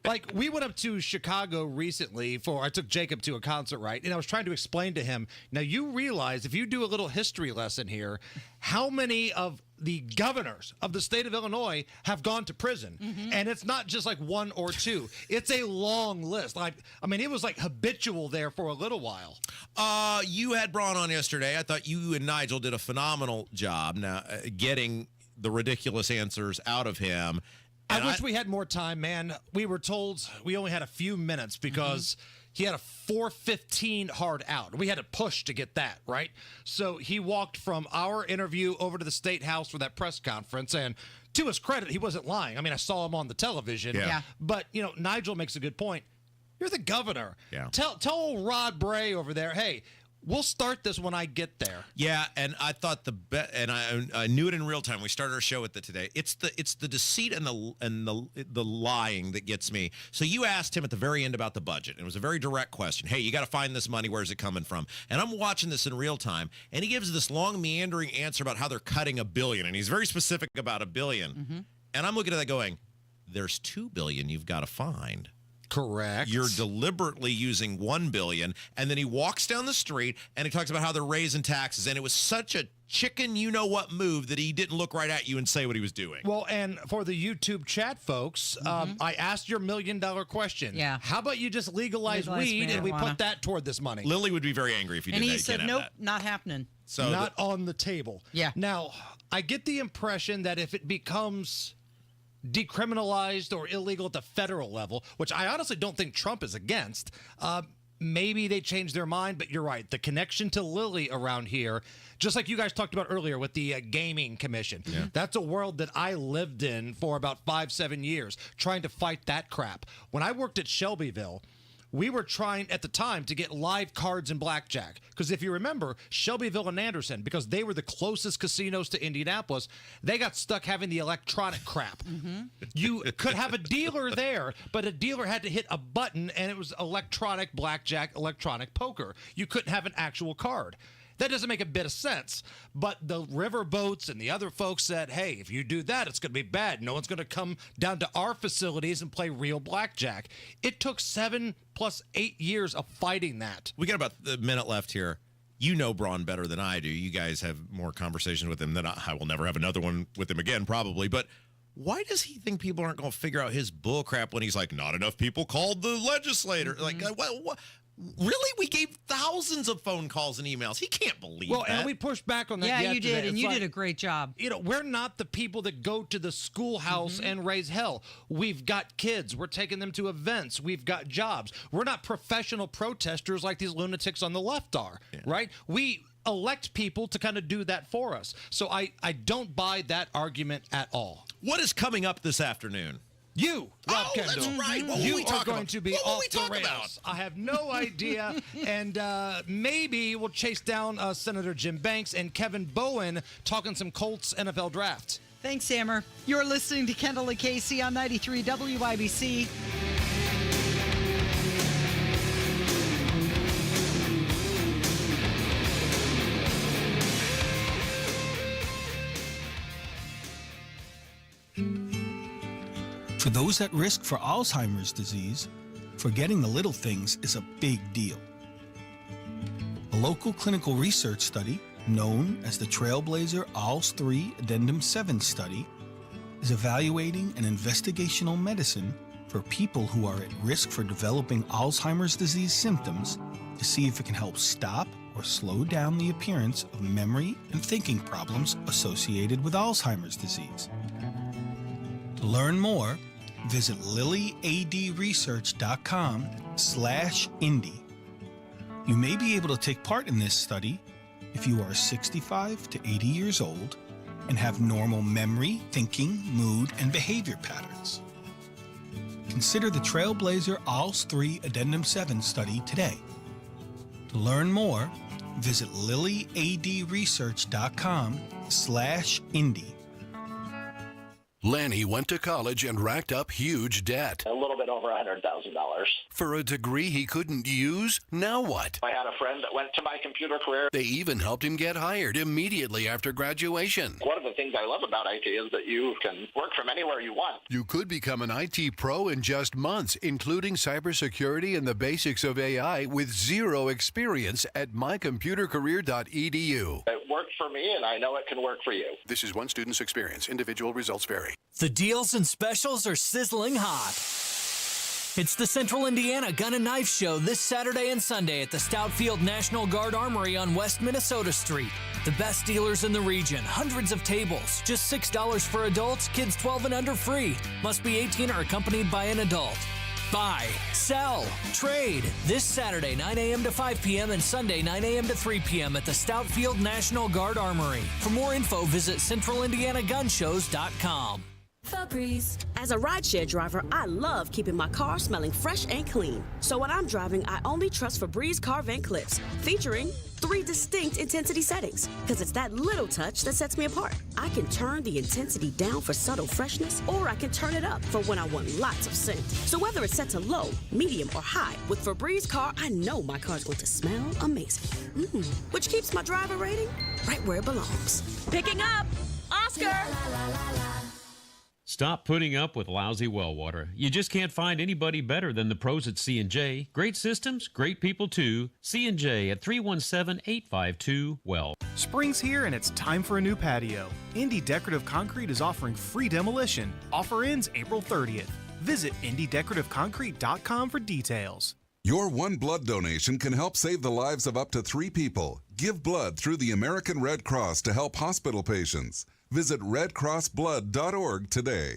Like, we went up to Chicago recently I took Jacob to a concert, right? And I was trying to explain to him, now you realize, if you do a little history lesson here, how many of the governors of the state of Illinois have gone to prison. And it's not just like one or two. It's a long list. Like, I mean, it was like habitual there for a little while. You had Braun on yesterday. I thought you and Nigel did a phenomenal job now getting the ridiculous answers out of him. I wish we had more time, man. We were told we only had a few minutes because he had a 4:15 hard out. We had to push to get that, right? So he walked from our interview over to the State House for that press conference, and to his credit, he wasn't lying. I mean, I saw him on the television. Yeah. But, Nigel makes a good point. You're the governor. Yeah. Tell old Rod Bray over there, hey, we'll start this when I get there. Yeah, and I thought and I knew it in real time. We started our show with it today. It's the deceit and the lying that gets me. So you asked him at the very end about the budget. And it was a very direct question. Hey, you got to find this money. Where's it coming from? And I'm watching this in real time, and he gives this long meandering answer about how they're cutting $1 billion, and he's very specific about $1 billion. And I'm looking at that going, there's $2 billion you've got to find. Correct. You're deliberately using $1 billion, and then he walks down the street and he talks about how they're raising taxes, and it was such a chicken you-know-what move that he didn't look right at you and say what he was doing. Well, and for the YouTube chat folks, I asked your $1 million question. Yeah. How about you just legalize weed and we put that toward this money? Lily would be very angry if you did And that. he You said, can't have nope, that. not happening. So not on the table. Yeah. Now, I get the impression that if it becomes decriminalized or illegal at the federal level, which I honestly don't think Trump is against, maybe they change their mind. But you're right. The connection to Lily around here, just like you guys talked about earlier with the gaming commission, that's a world that I lived in for about 5-7 years, trying to fight that crap. When I worked at Shelbyville, we were trying at the time to get live cards in blackjack. Because if you remember, Shelbyville and Anderson, because they were the closest casinos to Indianapolis, they got stuck having the electronic crap. You could have a dealer there, but a dealer had to hit a button, and it was electronic blackjack, electronic poker. You couldn't have an actual card. That doesn't make a bit of sense. But the riverboats and the other folks said, hey, if you do that, it's going to be bad. No one's going to come down to our facilities and play real blackjack. It took 7 plus 8 years of fighting that. We got about a minute left here. You know Braun better than I do. You guys have more conversations with him than I will never have another one with him again, probably. But why does he think people aren't going to figure out his bull crap when he's like, not enough people called the legislator? Like, what? Really? We gave thousands of phone calls and emails. He can't believe that. And we pushed back on that Yeah, yesterday. you did, and It's you like, did a great job. We're not the people that go to the schoolhouse and raise hell. We've got kids. We're taking them to events. We've got jobs. We're not professional protesters like these lunatics on the left are, right? We elect people to kind of do that for us. So I don't buy that argument at all. What is coming up this afternoon? You, Rob Kendall. That's right. What will you we talk are going about? to be What will off we the talk rails. about? I have no idea. And maybe we'll chase down Senator Jim Banks and Kevin Bowen talking some Colts NFL draft. Thanks, Hammer. You're listening to Kendall Casey on 93 WIBC. For those at risk for Alzheimer's disease, forgetting the little things is a big deal. A local clinical research study, known as the Trailblazer ALZ 3 Addendum 7 study, is evaluating an investigational medicine for people who are at risk for developing Alzheimer's disease symptoms to see if it can help stop or slow down the appearance of memory and thinking problems associated with Alzheimer's disease. To learn more, visit lilyadresearch.com/Indy. You may be able to take part in this study if you are 65 to 80 years old and have normal memory, thinking, mood, and behavior patterns. Consider the Trailblazer ALZ 3 Addendum 7 study today. To learn more, visit lilyadresearch.com/Indy. Lanny went to college and racked up huge debt. A little bit over $100,000. For a degree he couldn't use? Now what? I had a friend that went to my computer career. They even helped him get hired immediately after graduation. One of the things I love about IT is that you can work from anywhere you want. You could become an IT pro in just months, including cybersecurity and the basics of AI with zero experience at mycomputercareer.edu. It worked for me, and I know it can work for you. This is one student's experience. Individual results vary. The deals and specials are sizzling hot. It's the Central Indiana Gun and Knife Show this Saturday and Sunday at the Stoutfield National Guard Armory on West Minnesota Street. The best dealers in the region, hundreds of tables, just $6 for adults, kids 12 and under free. Must be 18 or accompanied by an adult. Buy, sell, trade. This Saturday, 9 a.m. to 5 p.m. and Sunday, 9 a.m. to 3 p.m. at the Stoutfield National Guard Armory. For more info, visit CentralIndianaGunShows.com. Febreze. As a rideshare driver, I love keeping my car smelling fresh and clean. So when I'm driving, I only trust Febreze car vent clips, featuring 3 distinct intensity settings, because it's that little touch that sets me apart. I can turn the intensity down for subtle freshness, or I can turn it up for when I want lots of scent. So whether it's set to low, medium, or high, with Febreze car, I know my car's going to smell amazing. Which keeps my driver rating right where it belongs. Picking up, Oscar! Stop putting up with lousy well water. You just can't find anybody better than the pros at C&J. Great systems, great people too. C&J at 317-852-WELL. Spring's here and it's time for a new patio. Indy Decorative Concrete is offering free demolition. Offer ends April 30th. Visit IndyDecorativeConcrete.com for details. Your one blood donation can help save the lives of up to 3 people. Give blood through the American Red Cross to help hospital patients. Visit redcrossblood.org today.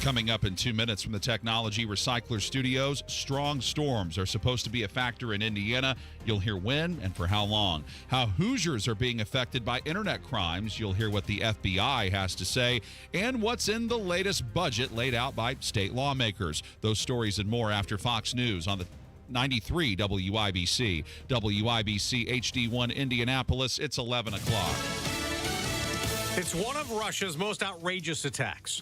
Coming up in 2 minutes from the Technology Recycler Studios, strong storms are supposed to be a factor in Indiana. You'll hear when and for how long. How Hoosiers are being affected by internet crimes. You'll hear what the FBI has to say. And what's in the latest budget laid out by state lawmakers. Those stories and more after Fox News on the 93 WIBC. WIBC HD1 Indianapolis. It's 11 o'clock. It's one of Russia's most outrageous attacks.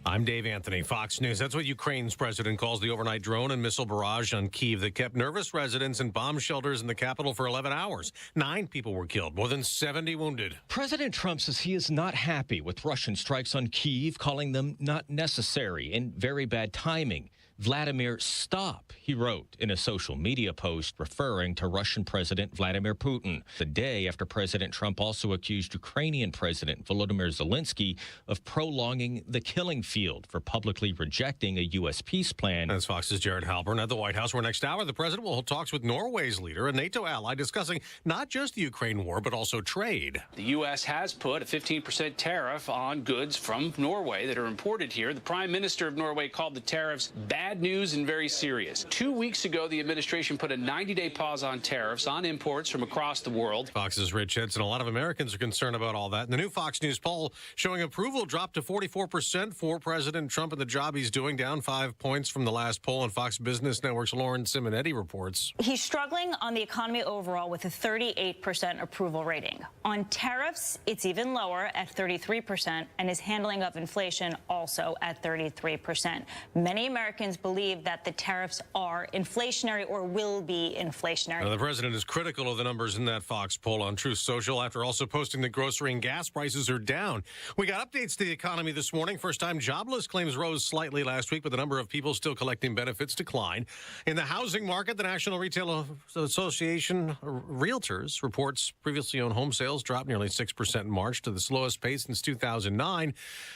I'm Dave Anthony, Fox News. That's what Ukraine's president calls the overnight drone and missile barrage on Kyiv that kept nervous residents in bomb shelters in the capital for 11 hours. 9 people were killed, more than 70 wounded. President Trump says he is not happy with Russian strikes on Kyiv, calling them not necessary and very bad timing. Vladimir, stop, he wrote in a social media post referring to Russian President Vladimir Putin, the day after President Trump also accused Ukrainian President Volodymyr Zelensky of prolonging the killing field for publicly rejecting a U.S. peace plan. That's Fox's Jared Halpern at the White House, where next hour the president will hold talks with Norway's leader, a NATO ally, discussing not just the Ukraine war, but also trade. The U.S. has put a 15% tariff on goods from Norway that are imported here. The Prime Minister of Norway called the tariffs bad news and very serious. 2 weeks ago, the administration put a 90-day pause on tariffs on imports from across the world. Fox's Rich Henson. A lot of Americans are concerned about all that. And the new Fox News poll showing approval dropped to 44% for President Trump and the job he's doing, down 5 points from the last poll. And Fox Business Network's Lauren Simonetti reports. He's struggling on the economy overall with a 38% approval rating. On tariffs, it's even lower at 33%, and his handling of inflation also at 33%. Many Americans believe that the tariffs are inflationary or will be inflationary. Now, the president is critical of the numbers in that Fox poll on Truth Social after also posting that grocery and gas prices are down. We got updates to the economy this morning. First-time jobless claims rose slightly last week, but the number of people still collecting benefits declined. In the housing market, the National Retail Association Realtors reports previously owned home sales dropped nearly 6% in March to the slowest pace since 2009.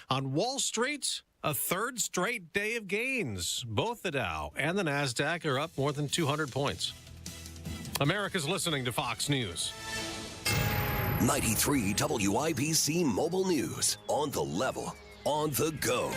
On Wall Street, a third straight day of gains. Both the Dow and the NASDAQ are up more than 200 points. America's listening to Fox News. 93 WIBC Mobile News. On the level, on the go.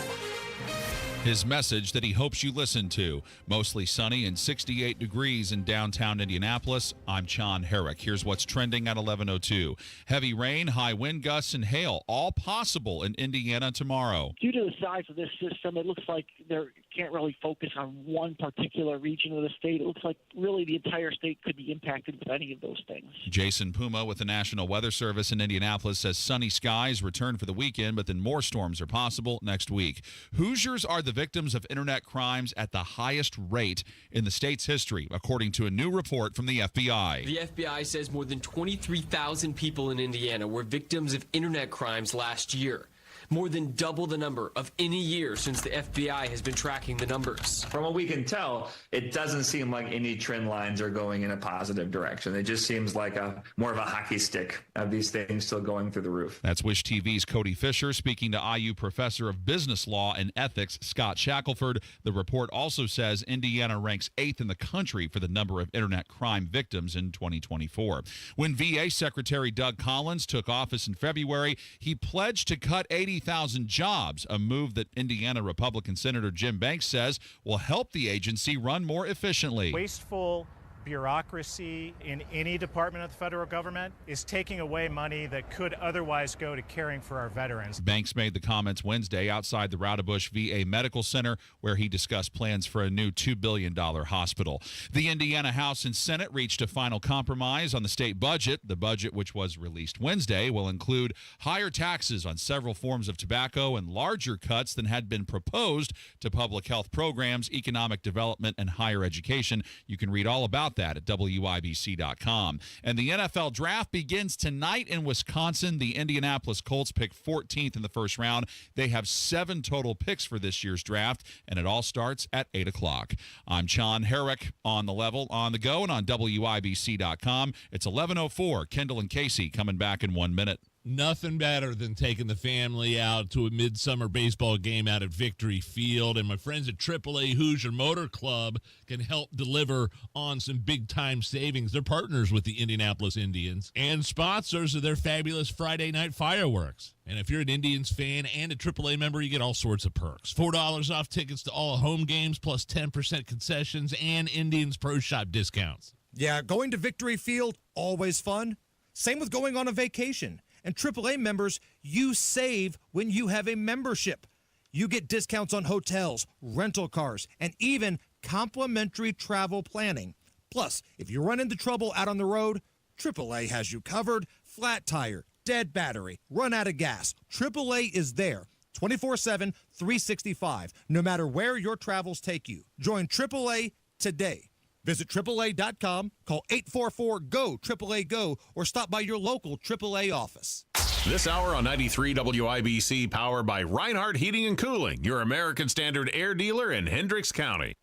His message that he hopes you listen to. Mostly sunny and 68 degrees in downtown Indianapolis. I'm John Herrick. Here's what's trending at 11:02. Heavy rain, high wind gusts, and hail, all possible in Indiana tomorrow. Due to the size of this system, it looks like they can't really focus on one particular region of the state. It looks like really the entire state could be impacted with any of those things. Jason Puma with the National Weather Service in Indianapolis says sunny skies return for the weekend, but then more storms are possible next week. Hoosiers are the victims of internet crimes at the highest rate in the state's history, according to a new report from the FBI. The FBI says more than 23,000 people in Indiana were victims of internet crimes last year. More than double the number of any year since the FBI has been tracking the numbers. From what we can tell, it doesn't seem like any trend lines are going in a positive direction. It just seems like more of a hockey stick of these things still going through the roof. That's Wish TV's Cody Fisher speaking to IU professor of business law and ethics, Scott Shackelford. The report also says Indiana ranks 8th in the country for the number of internet crime victims in 2024. When VA Secretary Doug Collins took office in February, he pledged to cut 80,000 jobs, a move that Indiana Republican Senator Jim Banks says will help the agency run more efficiently. Wasteful bureaucracy in any department of the federal government is taking away money that could otherwise go to caring for our veterans. Banks made the comments Wednesday outside the Rowdebush VA Medical Center, where he discussed plans for a new $2 billion hospital. The Indiana House and Senate reached a final compromise on the state budget. The budget, which was released Wednesday, will include higher taxes on several forms of tobacco and larger cuts than had been proposed to public health programs, economic development, and higher education. You can read all about that at WIBC.com. And the NFL draft begins tonight in Wisconsin. The Indianapolis Colts pick 14th in the first round. They have 7 total picks for this year's draft, and it all starts at 8 o'clock. I'm John Herrick on the level, on the go, and on WIBC.com. It's 11:04. Kendall and Casey coming back in 1 minute. Nothing better than taking the family out to a midsummer baseball game out at Victory Field. And my friends at AAA Hoosier Motor Club can help deliver on some big-time savings. They're partners with the Indianapolis Indians and sponsors of their fabulous Friday night fireworks. And if you're an Indians fan and a AAA member, you get all sorts of perks. $4 off tickets to all home games, plus 10% concessions and Indians Pro Shop discounts. Yeah, going to Victory Field, always fun. Same with going on a vacation. And AAA members, you save when you have a membership. You get discounts on hotels, rental cars, and even complimentary travel planning. Plus, if you run into trouble out on the road, AAA has you covered. Flat tire, dead battery, run out of gas. AAA is there 24/7, 365, no matter where your travels take you. Join AAA today. Visit AAA.com, call 844-GO, AAA-GO, or stop by your local AAA office. This hour on 93 WIBC, powered by Reinhardt Heating and Cooling, your American Standard air dealer in Hendricks County.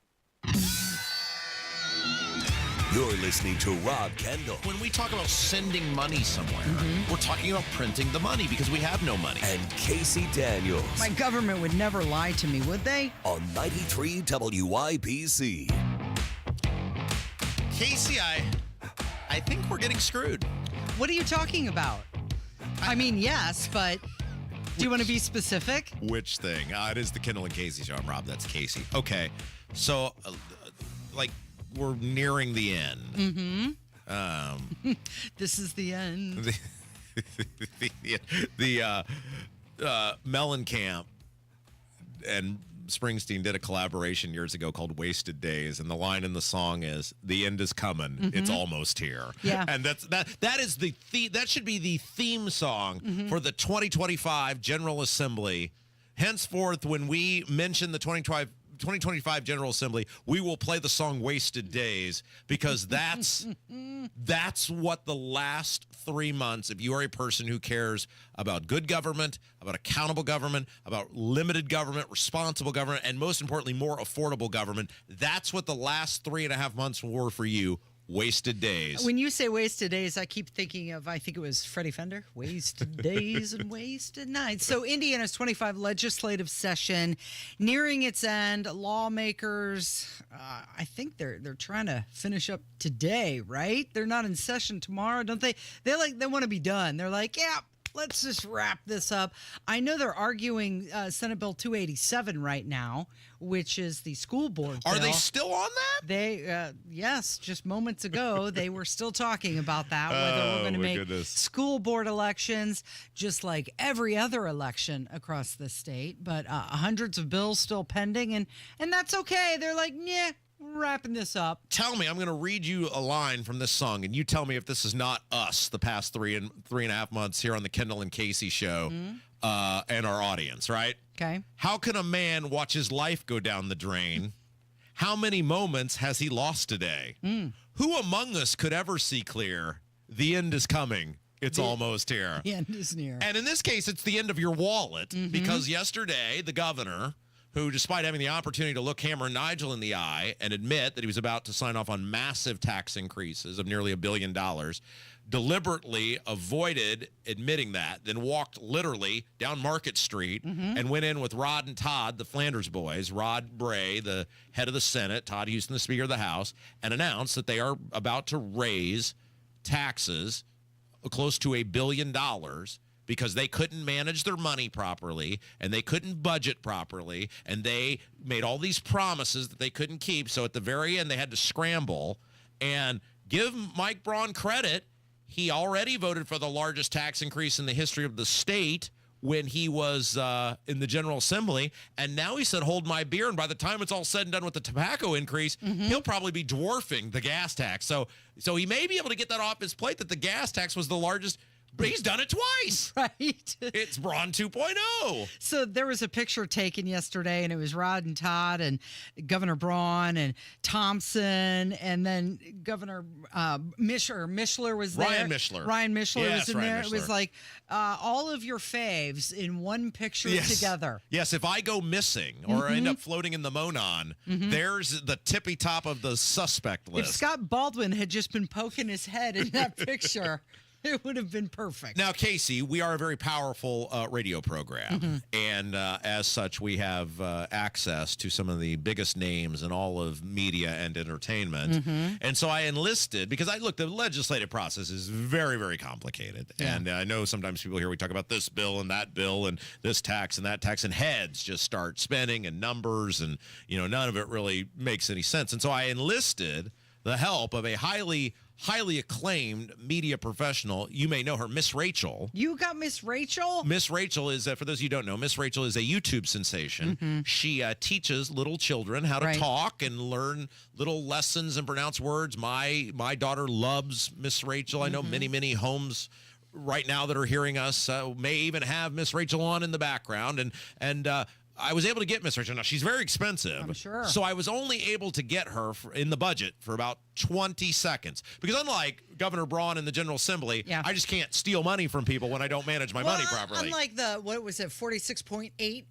You're listening to Rob Kendall. When we talk about sending money somewhere, we're talking about printing the money because we have no money. And Casey Daniels. My government would never lie to me, would they? On 93 WIBC. Casey, I think we're getting screwed. What are you talking about? I mean, yes, but do you want to be specific? Which thing? It is the Kendall and Casey show. I'm Rob. That's Casey. Okay. So, we're nearing the end. Mm-hmm. This is the end. The Mellencamp and Springsteen did a collaboration years ago called Wasted Days, and the line in the song is, "The end is coming, it's almost here." Yeah. And that is that should be the theme song for the 2025 General Assembly. Henceforth, when we mention the 2025 General Assembly, we will play the song Wasted Days, because that's what the last 3 months, if you are a person who cares about good government, about accountable government, about limited government, responsible government, and most importantly, more affordable government, that's what the last 3.5 months were for you. Wasted days. When you say wasted days, I keep thinking of, I think it was Freddie Fender, wasted days and wasted nights. So Indiana's 25 legislative session nearing its end. Lawmakers, I think they're trying to finish up today, right? They're not in session tomorrow, don't they? They want to be done. They're like, yeah, let's just wrap this up. I know they're arguing Senate Bill 287 right now, which is the school board bill. Are they still on that? They, yes, just moments ago, they were still talking about that, whether we're going to make school board elections just like every other election across the state. But hundreds of bills still pending, and that's okay. They're like, yeah. Wrapping this up. Tell me, I'm going to read you a line from this song, and you tell me if this is not us the past three and a half months here on the Kendall and Casey show and our audience, right? Okay. How can a man watch his life go down the drain? How many moments has he lost today? Who among us could ever see clear? The end is coming. It's almost here. The end is near. And in this case, it's the end of your wallet because yesterday the governor, who, despite having the opportunity to look Hammer and Nigel in the eye and admit that he was about to sign off on massive tax increases of nearly $1 billion, deliberately avoided admitting that, then walked literally down Market Street and went in with Rod and Todd, the Flanders boys, Rod Bray, the head of the Senate, Todd Houston, the Speaker of the House, and announced that they are about to raise taxes close to $1 billion because they couldn't manage their money properly and they couldn't budget properly and they made all these promises that they couldn't keep. So at the very end, they had to scramble. And give Mike Braun credit. He already voted for the largest tax increase in the history of the state when he was in the General Assembly. And now he said, hold my beer. And by the time it's all said and done with the tobacco increase, he'll probably be dwarfing the gas tax. So he may be able to get that off his plate that the gas tax was the largest. But he's done it twice. Right. It's Braun 2.0. So there was a picture taken yesterday, and it was Rod and Todd and Governor Braun and Thompson, and then Governor Mishler was there. Ryan Mishler. Ryan Mishler Yes, was in Ryan there. Mishler. It was like all of your faves in one picture together. Yes, if I go missing or end up floating in the Monon, there's the tippy top of the suspect list. If Scott Baldwin had just been poking his head in that picture, it would have been perfect. Now, Casey, we are a very powerful radio program, and as such, we have access to some of the biggest names in all of media and entertainment. And so I enlisted, because the legislative process is very, very complicated. Yeah. And I know sometimes people here, we talk about this bill and this tax and that tax, and heads just start spinning and numbers, and none of it really makes any sense. And so I enlisted the help of a highly acclaimed media professional. You may know her, Miss Rachel. You got Miss Rachel? Miss Rachel is, for those of you who don't know, Miss Rachel is a YouTube sensation. She teaches little children how to talk and learn little lessons and pronounce words. My daughter loves Miss Rachel. I know many homes right now that are hearing us may even have Miss Rachel on in the background. And I was able to get Miss Rachel. Now, she's very expensive. I'm sure. So I was only able to get her in the budget for about 20 seconds. Because unlike Governor Braun in the General Assembly, I just can't steal money from people when I don't manage my money properly. Unlike the, what was it, $46.8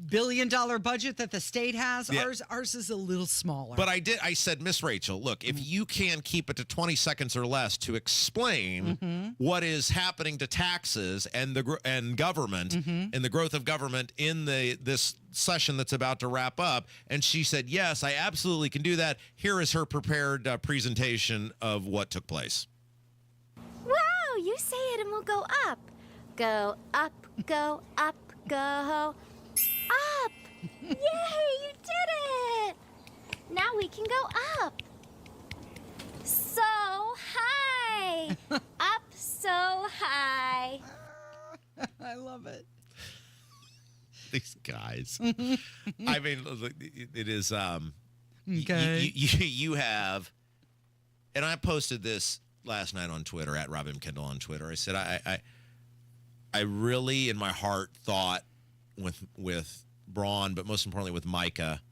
billion budget that the state has, ours is a little smaller. But I said, Miss Rachel, look, if you can keep it to 20 seconds or less to explain what is happening to taxes and government and the growth of government in this session that's about to wrap up. And she said, yes, I absolutely can do that. Here is her prepared presentation of what took place. Wow, you say it and we'll go up. Go up, go up, go up! Yay, you did it! Now we can go up. So high! Up so high. I love it. These guys. I mean, it is, okay. You have, and I posted this last night on Twitter, at Rob M. Kendall on Twitter. I said, I really, in my heart, thought with Braun, but most importantly with Micah,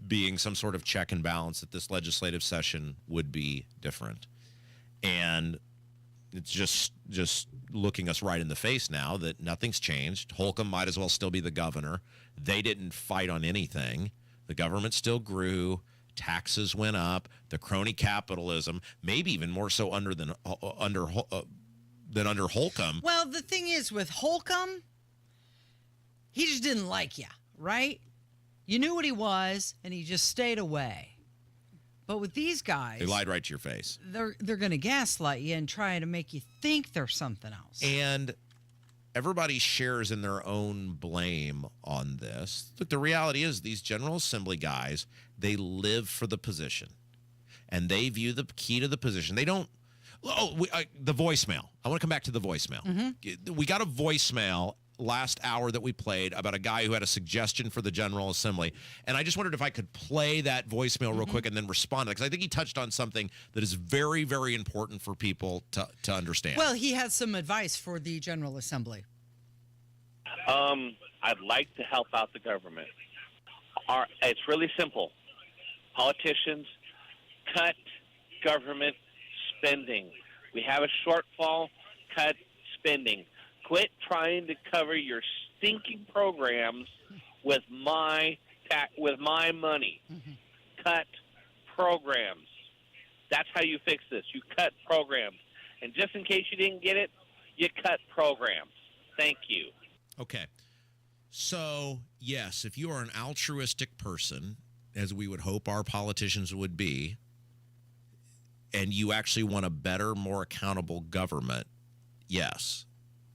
being some sort of check and balance, that this legislative session would be different. And it's just looking us right in the face now that nothing's changed. Holcomb might as well still be the governor. They didn't fight on anything. The government still grew. Taxes went up. The crony capitalism, maybe even more so than under Holcomb. Well, the thing is with Holcomb, he just didn't like you, right? You knew what he was, and he just stayed away. But with these guys, They lied right to your face. they're going to gaslight you and try to make you think they're something else. And everybody shares in their own blame on this. Look, the reality is these General Assembly guys, they live for the position. And they view the key to the position. They don't. The voicemail. I want to come back to the voicemail. We got a voicemail last hour that we played about a guy who had a suggestion for the General Assembly. And I just wondered if I could play that voicemail real quick and then respond to it, because I think he touched on something that is very, very important for people to understand. Well, he has some advice for the General Assembly. I'd like to help out the government. It's really simple. Politicians, cut government spending. We have a shortfall, cut spending. Quit trying to cover your stinking programs with my money. Cut programs. That's how you fix this. You cut programs. And just in case you didn't get it, you cut programs. Thank you. Okay. So, yes, if you are an altruistic person, as we would hope our politicians would be, and you actually want a better, more accountable government, yes.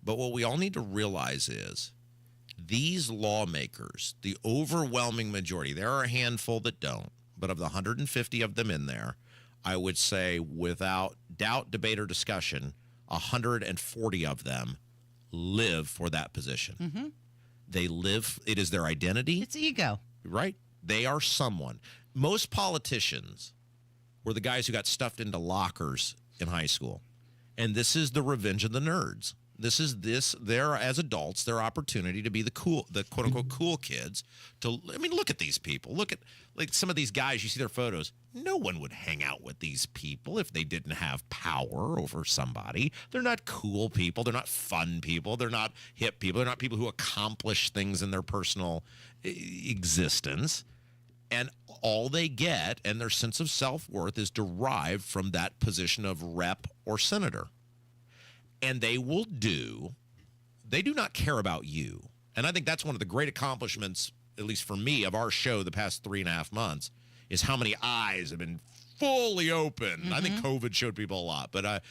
But what we all need to realize is these lawmakers, the overwhelming majority, there are a handful that don't, but of the 150 of them in there, I would say without doubt, debate, or discussion, 140 of them live for that position. They live, it is their identity. It's ego. Right? They are someone. Most politicians were the guys who got stuffed into lockers in high school. And this is the revenge of the nerds. This is their, as adults, their opportunity to be the quote unquote cool kids. Look at these people. Look at like some of these guys, you see their photos. No one would hang out with these people if they didn't have power over somebody. They're not cool people. They're not fun people. They're not hip people. They're not people who accomplish things in their personal existence. And all they get and their sense of self-worth is derived from that position of rep or senator. And they do not care about you. And I think that's one of the great accomplishments, at least for me, of our show the past 3.5 months, is how many eyes have been fully open. I think COVID showed people a lot. But,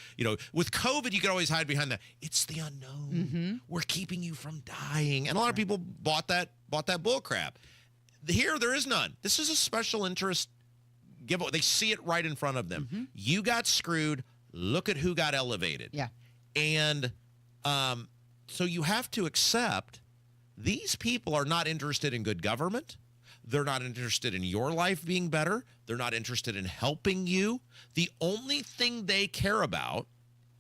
with COVID, you could always hide behind it's the unknown. We're keeping you from dying. And a lot of people bought that bull crap. Here, there is none. This is a special interest giveaway. They see it right in front of them. You got screwed. Look at who got elevated. Yeah. And so you have to accept these people are not interested in good government. They're not interested in your life being better. They're not interested in helping you. The only thing they care about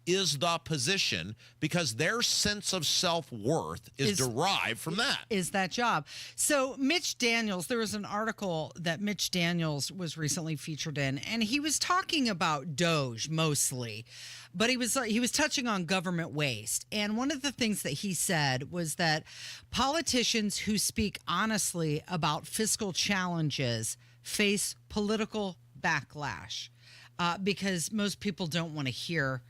is the position, because their sense of self-worth is derived from that. Is that job. So Mitch Daniels, there was an article that Mitch Daniels was recently featured in, and he was talking about Doge mostly, but he was touching on government waste. And one of the things that he said was that politicians who speak honestly about fiscal challenges face political backlash because most people don't want to hear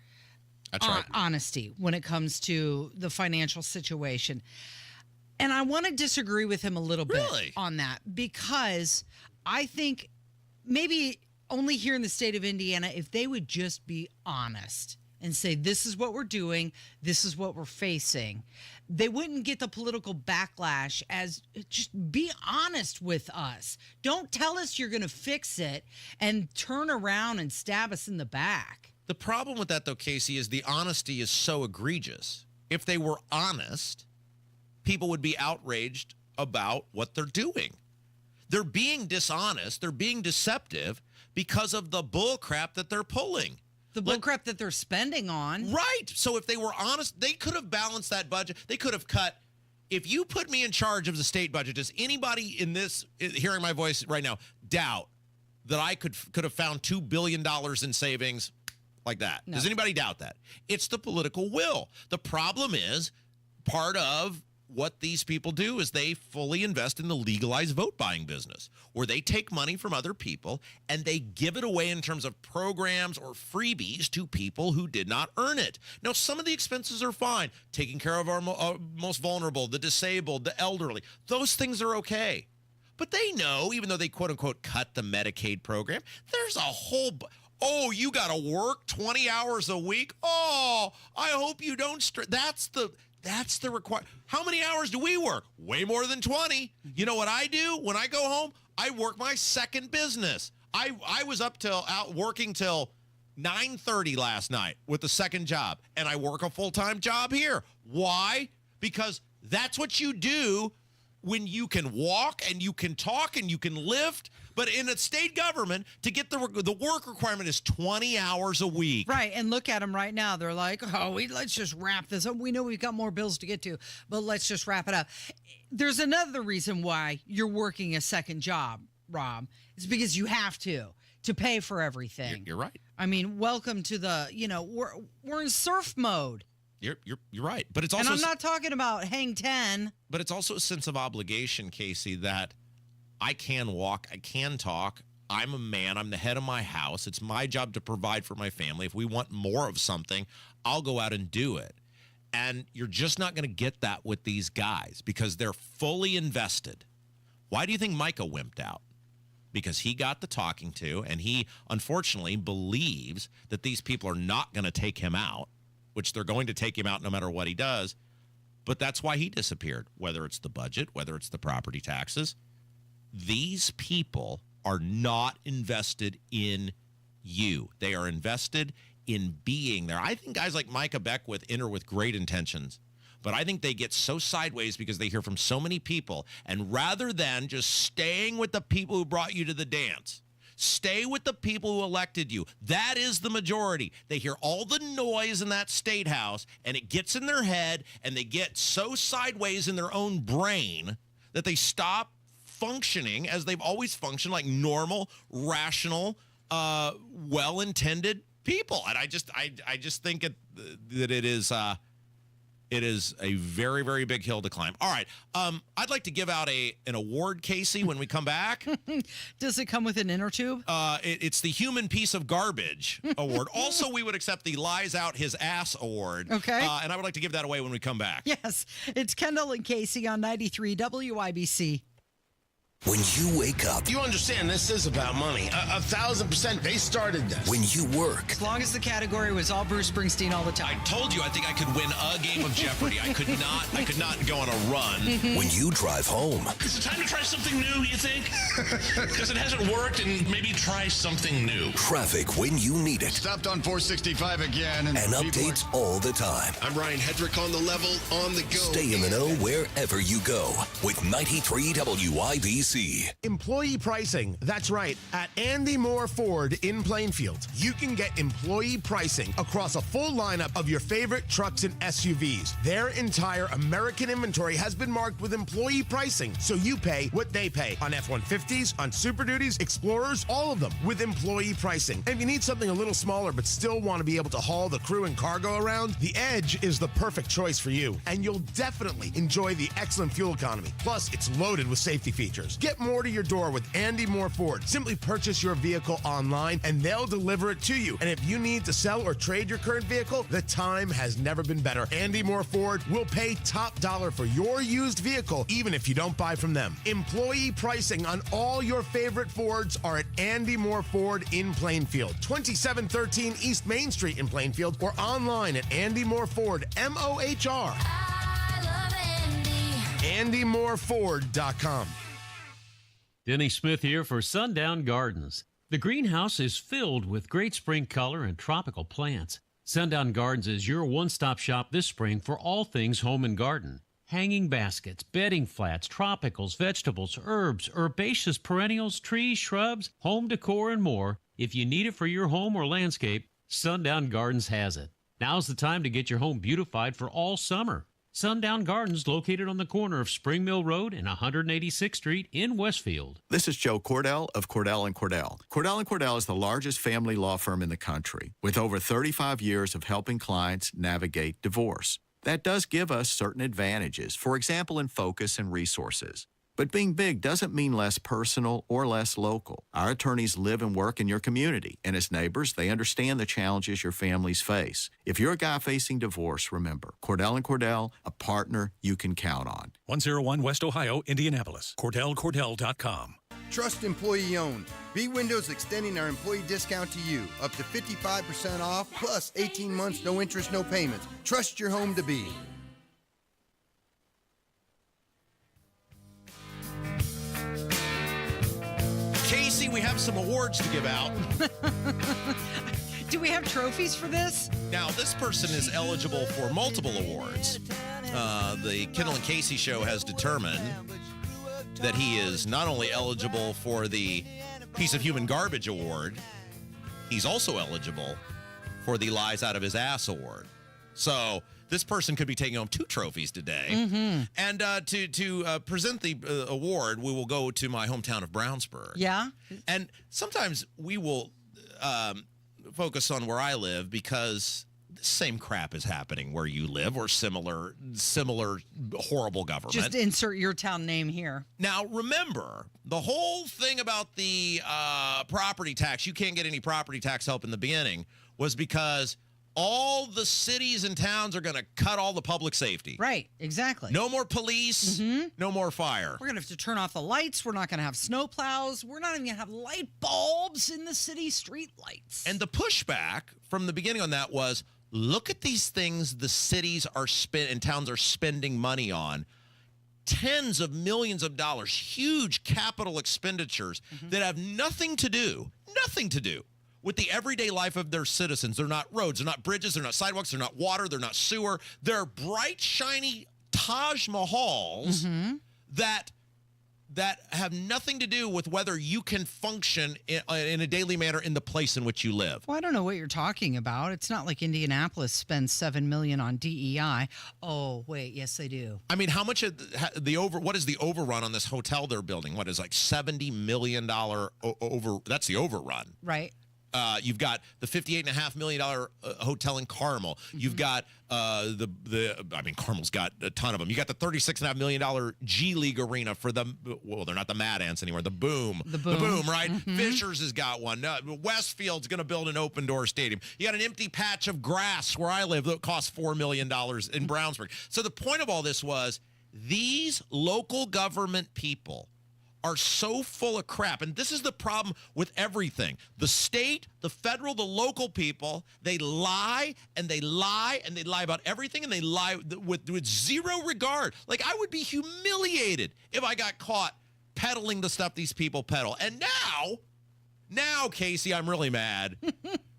honesty when it comes to the financial situation. And I want to disagree with him a little bit on that, because I think maybe only here in the state of Indiana, if they would just be honest and say, this is what we're doing, this is what we're facing, they wouldn't get the political backlash. As just be honest with us. Don't tell us you're going to fix it and turn around and stab us in the back. The problem with that, though, Casey, is the honesty is so egregious. If they were honest, people would be outraged about what they're doing. They're being dishonest. They're being deceptive because of the bull crap that they're pulling. The bull crap that they're spending on. Right. So if they were honest, they could have balanced that budget. They could have cut. If you put me in charge of the state budget, does anybody in this, hearing my voice right now, doubt that I could have found $2 billion in savings like that? No. Does anybody doubt that? It's the political will. The problem is part of what these people do is they fully invest in the legalized vote buying business, where they take money from other people and they give it away in terms of programs or freebies to people who did not earn it. Now, some of the expenses are fine. Taking care of our most vulnerable, the disabled, the elderly. Those things are okay. But they know, even though they quote unquote cut the Medicaid program, there's a whole. Oh, you got to work 20 hours a week. Oh, I hope you don't. That's the requirement. How many hours do we work? Way more than 20. You know what I do when I go home? I work my second business. I was out working till 9:30 last night with the second job, and I work a full-time job here. Why? Because that's what you do when you can walk and you can talk and you can lift. But in a state government, to get the work requirement is 20 hours a week. Right, and look at them right now. They're like, let's just wrap this up. We know we've got more bills to get to, but let's just wrap it up. There's another reason why you're working a second job, Rob. It's because you have to pay for everything. You're right. I mean, welcome to the, we're in surf mode. You're right. But it's also, and I'm not talking about hang 10. But it's also a sense of obligation, Casey, that I can walk, I can talk. I'm a man. I'm the head of my house. It's my job to provide for my family. If we want more of something, I'll go out and do it. And you're just not going to get that with these guys because they're fully invested. Why do you think Micah wimped out? Because he got the talking to, and he unfortunately believes that these people are not going to take him out, which they're going to take him out no matter what he does. But that's why he disappeared, whether it's the budget, whether it's the property taxes. These people are not invested in you. They are invested in being there. I think guys like Micah Beckwith enter with great intentions, but I think they get so sideways because they hear from so many people. And rather than just staying with the people who brought you to the dance, stay with the people who elected you. That is the majority. They hear all the noise in that state house, and it gets in their head, and they get so sideways in their own brain that they stop functioning as they've always functioned, like normal, rational, well-intended people. And I just think that it is a very, very big hill to climb. All right. I'd like to give out an award, Casey, when we come back. Does it come with an inner tube? It's the Human Piece of Garbage Award. Also, we would accept the Lies Out His Ass Award. Okay. And I would like to give that away when we come back. Yes. It's Kendall and Casey on 93 WIBC. When you wake up, you understand this is about money. 1,000%. They started this. When you work, as long as the category was all Bruce Springsteen all the time. I told you I think I could win a game of Jeopardy. I could not go on a run. When you drive home, is it time to try something new, you think? Because it hasn't worked, and maybe try something new. Traffic when you need it. Stopped on 465 again. And updates all the time. I'm Ryan Hedrick on the level, on the go. Stay in the know wherever you go with 93 WIBC. Employee pricing. That's right. At Andy Moore Ford in Plainfield, you can get employee pricing across a full lineup of your favorite trucks and SUVs. Their entire American inventory has been marked with employee pricing, so you pay what they pay on F-150s, on Super Duties, Explorers, all of them with employee pricing. And if you need something a little smaller but still want to be able to haul the crew and cargo around, the Edge is the perfect choice for you. And you'll definitely enjoy the excellent fuel economy. Plus, it's loaded with safety features. Get more to your door with Andy Moore Ford. Simply purchase your vehicle online and they'll deliver it to you. And if you need to sell or trade your current vehicle, the time has never been better. Andy Moore Ford will pay top dollar for your used vehicle, even if you don't buy from them. Employee pricing on all your favorite Fords are at Andy Moore Ford in Plainfield, 2713 East Main Street in Plainfield, or online at Andy Moore Ford, MOHR. AndyMooreFord.com. Denny Smith here for Sundown Gardens. The greenhouse is filled with great spring color and tropical plants. Sundown Gardens is your one-stop shop this spring for all things home and garden. Hanging baskets, bedding flats, tropicals, vegetables, herbs, herbaceous perennials, trees, shrubs, home decor, and more. If you need it for your home or landscape, Sundown Gardens has it. Now's the time to get your home beautified for all summer. Sundown Gardens, located on the corner of Spring Mill Road and 186th Street in Westfield. This is Joe Cordell of Cordell & Cordell. Cordell & Cordell is the largest family law firm in the country, with over 35 years of helping clients navigate divorce. That does give us certain advantages, for example, in focus and resources. But being big doesn't mean less personal or less local. Our attorneys live and work in your community, and as neighbors, they understand the challenges your families face. If you're a guy facing divorce, remember, Cordell & Cordell, a partner you can count on. 101 West Ohio, Indianapolis. CordellCordell.com. Trust employee owned. B Windows extending our employee discount to you. Up to 55% off, plus 18 months, no interest, no payments. Trust your home to be. Casey, we have some awards to give out. Do we have trophies for this? Now, this person is eligible for multiple awards. The Kendall Casey show has determined that he is not only eligible for the Piece of Human Garbage Award, he's also eligible for the Lies Out of His Ass Award. So this person could be taking home 2 trophies today. Mm-hmm. And to present the award, we will go to my hometown of Brownsburg. Yeah. And sometimes we will focus on where I live because the same crap is happening where you live, or similar horrible government. Just insert your town name here. Now, remember, the whole thing about the property tax, you can't get any property tax help in the beginning, was because all the cities and towns are going to cut all the public safety. Right, exactly. No more police, no more fire. We're going to have to turn off the lights. We're not going to have snow plows. We're not even going to have light bulbs in the city street lights. And the pushback from the beginning on that was, look at these things the cities are and towns are spending money on. Tens of millions of dollars, huge capital expenditures that have nothing to do with the everyday life of their citizens. They're not roads, they're not bridges, they're not sidewalks, they're not water, they're not sewer. They're bright, shiny Taj Mahals that have nothing to do with whether you can function in a daily manner in the place in which you live. Well, I don't know what you're talking about. It's not like Indianapolis spends $7 million on DEI. Oh, wait, yes, they do. I mean, how much of what is the overrun on this hotel they're building? What is like $70 million over? That's the overrun. Right. You've got the $58.5 million hotel in Carmel. You've got Carmel's got a ton of them. You got the $36.5 million G League arena for the, well, they're not the Mad Ants anymore. The Boom, right? Fishers has got one. Westfield's going to build an open door stadium. You got an empty patch of grass where I live that costs $4 million in Brownsburg. So the point of all this was, these local government people are so full of crap. And this is the problem with everything. The state, the federal, the local people, they lie and they lie and they lie about everything, and they lie with zero regard. Like, I would be humiliated if I got caught peddling the stuff these people peddle. And now, Casey, I'm really mad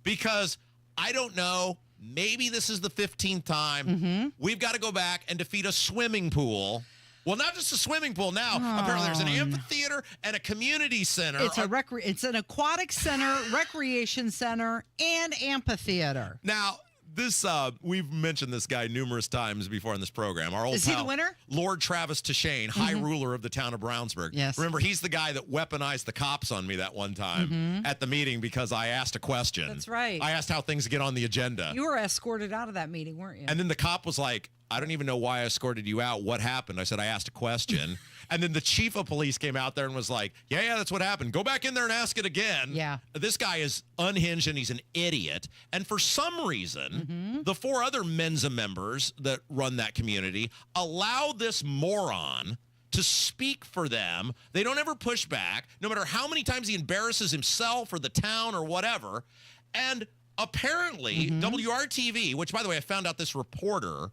because I don't know, maybe this is the 15th time we've got to go back and defeat a swimming pool. Well, not just a swimming pool now. Apparently there's an amphitheater and a community center. It's an aquatic center, recreation center, and amphitheater. Now, this we've mentioned this guy numerous times before in this program. Our old Is he the winner? Lord Travis Tashane, High Ruler of the town of Brownsburg. Yes. Remember, he's the guy that weaponized the cops on me that one time at the meeting because I asked a question. That's right. I asked how things get on the agenda. You were escorted out of that meeting, weren't you? And then the cop was like, I don't even know why I escorted you out. What happened? I said, I asked a question. And then the chief of police came out there and was like, yeah, that's what happened. Go back in there and ask it again. Yeah. This guy is unhinged and he's an idiot. And for some reason, the 4 other Mensa members that run that community allow this moron to speak for them. They don't ever push back, no matter how many times he embarrasses himself or the town or whatever. And apparently, WRTV, which, by the way, I found out this reporter,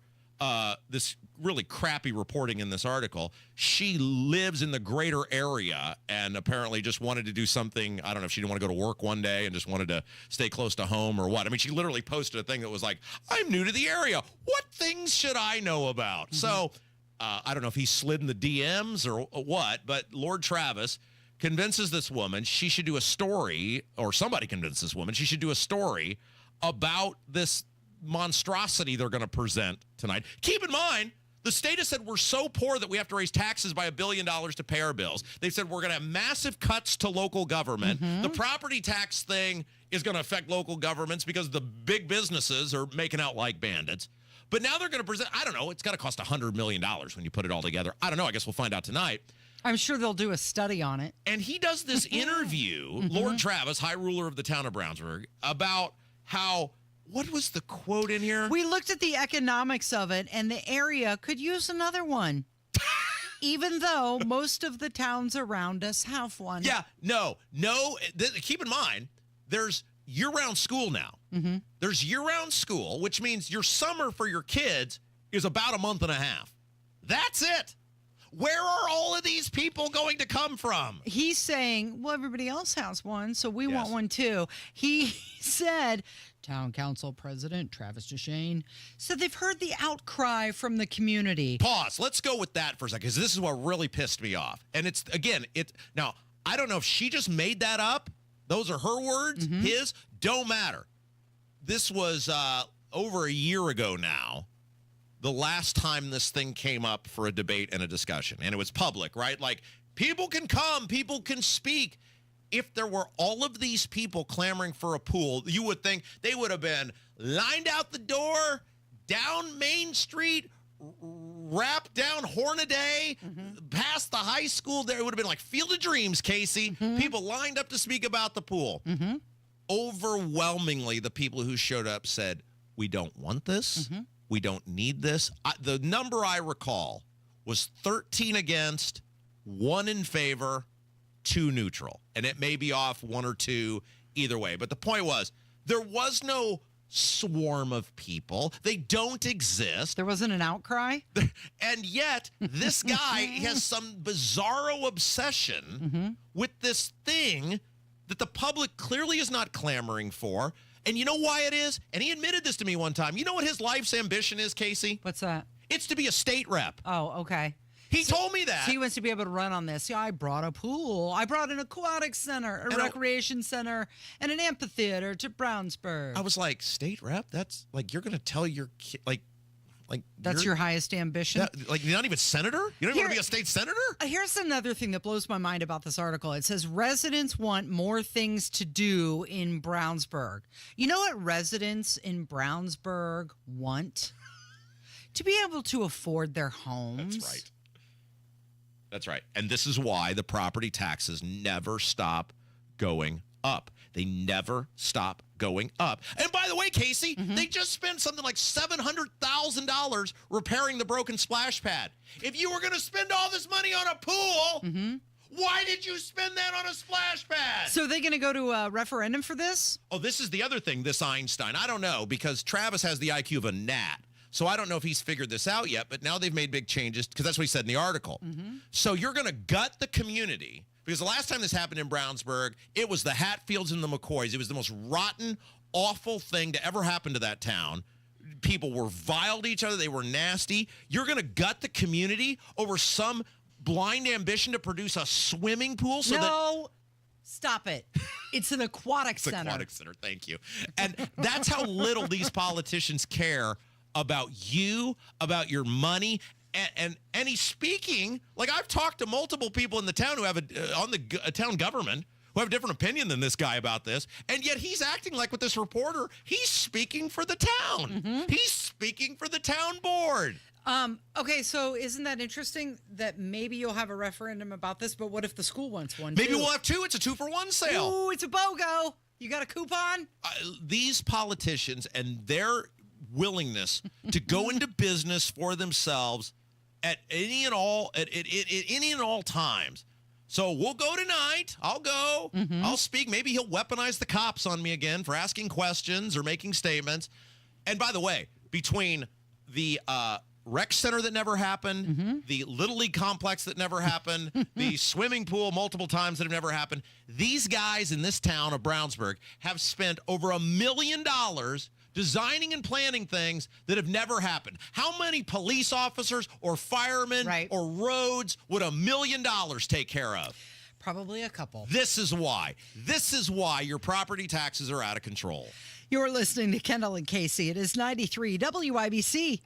this really crappy reporting in this article, she lives in the greater area and apparently just wanted to do something. I don't know if she didn't want to go to work one day and just wanted to stay close to home or what. I mean, she literally posted a thing that was like, I'm new to the area. What things should I know about? So I don't know if he slid in the DMs or what, but Lord Travis convinces this woman she should do a story, or somebody convinced this woman she should do a story about this monstrosity they're going to present tonight. Keep in mind, the state has said we're so poor that we have to raise taxes by $1 billion to pay our bills. They've said we're going to have massive cuts to local government. The property tax thing is going to affect local governments because the big businesses are making out like bandits. But now they're going to present, I don't know, it's got to cost $100 million when you put it all together. I don't know. I guess we'll find out tonight. I'm sure they'll do a study on it. And he does this interview, Lord Travis, High Ruler of the town of Brownsburg, about how, what was the quote in here? We looked at the economics of it, and the area could use another one. Even though most of the towns around us have one. Yeah, no. Keep in mind, there's year-round school now. Mm-hmm. There's year-round school, which means your summer for your kids is about a month and a half. That's it. Where are all of these people going to come from? He's saying, well, everybody else has one, so we want one too. He said, Town Council President Travis DeShane said they've heard the outcry from the community. Pause. Let's go with that for a second, because this is what really pissed me off. And it's, again, now, I don't know if she just made that up. Those are her words. His don't matter. This was over a year ago now, the last time this thing came up for a debate and a discussion. And it was public, right? Like, people can come, people can speak. If there were all of these people clamoring for a pool, you would think they would have been lined out the door, down Main Street, wrapped down Hornaday, past the high school. There, it would have been like Field of Dreams, Casey. People lined up to speak about the pool. Overwhelmingly, the people who showed up said, we don't want this. We don't need this. The number I recall was 13 against, 1 in favor, 2 neutral. And it may be off 1 or 2 either way. But the point was, there was no swarm of people. They don't exist. There wasn't an outcry? And yet, this guy has some bizarro obsession with this thing that the public clearly is not clamoring for. And you know why it is? And he admitted this to me one time. You know what his life's ambition is, Casey? What's that? It's to be a state rep. Oh, okay. He told me that. So he wants to be able to run on this. Yeah, I brought a pool. I brought an aquatic center, a recreation center, and an amphitheater to Brownsburg. I was like, state rep? That's like, you're going to tell your kid, like that's your highest ambition? Like, you're not even senator? You don't even want to be a state senator? Here's another thing that blows my mind about this article. It says residents want more things to do in Brownsburg. You know what residents in Brownsburg want? To be able to afford their homes. That's right. That's right. And this is why the property taxes never stop going up. They never stop going up. And by the way, Casey, they just spent something like $700,000 repairing the broken splash pad. If you were going to spend all this money on a pool, why did you spend that on a splash pad? So are they going to go to a referendum for this? Oh, this is the other thing, this Einstein. I don't know, because Travis has the IQ of a gnat. So I don't know if he's figured this out yet, but now they've made big changes, because that's what he said in the article. So you're going to gut the community. Because the last time this happened in Brownsburg, it was the Hatfields and the McCoys. It was the most rotten, awful thing to ever happen to that town. People were vile to each other. They were nasty. You're going to gut the community over some blind ambition to produce a swimming pool? Stop it. It's an aquatic center. It's an aquatic center. Thank you. And that's how little these politicians care about you, about your money. And he's speaking, like, I've talked to multiple people in the town who have on the town government who have a different opinion than this guy about this, and yet he's acting like with this reporter, he's speaking for the town. He's speaking for the town board. Okay, so isn't that interesting that maybe you'll have a referendum about this, but what if the school wants one Maybe too? we'll have 2. It's a 2-for-1 sale. Ooh, it's a BOGO. You got a coupon? These politicians and their willingness to go into business for themselves at any and all times. So we'll go tonight. I'll go. I'll speak. Maybe he'll weaponize the cops on me again for asking questions or making statements. And by the way, between the rec center that never happened, the Little League complex that never happened, the swimming pool multiple times that have never happened, these guys in this town of Brownsburg have spent over $1 million designing and planning things that have never happened. How many police officers or firemen or roads would $1 million take care of? Probably a couple. This is why. This is why your property taxes are out of control. You're listening to Kendall and Casey. It is 93 WIBC.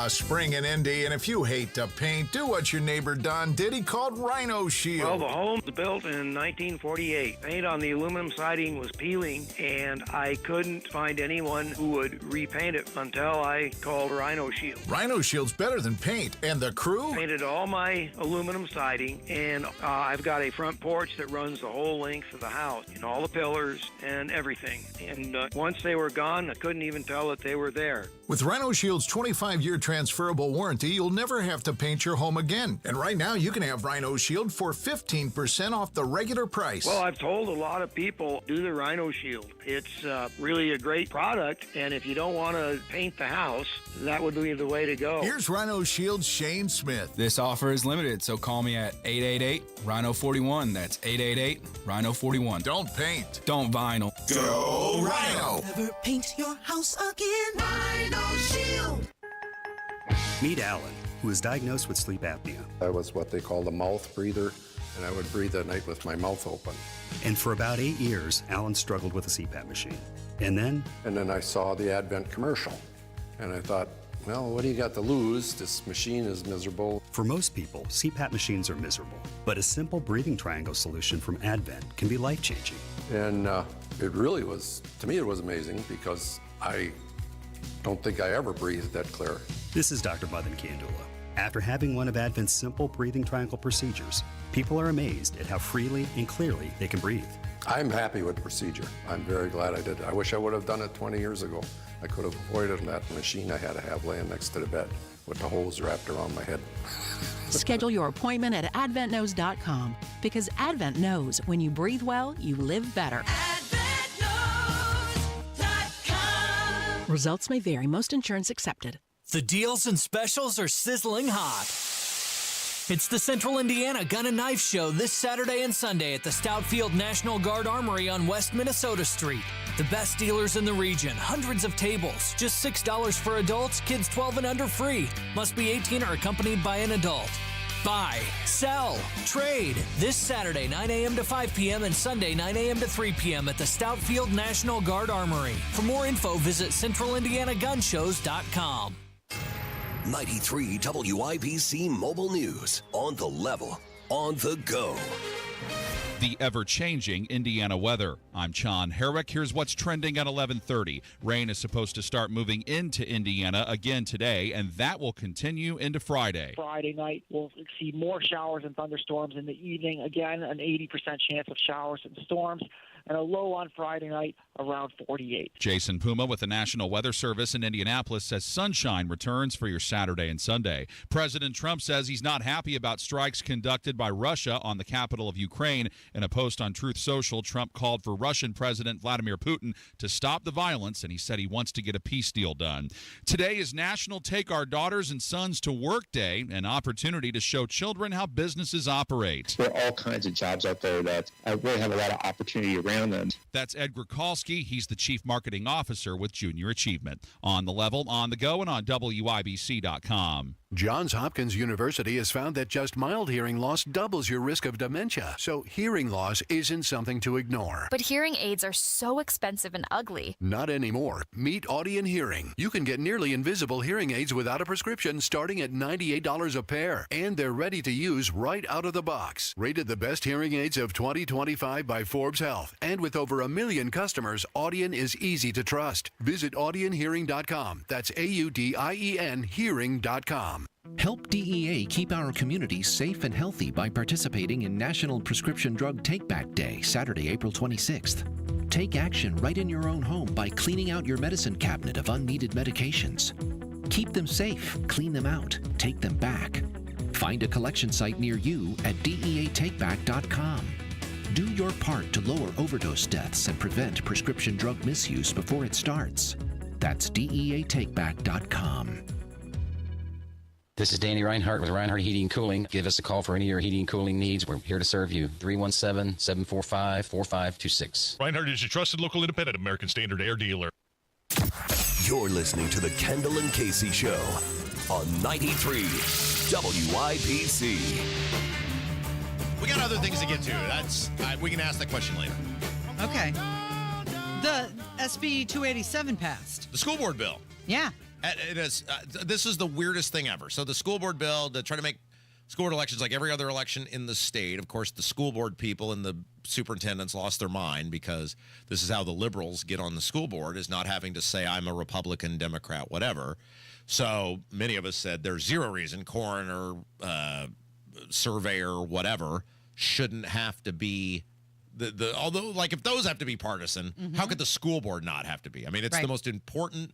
Spring in Indy, and if you hate to paint, do what your neighbor Don did. He called Rhino Shield. Well, the home was built in 1948. Paint on the aluminum siding was peeling, and I couldn't find anyone who would repaint it until I called Rhino Shield. Rhino Shield's better than paint. And the crew? Painted all my aluminum siding, and I've got a front porch that runs the whole length of the house, and all the pillars and everything. And once they were gone, I couldn't even tell that they were there. With Rhino Shield's 25-year transferable warranty, you'll never have to paint your home again. And right now, you can have Rhino Shield for 15% off the regular price. Well, I've told a lot of people, do the Rhino Shield. It's really a great product, and if you don't want to paint the house, that would be the way to go. Here's Rhino Shield's Shane Smith. This offer is limited, so call me at 888-RHINO-41. That's 888-RHINO-41. Don't paint. Don't vinyl. Go Rhino! Never paint your house again. Rhino Shield. Meet Alan, who was diagnosed with sleep apnea. I was what they call a mouth breather, and I would breathe at night with my mouth open. And for about 8 years, Alan struggled with a CPAP machine. And then I saw the Advent commercial, and I thought, well, what do you got to lose? This machine is miserable. For most people, CPAP machines are miserable, but a simple breathing triangle solution from Advent can be life-changing. And it really was, to me, it was amazing because I don't think I ever breathed that clear. This is Dr. Madan Kiandula. After having one of Advent's simple breathing triangle procedures, people are amazed at how freely and clearly they can breathe. I'm happy with the procedure. I'm very glad I did. I wish I would have done it 20 years ago. I could have avoided that machine I had to have laying next to the bed with the hose wrapped around my head. Schedule your appointment at AdventKnows.com because Advent knows when you breathe well, you live better. AdventKnows.com. Results may vary. Most insurance accepted. The deals and specials are sizzling hot. It's the Central Indiana Gun and Knife Show this Saturday and Sunday at the Stoutfield National Guard Armory on West Minnesota Street. The best dealers in the region, hundreds of tables, just $6 for adults, kids 12 and under free. Must be 18 or accompanied by an adult. Buy, sell, trade this Saturday 9 a.m. to 5 p.m. and Sunday 9 a.m. to 3 p.m. at the Stoutfield National Guard Armory. For more info, visit CentralIndianaGunShows.com. 93 WIBC Mobile News. On the level, on the go. The ever-changing Indiana weather. I'm John Herrick. Here's what's trending at 11:30. Rain is supposed to start moving into Indiana again today, and that will continue into Friday. Friday night, we'll see more showers and thunderstorms in the evening. Again, an 80% chance of showers and storms, and a low on Friday night around 48. Jason Puma with the National Weather Service in Indianapolis says sunshine returns for your Saturday and Sunday. President Trump says he's not happy about strikes conducted by Russia on the capital of Ukraine. In a post on Truth Social, Trump called for Russian President Vladimir Putin to stop the violence, and he said he wants to get a peace deal done. Today is National Take Our Daughters and Sons to Work Day, an opportunity to show children how businesses operate. There are all kinds of jobs out there that really have a lot of opportunity around them. That's Ed Grikalski. He's the Chief Marketing Officer with Junior Achievement. On the level, on the go, and on WIBC.com. Johns Hopkins University has found that just mild hearing loss doubles your risk of dementia, so hearing loss isn't something to ignore. But hearing aids are so expensive and ugly. Not anymore. Meet Audion Hearing. You can get nearly invisible hearing aids without a prescription starting at $98 a pair, and they're ready to use right out of the box. Rated the best hearing aids of 2025 by Forbes Health, and with over 1 million customers, Audion is easy to trust. Visit AudionHearing.com. That's AUDIEN Hearing.com. Help DEA keep our communities safe and healthy by participating in National Prescription Drug Take-Back Day, Saturday, April 26th. Take action right in your own home by cleaning out your medicine cabinet of unneeded medications. Keep them safe, clean them out, take them back. Find a collection site near you at DEATakeback.com. Do your part to lower overdose deaths and prevent prescription drug misuse before it starts. That's DEATakeback.com. This is Danny Reinhardt with Reinhardt Heating and Cooling. Give us a call for any of your heating and cooling needs. We're here to serve you. 317-745-4526. Reinhardt is your trusted local independent American Standard Air dealer. You're listening to the Kendall and Casey Show on 93 WIBC. We got other things to get to. We can ask that question later. Okay. The SB 287 passed. The school board bill. Yeah. It is. This is the weirdest thing ever. So the school board bill to try to make school board elections like every other election in the state. Of course, the school board people and the superintendents lost their mind because this is how the liberals get on the school board, is not having to say I'm a Republican, Democrat, whatever. So many of us said there's zero reason coroner, surveyor, whatever shouldn't have to be although like if those have to be partisan, how could the school board not have to be? I mean, it's the most important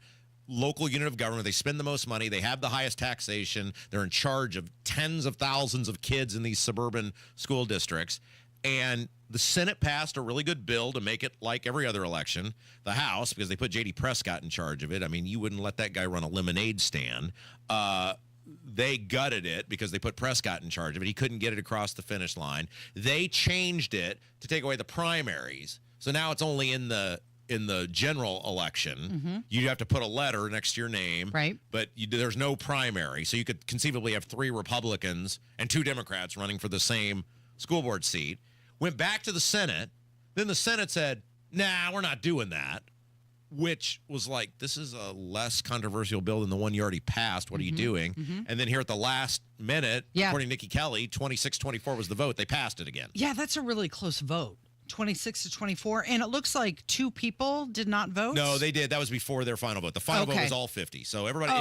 local unit of government. They spend the most money. They have the highest taxation. They're in charge of tens of thousands of kids in these suburban school districts. And the Senate passed a really good bill to make it like every other election. The House, because they put J.D. Prescott in charge of it. I mean, you wouldn't let that guy run a lemonade stand. They gutted it because they put Prescott in charge of it. He couldn't get it across the finish line. They changed it to take away the primaries. So now it's only in the general election. You have to put a letter next to your name. Right. But there's no primary. So you could conceivably have 3 Republicans and 2 Democrats running for the same school board seat. Went back to the Senate. Then the Senate said, nah, we're not doing that. Which was like, this is a less controversial bill than the one you already passed. What are you doing? And then here at the last minute, according to Nikki Kelly, 26-24 was the vote. They passed it again. Yeah, that's a really close vote. 26-24, and it looks like 2 people did not vote. No, they did. That was before their final vote. The final vote was all 50. So everybody,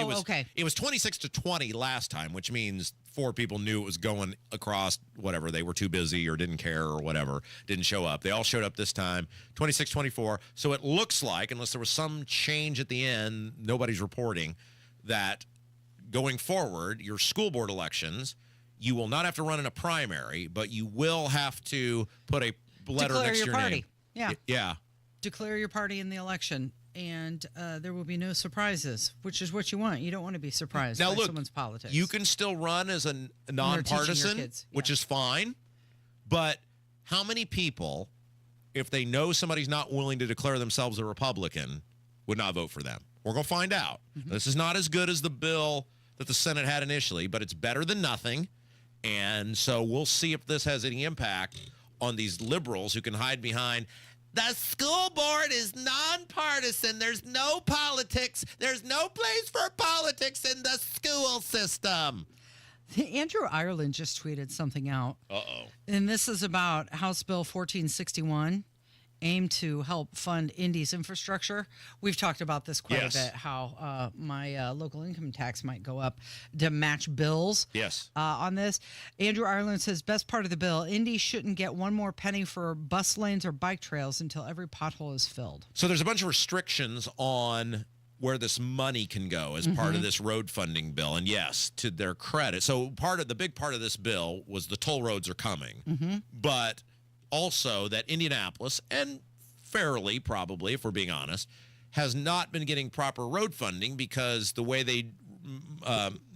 it was 26-20 last time, which means 4 people knew it was going across. Whatever, they were too busy or didn't care or whatever, didn't show up. They all showed up this time. 26-24. So it looks like, unless there was some change at the end, nobody's reporting that going forward, your school board elections, you will not have to run in a primary, but you will have to put a letter declare next your to your party. name. Yeah. Yeah. Declare your party in the election, and there will be no surprises, which is what you want. You don't want to be surprised by someone's politics. You can still run as a nonpartisan, which is fine. But how many people, if they know somebody's not willing to declare themselves a Republican, would not vote for them? We're going to find out. This is not as good as the bill that the Senate had initially, but it's better than nothing. And so we'll see if this has any impact on these liberals who can hide behind the school board is nonpartisan. There's no politics. There's no place for politics in the school system. Andrew Ireland just tweeted something out. Uh-oh. And this is about House Bill 1461, aimed to help fund Indy's infrastructure. We've talked about this quite a bit, how my local income tax might go up to match bills on this. Andrew Ireland says, best part of the bill, Indy shouldn't get one more penny for bus lanes or bike trails until every pothole is filled. So there's a bunch of restrictions on where this money can go as part of this road funding bill. And yes, to their credit. So the big part of this bill was the toll roads are coming. But also that Indianapolis, and fairly probably, if we're being honest, has not been getting proper road funding because the way they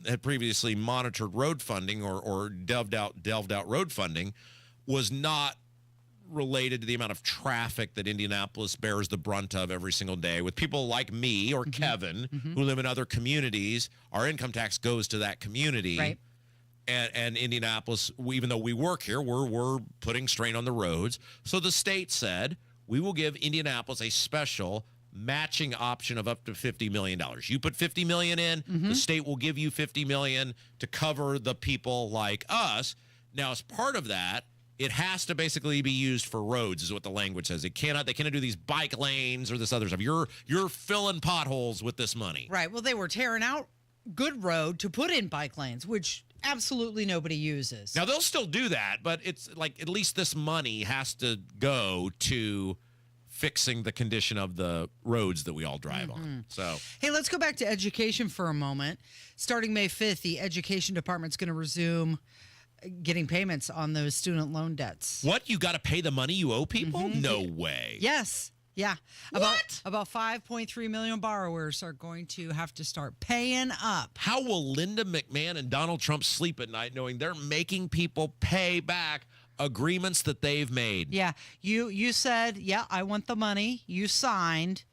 had previously monitored road funding or delved out road funding was not related to the amount of traffic that Indianapolis bears the brunt of every single day. With people like me or Kevin who live in other communities, our income tax goes to that community. Right. And Indianapolis, even though we work here, we're putting strain on the roads. So the state said, we will give Indianapolis a special matching option of up to $50 million. You put $50 million in, the state will give you $50 million to cover the people like us. Now, as part of that, it has to basically be used for roads, is what the language says. They cannot do these bike lanes or this other stuff. You're filling potholes with this money. Right. Well, they were tearing out good road to put in bike lanes, which absolutely nobody uses. Now, they'll still do that, but it's like at least this money has to go to fixing the condition of the roads that we all drive on. So, hey, let's go back to education for a moment. Starting May 5th, the Education Department's going to resume getting payments on those student loan debts. What? You got to pay the money you owe people? No way. Yes. Yeah. About 5.3 million borrowers are going to have to start paying up. How will Linda McMahon and Donald Trump sleep at night knowing they're making people pay back agreements that they've made? Yeah. You said, yeah, I want the money. You signed.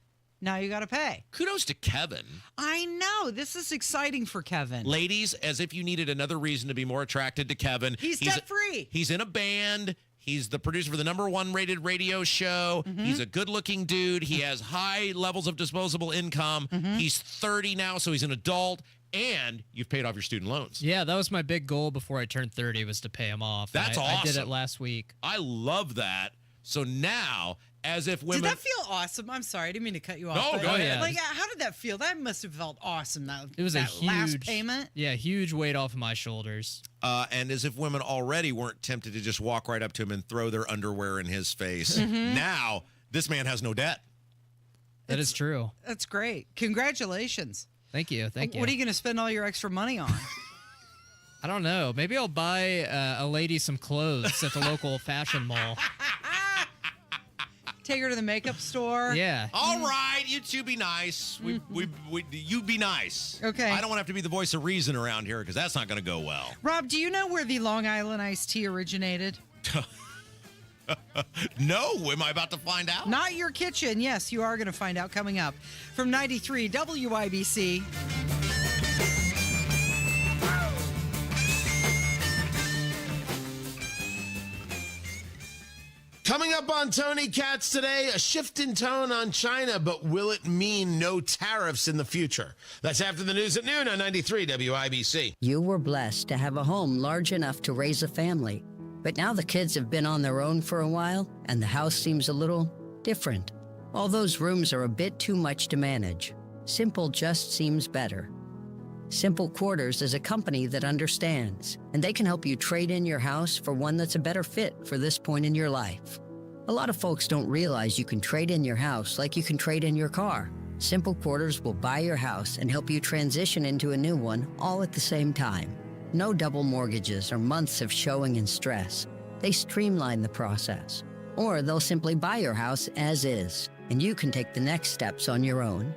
Now you got to pay. Kudos to Kevin. I know. This is exciting for Kevin. Ladies, as if you needed another reason to be more attracted to Kevin. He's debt-free. He's in a band. He's the producer for the #1 rated radio show. He's a good-looking dude. He has high levels of disposable income. He's 30 now, so he's an adult. And you've paid off your student loans. Yeah, that was my big goal before I turned 30 was to pay them off. That's awesome. I did it last week. I love that. So now, as if women... Did that feel awesome? I'm sorry, I didn't mean to cut you off. No, go ahead. Like, how did that feel? That must have felt awesome. It was a huge last payment. Yeah, huge weight off of my shoulders. And as if women already weren't tempted to just walk right up to him and throw their underwear in his face. Now, this man has no debt. That is true. That's great. Congratulations. Thank you. Thank you. What are you going to spend all your extra money on? I don't know. Maybe I'll buy a lady some clothes at the local fashion mall. Take her to the makeup store. Yeah. All right, you two be nice. You be nice. Okay. I don't want to have to be the voice of reason around here because that's not going to go well. Rob, do you know where the Long Island iced tea originated? No, am I about to find out? Not your kitchen. Yes, you are going to find out coming up. From 93 WIBC. Coming up on Tony Katz today, a shift in tone on China, but will it mean no tariffs in the future? That's after the news at noon on 93 WIBC. You were blessed to have a home large enough to raise a family. But now the kids have been on their own for a while, and the house seems a little different. All those rooms are a bit too much to manage. Simple just seems better. Simple Quarters is a company that understands, and they can help you trade in your house for one that's a better fit for this point in your life. A lot of folks don't realize you can trade in your house like you can trade in your car. Simple Quarters will buy your house and help you transition into a new one all at the same time. No double mortgages or months of showing and stress. They streamline the process. Or they'll simply buy your house as is, and you can take the next steps on your own.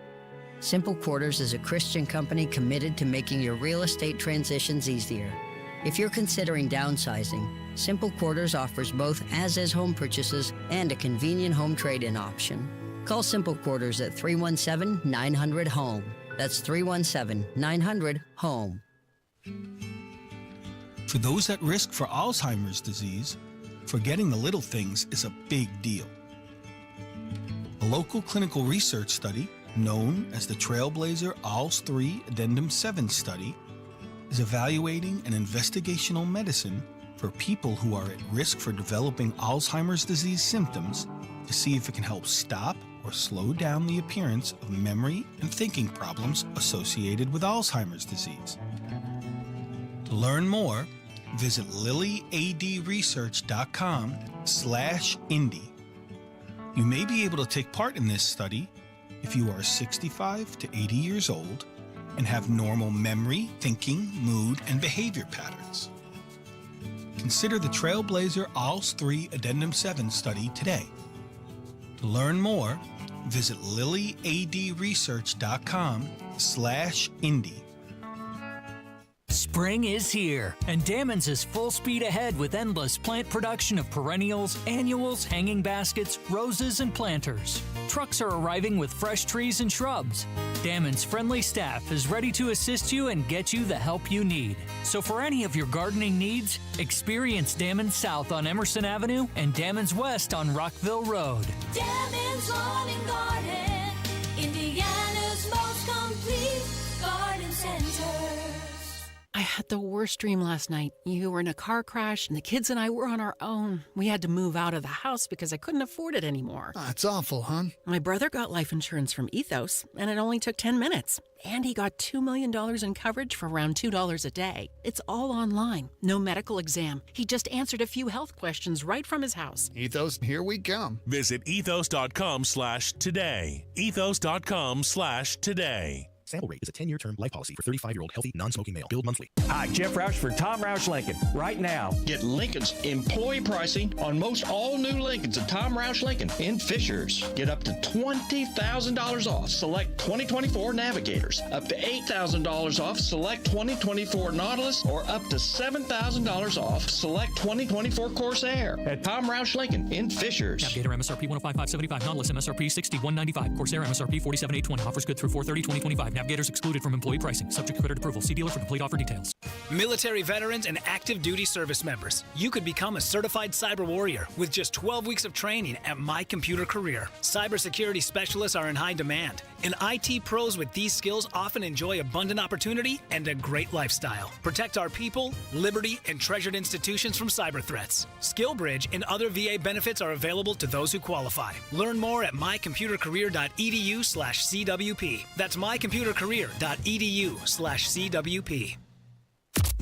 Simple Quarters is a Christian company committed to making your real estate transitions easier. If you're considering downsizing, Simple Quarters offers both as-is home purchases and a convenient home trade-in option. Call Simple Quarters at 317-900-HOME. That's 317-900-HOME. For those at risk for Alzheimer's disease, forgetting the little things is a big deal. A local clinical research study, known as the Trailblazer ALZ 3 Addendum 7 study, is evaluating an investigational medicine for people who are at risk for developing Alzheimer's disease symptoms to see if it can help stop or slow down the appearance of memory and thinking problems associated with Alzheimer's disease. To learn more, visit lilyadresearch.com/indie. You may be able to take part in this study if you are 65 to 80 years old and have normal memory, thinking, mood, and behavior patterns. Consider the Trailblazer ALZ 3 Addendum 7 study today. To learn more, visit lilyadresearch.com/indie. Spring is here, and Dammons is full speed ahead with endless plant production of perennials, annuals, hanging baskets, roses, and planters. Trucks are arriving with fresh trees and shrubs. Dammons' friendly staff is ready to assist you and get you the help you need. So for any of your gardening needs, experience Dammons South on Emerson Avenue and Dammons West on Rockville Road. Dammons Lawn and Garden, Indiana's most complete garden center. I had the worst dream last night. You were in a car crash, and the kids and I were on our own. We had to move out of the house because I couldn't afford it anymore. That's awful, hon. My brother got life insurance from Ethos, and it only took 10 minutes. And he got $2 million in coverage for around $2 a day. It's all online. No medical exam. He just answered a few health questions right from his house. Ethos, here we come. Visit ethos.com/today. Ethos.com/today. Sample rate is a 10-year term life policy for 35-year-old healthy, non-smoking male. Billed monthly. Hi, Jeff Roush for Tom Roush Lincoln. Right now, get Lincoln's employee pricing on most all new Lincolns at Tom Roush Lincoln in Fishers. Get up to $20,000 off select 2024 Navigators, up to $8,000 off select 2024 Nautilus, or up to $7,000 off select 2024 Corsair at Tom Roush Lincoln in Fishers. Navigator MSRP 105,575, Nautilus MSRP 6195, Corsair MSRP 47,820. Offers good through 4/30/2025. Navigators excluded from employee pricing. Subject to credit approval. See dealer for complete offer details. Military veterans and active duty service members, you could become a certified cyber warrior with just 12 weeks of training at My Computer Career. Cybersecurity specialists are in high demand, and IT pros with these skills often enjoy abundant opportunity and a great lifestyle. Protect our people, liberty, and treasured institutions from cyber threats. SkillBridge and other VA benefits are available to those who qualify. Learn more at mycomputercareer.edu/CWP. That's mycomputercareer.edu/CWP.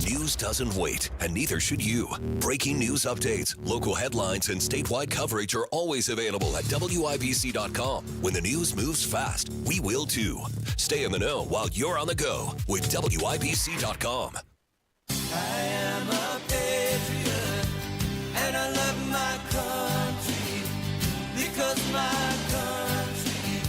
News doesn't wait, and neither should you. Breaking news updates, local headlines, and statewide coverage are always available at WIBC.com. When the news moves fast, we will too. Stay in the know while you're on the go with WIBC.com. I am a patriot, and I love my country, because my country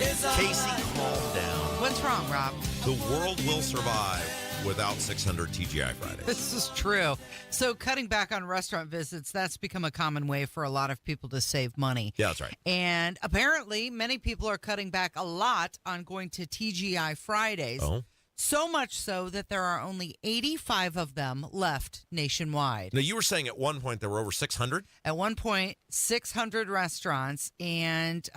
is all Casey, calm down. What's wrong, Rob? The world will survive without 600 TGI Fridays. This is true. So cutting back on restaurant visits, that's become a common way for a lot of people to save money. Yeah, that's right. And apparently many people are cutting back a lot on going to TGI Fridays. Oh. So much so that there are only 85 of them left nationwide. Now, you were saying at one point there were over 600? At one point, 600 restaurants. And,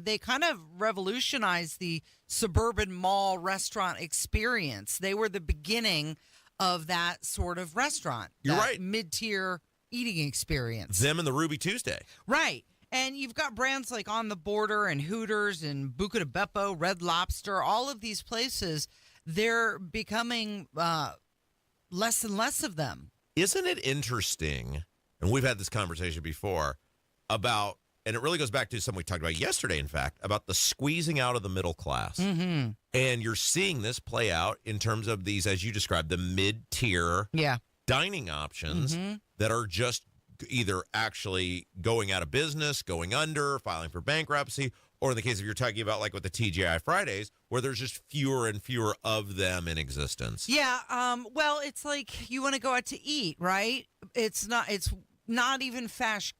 they kind of revolutionized the suburban mall restaurant experience. They were the beginning of that sort of restaurant. You're that right. Mid-tier eating experience. Them and the Ruby Tuesday. Right. And you've got brands like On the Border and Hooters and Buca de Beppo, Red Lobster, all of these places. They're becoming less and less of them. Isn't it interesting, and we've had this conversation before, about, and it really goes back to something we talked about yesterday, in fact, about the squeezing out of the middle class. Mm-hmm. And you're seeing this play out in terms of these, as you described, the mid-tier dining options that are just either actually going out of business, going under, filing for bankruptcy, or in the case of you're talking about like with the TGI Fridays, where there's just fewer and fewer of them in existence. Yeah. Well, it's like you want to go out to eat, right? It's not even fast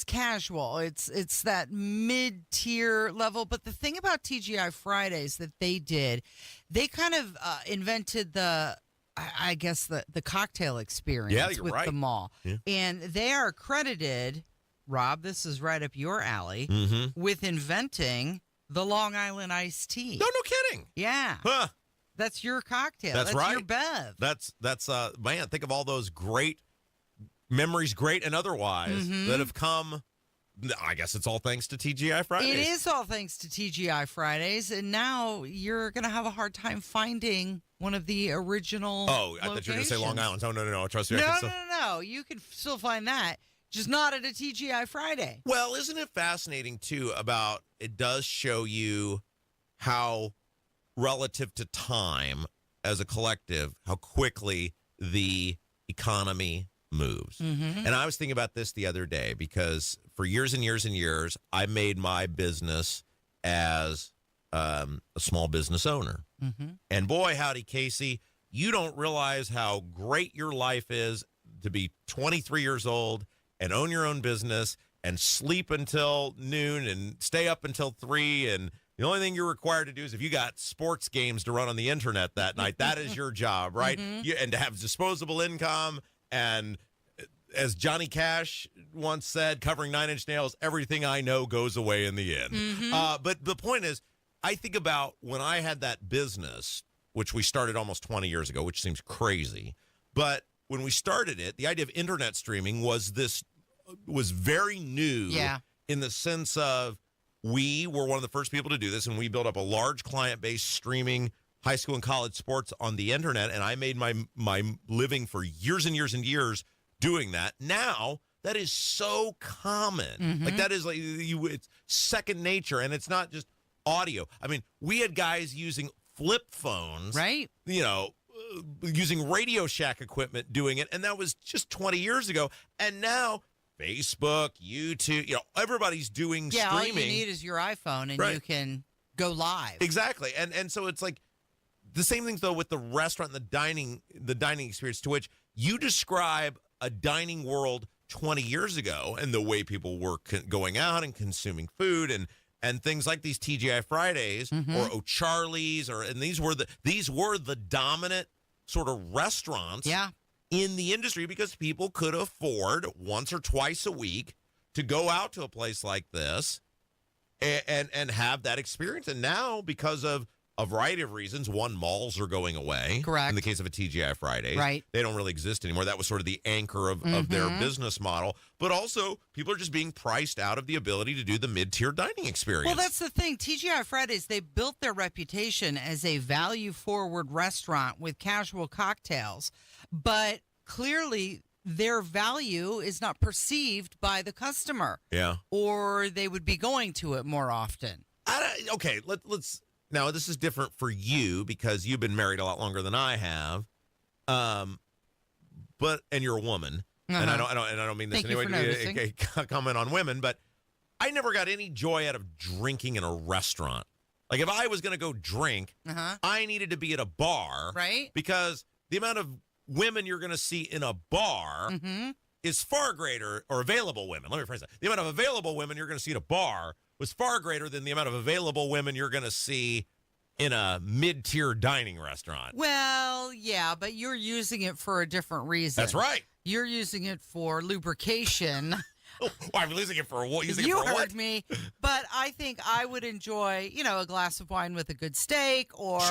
casual. It's that mid-tier level. But the thing about TGI Fridays that they did, they kind of invented the cocktail experience with the mall. Yeah. And they are credited, Rob, this is right up your alley, with inventing the Long Island iced tea. No kidding. Yeah. Huh. That's your cocktail. That's right. Your bev. That's man, think of all those great memories, great and otherwise, that have come. I guess it's all thanks to TGI Fridays. It is all thanks to TGI Fridays, and now you're going to have a hard time finding one of the original Oh, I thought you were going to say Long Island. Oh, no. Trust me. No. You can still find that, just not at a TGI Friday. Well, isn't it fascinating, too, about it does show you how relative to time as a collective, how quickly the economy moves. And I was thinking about this the other day because for years and years and years, I made my business as a small business owner. And boy, howdy, Casey, you don't realize how great your life is to be 23 years old and own your own business and sleep until noon and stay up until 3. And the only thing you're required to do is if you got sports games to run on the internet that night, that is your job, right? And to have disposable income. And as Johnny Cash once said, covering 9 Inch Nails, everything I know goes away in the end. But the point is, I think about when I had that business, which we started almost 20 years ago, which seems crazy. But when we started it, the idea of internet streaming was very new in the sense of we were one of the first people to do this, and we built up a large client base streaming high school and college sports on the internet, and I made my living for years and years and years doing that. Now, that is so common. Like, that is like it's second nature, and it's not just audio. I mean, we had guys using flip phones, right? Using Radio Shack equipment doing it, and that was just 20 years ago. And now, Facebook, YouTube, everybody's doing streaming. All you need is your iPhone, and you can go live. Exactly. And so it's like the same things, though, with the restaurant and the dining experience, to which you describe a dining world 20 years ago and the way people were going out and consuming food and things like these TGI Fridays or O'Charlie's, and these were the dominant sort of restaurants Yeah. in the industry because people could afford once or twice a week to go out to a place like this and have that experience. And now, because of a variety of reasons, one, malls are going away. Correct. In the case of a TGI Fridays. Right. They don't really exist anymore. That was sort of the anchor of their business model. But also, people are just being priced out of the ability to do the mid-tier dining experience. Well, that's the thing. TGI Fridays, they built their reputation as a value-forward restaurant with casual cocktails, but clearly their value is not perceived by the customer. Yeah. Or they would be going to it more often. Okay, let's... Now, this is different for you because you've been married a lot longer than I have, and you're a woman, and I don't mean this anyway to comment on women, but I never got any joy out of drinking in a restaurant. Like if I was going to go drink, I needed to be at a bar, right? Because the amount of women you're going to see in a bar is far greater, or available women. Let me rephrase that. The amount of available women you're going to see at a bar was far greater than the amount of available women you're going to see in a mid-tier dining restaurant. Well, yeah, but you're using it for a different reason. That's right. You're using it for lubrication. I'm using it for what? You heard me. But I think I would enjoy, a glass of wine with a good steak or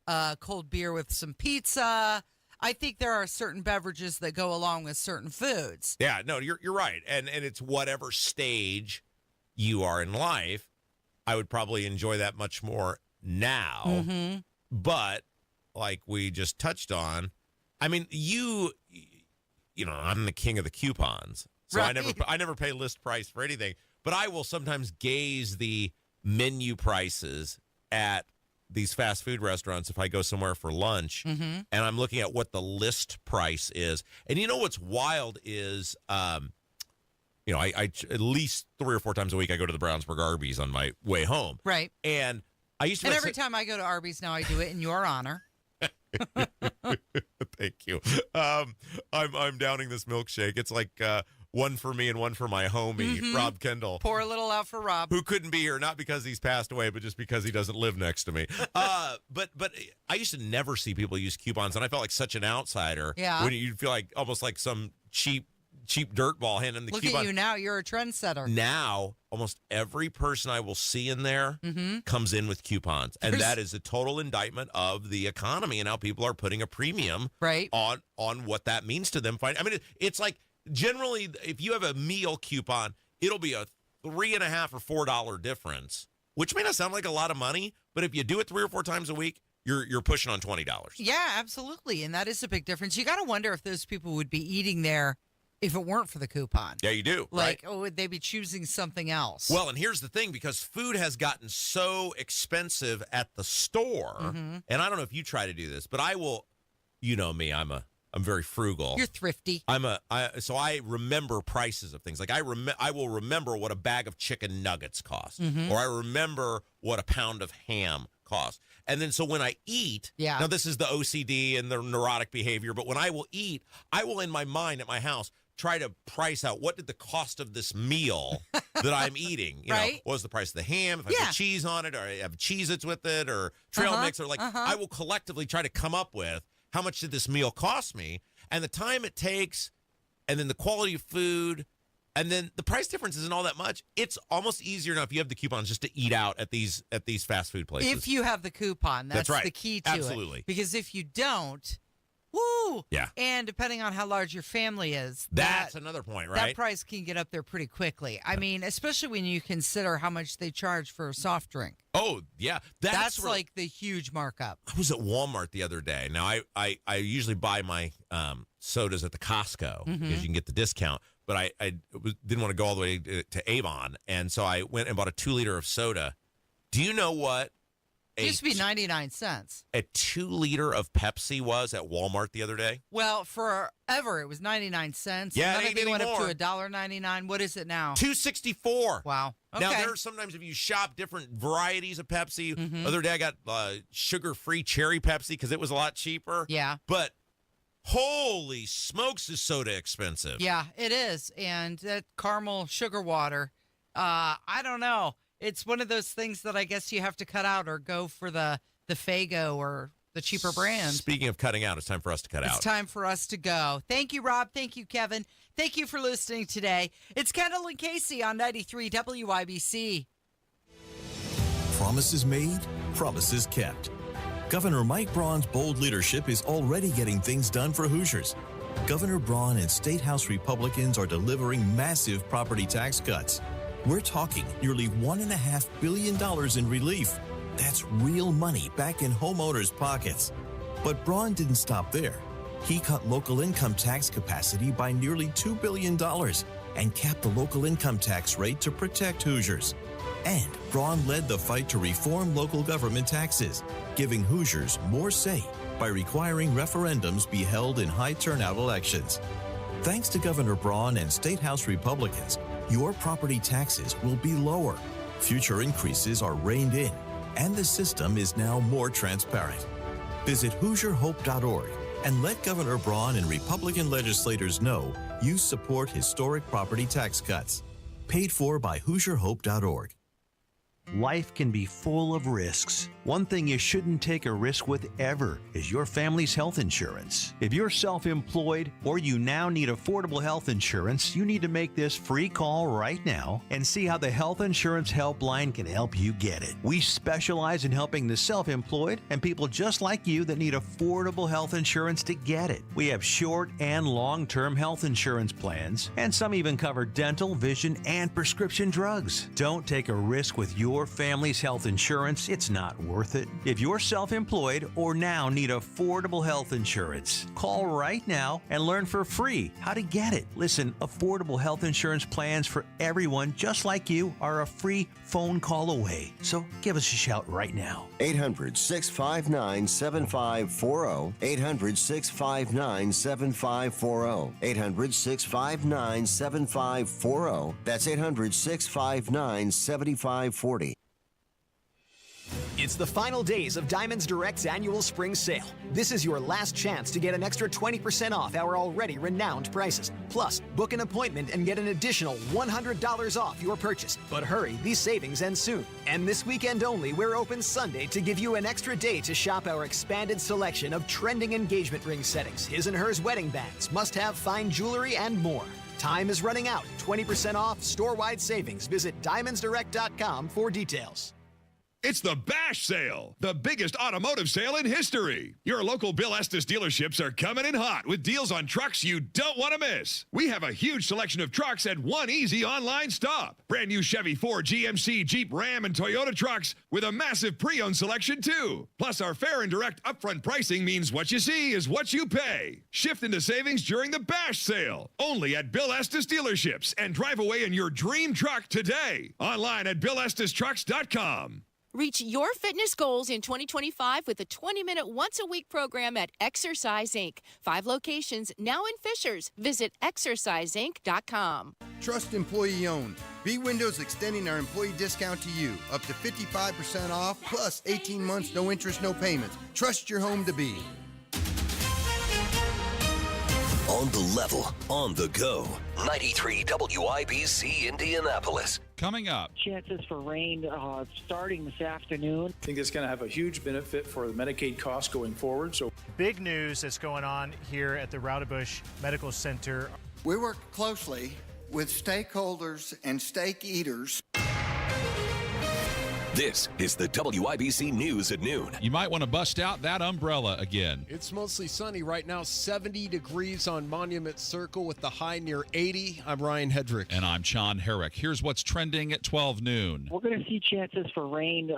a cold beer with some pizza. I think there are certain beverages that go along with certain foods. Yeah, no, you're right. And it's whatever stage you are in life, I would probably enjoy that much more now. But like we just touched on, I mean, I'm the king of the coupons. So right. I never pay list price for anything, but I will sometimes gaze the menu prices at these fast food restaurants if I go somewhere for lunch, and I'm looking at what the list price is. And what's wild is I at least 3 or 4 times a week I go to the Brownsburg Arby's on my way home. Right. And I used to. And every time I go to Arby's now, I do it in your honor. Thank you. I'm downing this milkshake. It's like one for me and one for my homie, Rob Kendall. Pour a little out for Rob, who couldn't be here, not because he's passed away, but just because he doesn't live next to me. But I used to never see people use coupons, and I felt like such an outsider. Yeah. When you'd feel like almost like some cheap dirtball handing the coupon. Look at you now. You're a trendsetter. Now, almost every person I will see in there comes in with coupons. And that is a total indictment of the economy and how people are putting a premium on what that means to them. I mean, it's like generally, if you have a meal coupon, it'll be a $3.50 or $4 difference, which may not sound like a lot of money, but if you do it 3 or 4 times a week, you're pushing on $20. Yeah, absolutely. And that is a big difference. You got to wonder if those people would be eating there if it weren't for the coupon. Yeah, you do. Like, right? would they be choosing something else? Well, and here's the thing, because food has gotten so expensive at the store, and I don't know if you try to do this, but I will, me, I'm very frugal. You're thrifty. So I remember prices of things. Like I will remember what a bag of chicken nuggets cost, or I remember what a pound of ham costs. And then so when I eat, now this is the OCD and the neurotic behavior, but when I will eat, I will in my mind at my house try to price out what did the cost of this meal that I'm eating. You know, what was the price of the ham? If I put cheese on it, or I have Cheez-Its with it, or trail mix, or I will collectively try to come up with how much did this meal cost me, and the time it takes, and then the quality of food, and then the price difference isn't all that much. It's almost easier now if you have the coupons just to eat out at these fast food places. If you have the coupon, that's right. the key to Absolutely. it. Because if you don't, woo! Yeah. And depending on how large your family is, that's another point, right? That price can get up there pretty quickly. I mean, especially when you consider how much they charge for a soft drink. Oh, yeah. That's like the huge markup. I was at Walmart the other day. Now, I usually buy my sodas at the Costco because you can get the discount. But I didn't want to go all the way to Avon. And so I went and bought a 2-liter of soda. Do you know what It used to be 99 cents. A 2-liter of Pepsi was at Walmart the other day? Well, forever it was 99 cents. Yeah, and it then ain't went up anymore. to $1.99. What is it now? $2.64. Wow. Okay. Now, there's sometimes if you shop different varieties of Pepsi. The other day I got sugar-free cherry Pepsi because it was a lot cheaper. Yeah. But holy smokes, is soda expensive. Yeah, it is. And that caramel sugar water, I don't know. It's one of those things that I guess you have to cut out or go for the Faygo or the cheaper brand. Speaking of cutting out, it's time for us to cut out. It's time for us to go. Thank you, Rob. Thank you, Kevin. Thank you for listening today. It's Kendall and Casey on 93 WIBC. Promises made, promises kept. Governor Mike Braun's bold leadership is already getting things done for Hoosiers. Governor Braun and State House Republicans are delivering massive property tax cuts. We're talking nearly $1.5 billion in relief. That's real money back in homeowners' pockets. But Braun didn't stop there. He cut local income tax capacity by nearly $2 billion and capped the local income tax rate to protect Hoosiers. And Braun led the fight to reform local government taxes, giving Hoosiers more say by requiring referendums be held in high-turnout elections. Thanks to Governor Braun and State House Republicans, your property taxes will be lower. Future increases are reined in, and the system is now more transparent. Visit HoosierHope.org and let Governor Braun and Republican legislators know you support historic property tax cuts. Paid for by HoosierHope.org. Life can be full of risks. One thing you shouldn't take a risk with ever is your family's health insurance. If you're self-employed or you now need affordable health insurance, you need to make this free call right now and see how the Health Insurance Helpline can help you get it. We specialize in helping the self-employed and people just like you that need affordable health insurance to get it. We have short and long-term health insurance plans, and some even cover dental, vision, and prescription drugs. Don't take a risk with your family's health insurance. It's not worth it. If you're self-employed or now need affordable health insurance, call right now and learn for free how to get it. Listen, affordable health insurance plans for everyone just like you are a free phone call away. So give us a shout right now. 800-659-7540. 800-659-7540. 800-659-7540. That's 800-659-7540. It's the final days of Diamonds Direct's annual spring sale. This is your last chance to get an extra 20% off our already renowned prices. Plus, book an appointment and get an additional $100 off your purchase. But hurry, these savings end soon. And this weekend only, we're open Sunday to give you an extra day to shop our expanded selection of trending engagement ring settings, his and hers wedding bands, must-have fine jewelry, and more. Time is running out. 20% off, store-wide savings. Visit diamondsdirect.com for details. It's the Bash Sale, the biggest automotive sale in history. Your local Bill Estes dealerships are coming in hot with deals on trucks you don't want to miss. We have a huge selection of trucks at one easy online stop. Brand new Chevy, Ford, GMC, Jeep, Ram, and Toyota trucks with a massive pre-owned selection too. Plus, our fair and direct upfront pricing means what you see is what you pay. Shift into savings during the Bash Sale, only at Bill Estes dealerships, and drive away in your dream truck today. Online at BillEstesTrucks.com. Reach your fitness goals in 2025 with a 20-minute once-a-week program at Exercise Inc. 5 locations now in Fishers. Visit exerciseinc.com. Trust employee owned. B Windows extending our employee discount to you. Up to 55% off, plus 18 months, no interest, no payments. Trust your home to B. On the level, on the go. 93 WIBC Indianapolis. Coming up. Chances for rain starting this afternoon. I think it's going to have a huge benefit for the Medicaid costs going forward. So, big news that's going on here at the Raudebusch Medical Center. We work closely with stakeholders and stake eaters. This is the WIBC News at noon. You might want to bust out that umbrella again. It's mostly sunny right now, 70 degrees on Monument Circle with the high near 80. I'm Ryan Hedrick. And I'm Sean Herrick. Here's what's trending at 12 noon. We're going to see chances for rain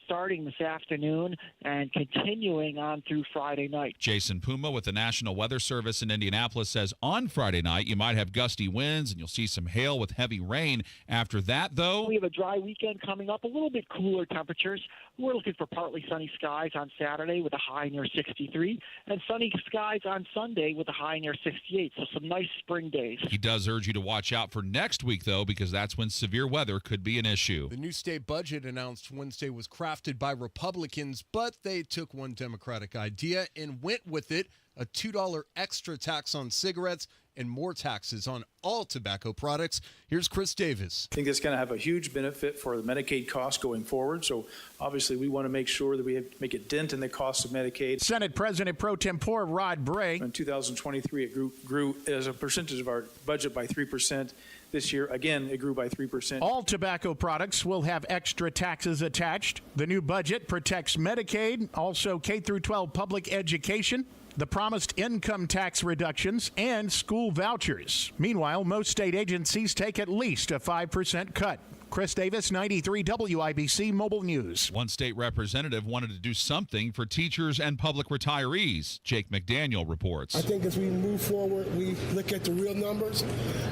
starting this afternoon and continuing on through Friday night. Jason Puma with the National Weather Service in Indianapolis says on Friday night you might have gusty winds and you'll see some hail with heavy rain. After that, though, we have a dry weekend coming up, a little bit cooler temperatures. We're looking for partly sunny skies on Saturday with a high near 63 and sunny skies on Sunday with a high near 68. So some nice spring days. He does urge you to watch out for next week, though, because that's when severe weather could be an issue. The new state budget announced Wednesday was crafted by Republicans, but they took one Democratic idea and went with it. A $2 extra tax on cigarettes and more taxes on all tobacco products. Here's Chris Davis. I think that's going to have a huge benefit for the Medicaid costs going forward. So obviously we want to make sure that we make a dent in the cost of Medicaid. Senate President pro tempore Rod Bray. In 2023, it grew as a percentage of our budget by 3%. This year, again, it grew by 3%. All tobacco products will have extra taxes attached. The new budget protects Medicaid, also K-12 public education, the promised income tax reductions, and school vouchers. Meanwhile, most state agencies take at least a 5% cut. Chris Davis, 93 WIBC Mobile News. One state representative wanted to do something for teachers and public retirees. Jake McDaniel reports. I think as we move forward, we look at the real numbers,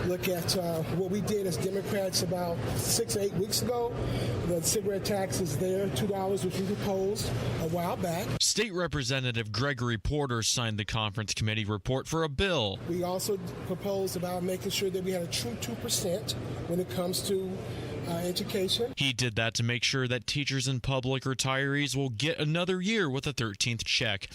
look at what we did as Democrats about 6 or 8 weeks ago. The cigarette tax is there, $2, which we proposed a while back. State Representative Gregory Porter signed the conference committee report for a bill. We also proposed about making sure that we had a true 2% when it comes to education. He did that to make sure that teachers and public retirees will get another year with a 13th check.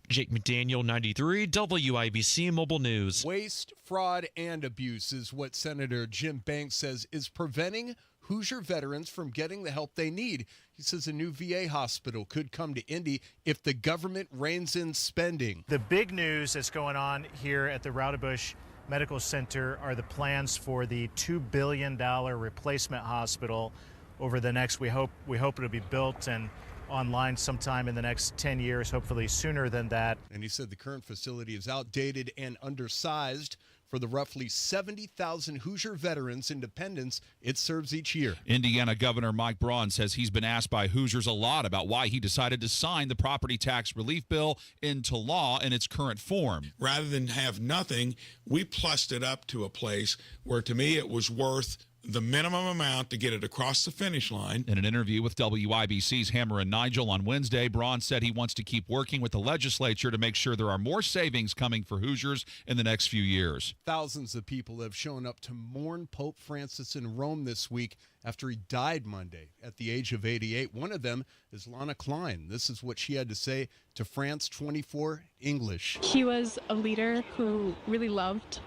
Jake McDaniel, 93 WIBC Mobile News. Waste, fraud, and abuse is what Senator Jim Banks says is preventing Hoosier veterans from getting the help they need. He says a new VA hospital could come to Indy if the government reins in spending. The big news that's going on here at the Raudebusch Medical Center are the plans for the $2 billion replacement hospital over the next, we hope it'll be built and online sometime in the next 10 years, hopefully sooner than that. And he said the current facility is outdated and undersized for the roughly 70,000 Hoosier veterans and dependents it serves each year. Indiana Governor Mike Braun says he's been asked by Hoosiers a lot about why he decided to sign the property tax relief bill into law in its current form. Rather than have nothing, we plussed it up to a place where, to me, it was worth the minimum amount to get it across the finish line. In an interview with WIBC's Hammer and Nigel on Wednesday, Braun said he wants to keep working with the legislature to make sure there are more savings coming for Hoosiers in the next few years. Thousands of people have shown up to mourn Pope Francis in Rome this week after he died Monday at the age of 88. One of them is Lana Klein. This is what she had to say to France 24 English. He was a leader who really loved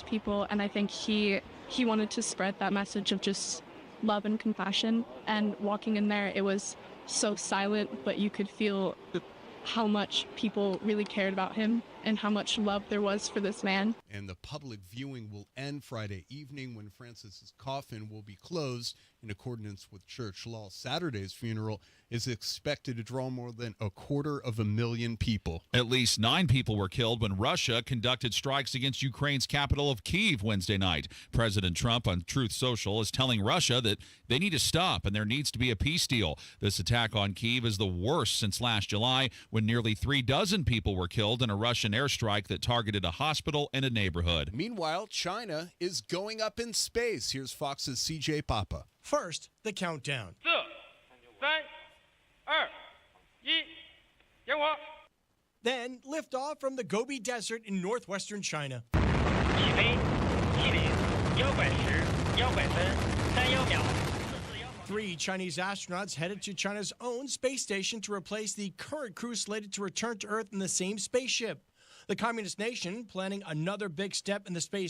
people, and I think he wanted to spread that message of just love and compassion. And walking in there, it was so silent, but you could feel how much people really cared about him and how much love there was for this man. And the public viewing will end Friday evening when Francis's coffin will be closed in accordance with church law. Saturday's funeral is expected to draw more than 250,000 people. At least 9 people were killed when Russia conducted strikes against Ukraine's capital of Kyiv Wednesday night. President Trump on Truth Social is telling Russia that they need to stop and there needs to be a peace deal. This attack on Kyiv is the worst since last July, when nearly 36 people were killed in a Russian airstrike that targeted a hospital and a neighborhood. Meanwhile, China is going up in space. Here's Fox's CJ Papa. First, the countdown. 4, 3, 2, 1, Then lift off from the Gobi Desert in northwestern China. 起飞，7点100时100分31秒。 3 Chinese astronauts headed to China's own space station to replace the current crew slated to return to Earth in the same spaceship. The communist nation planning another big step in the space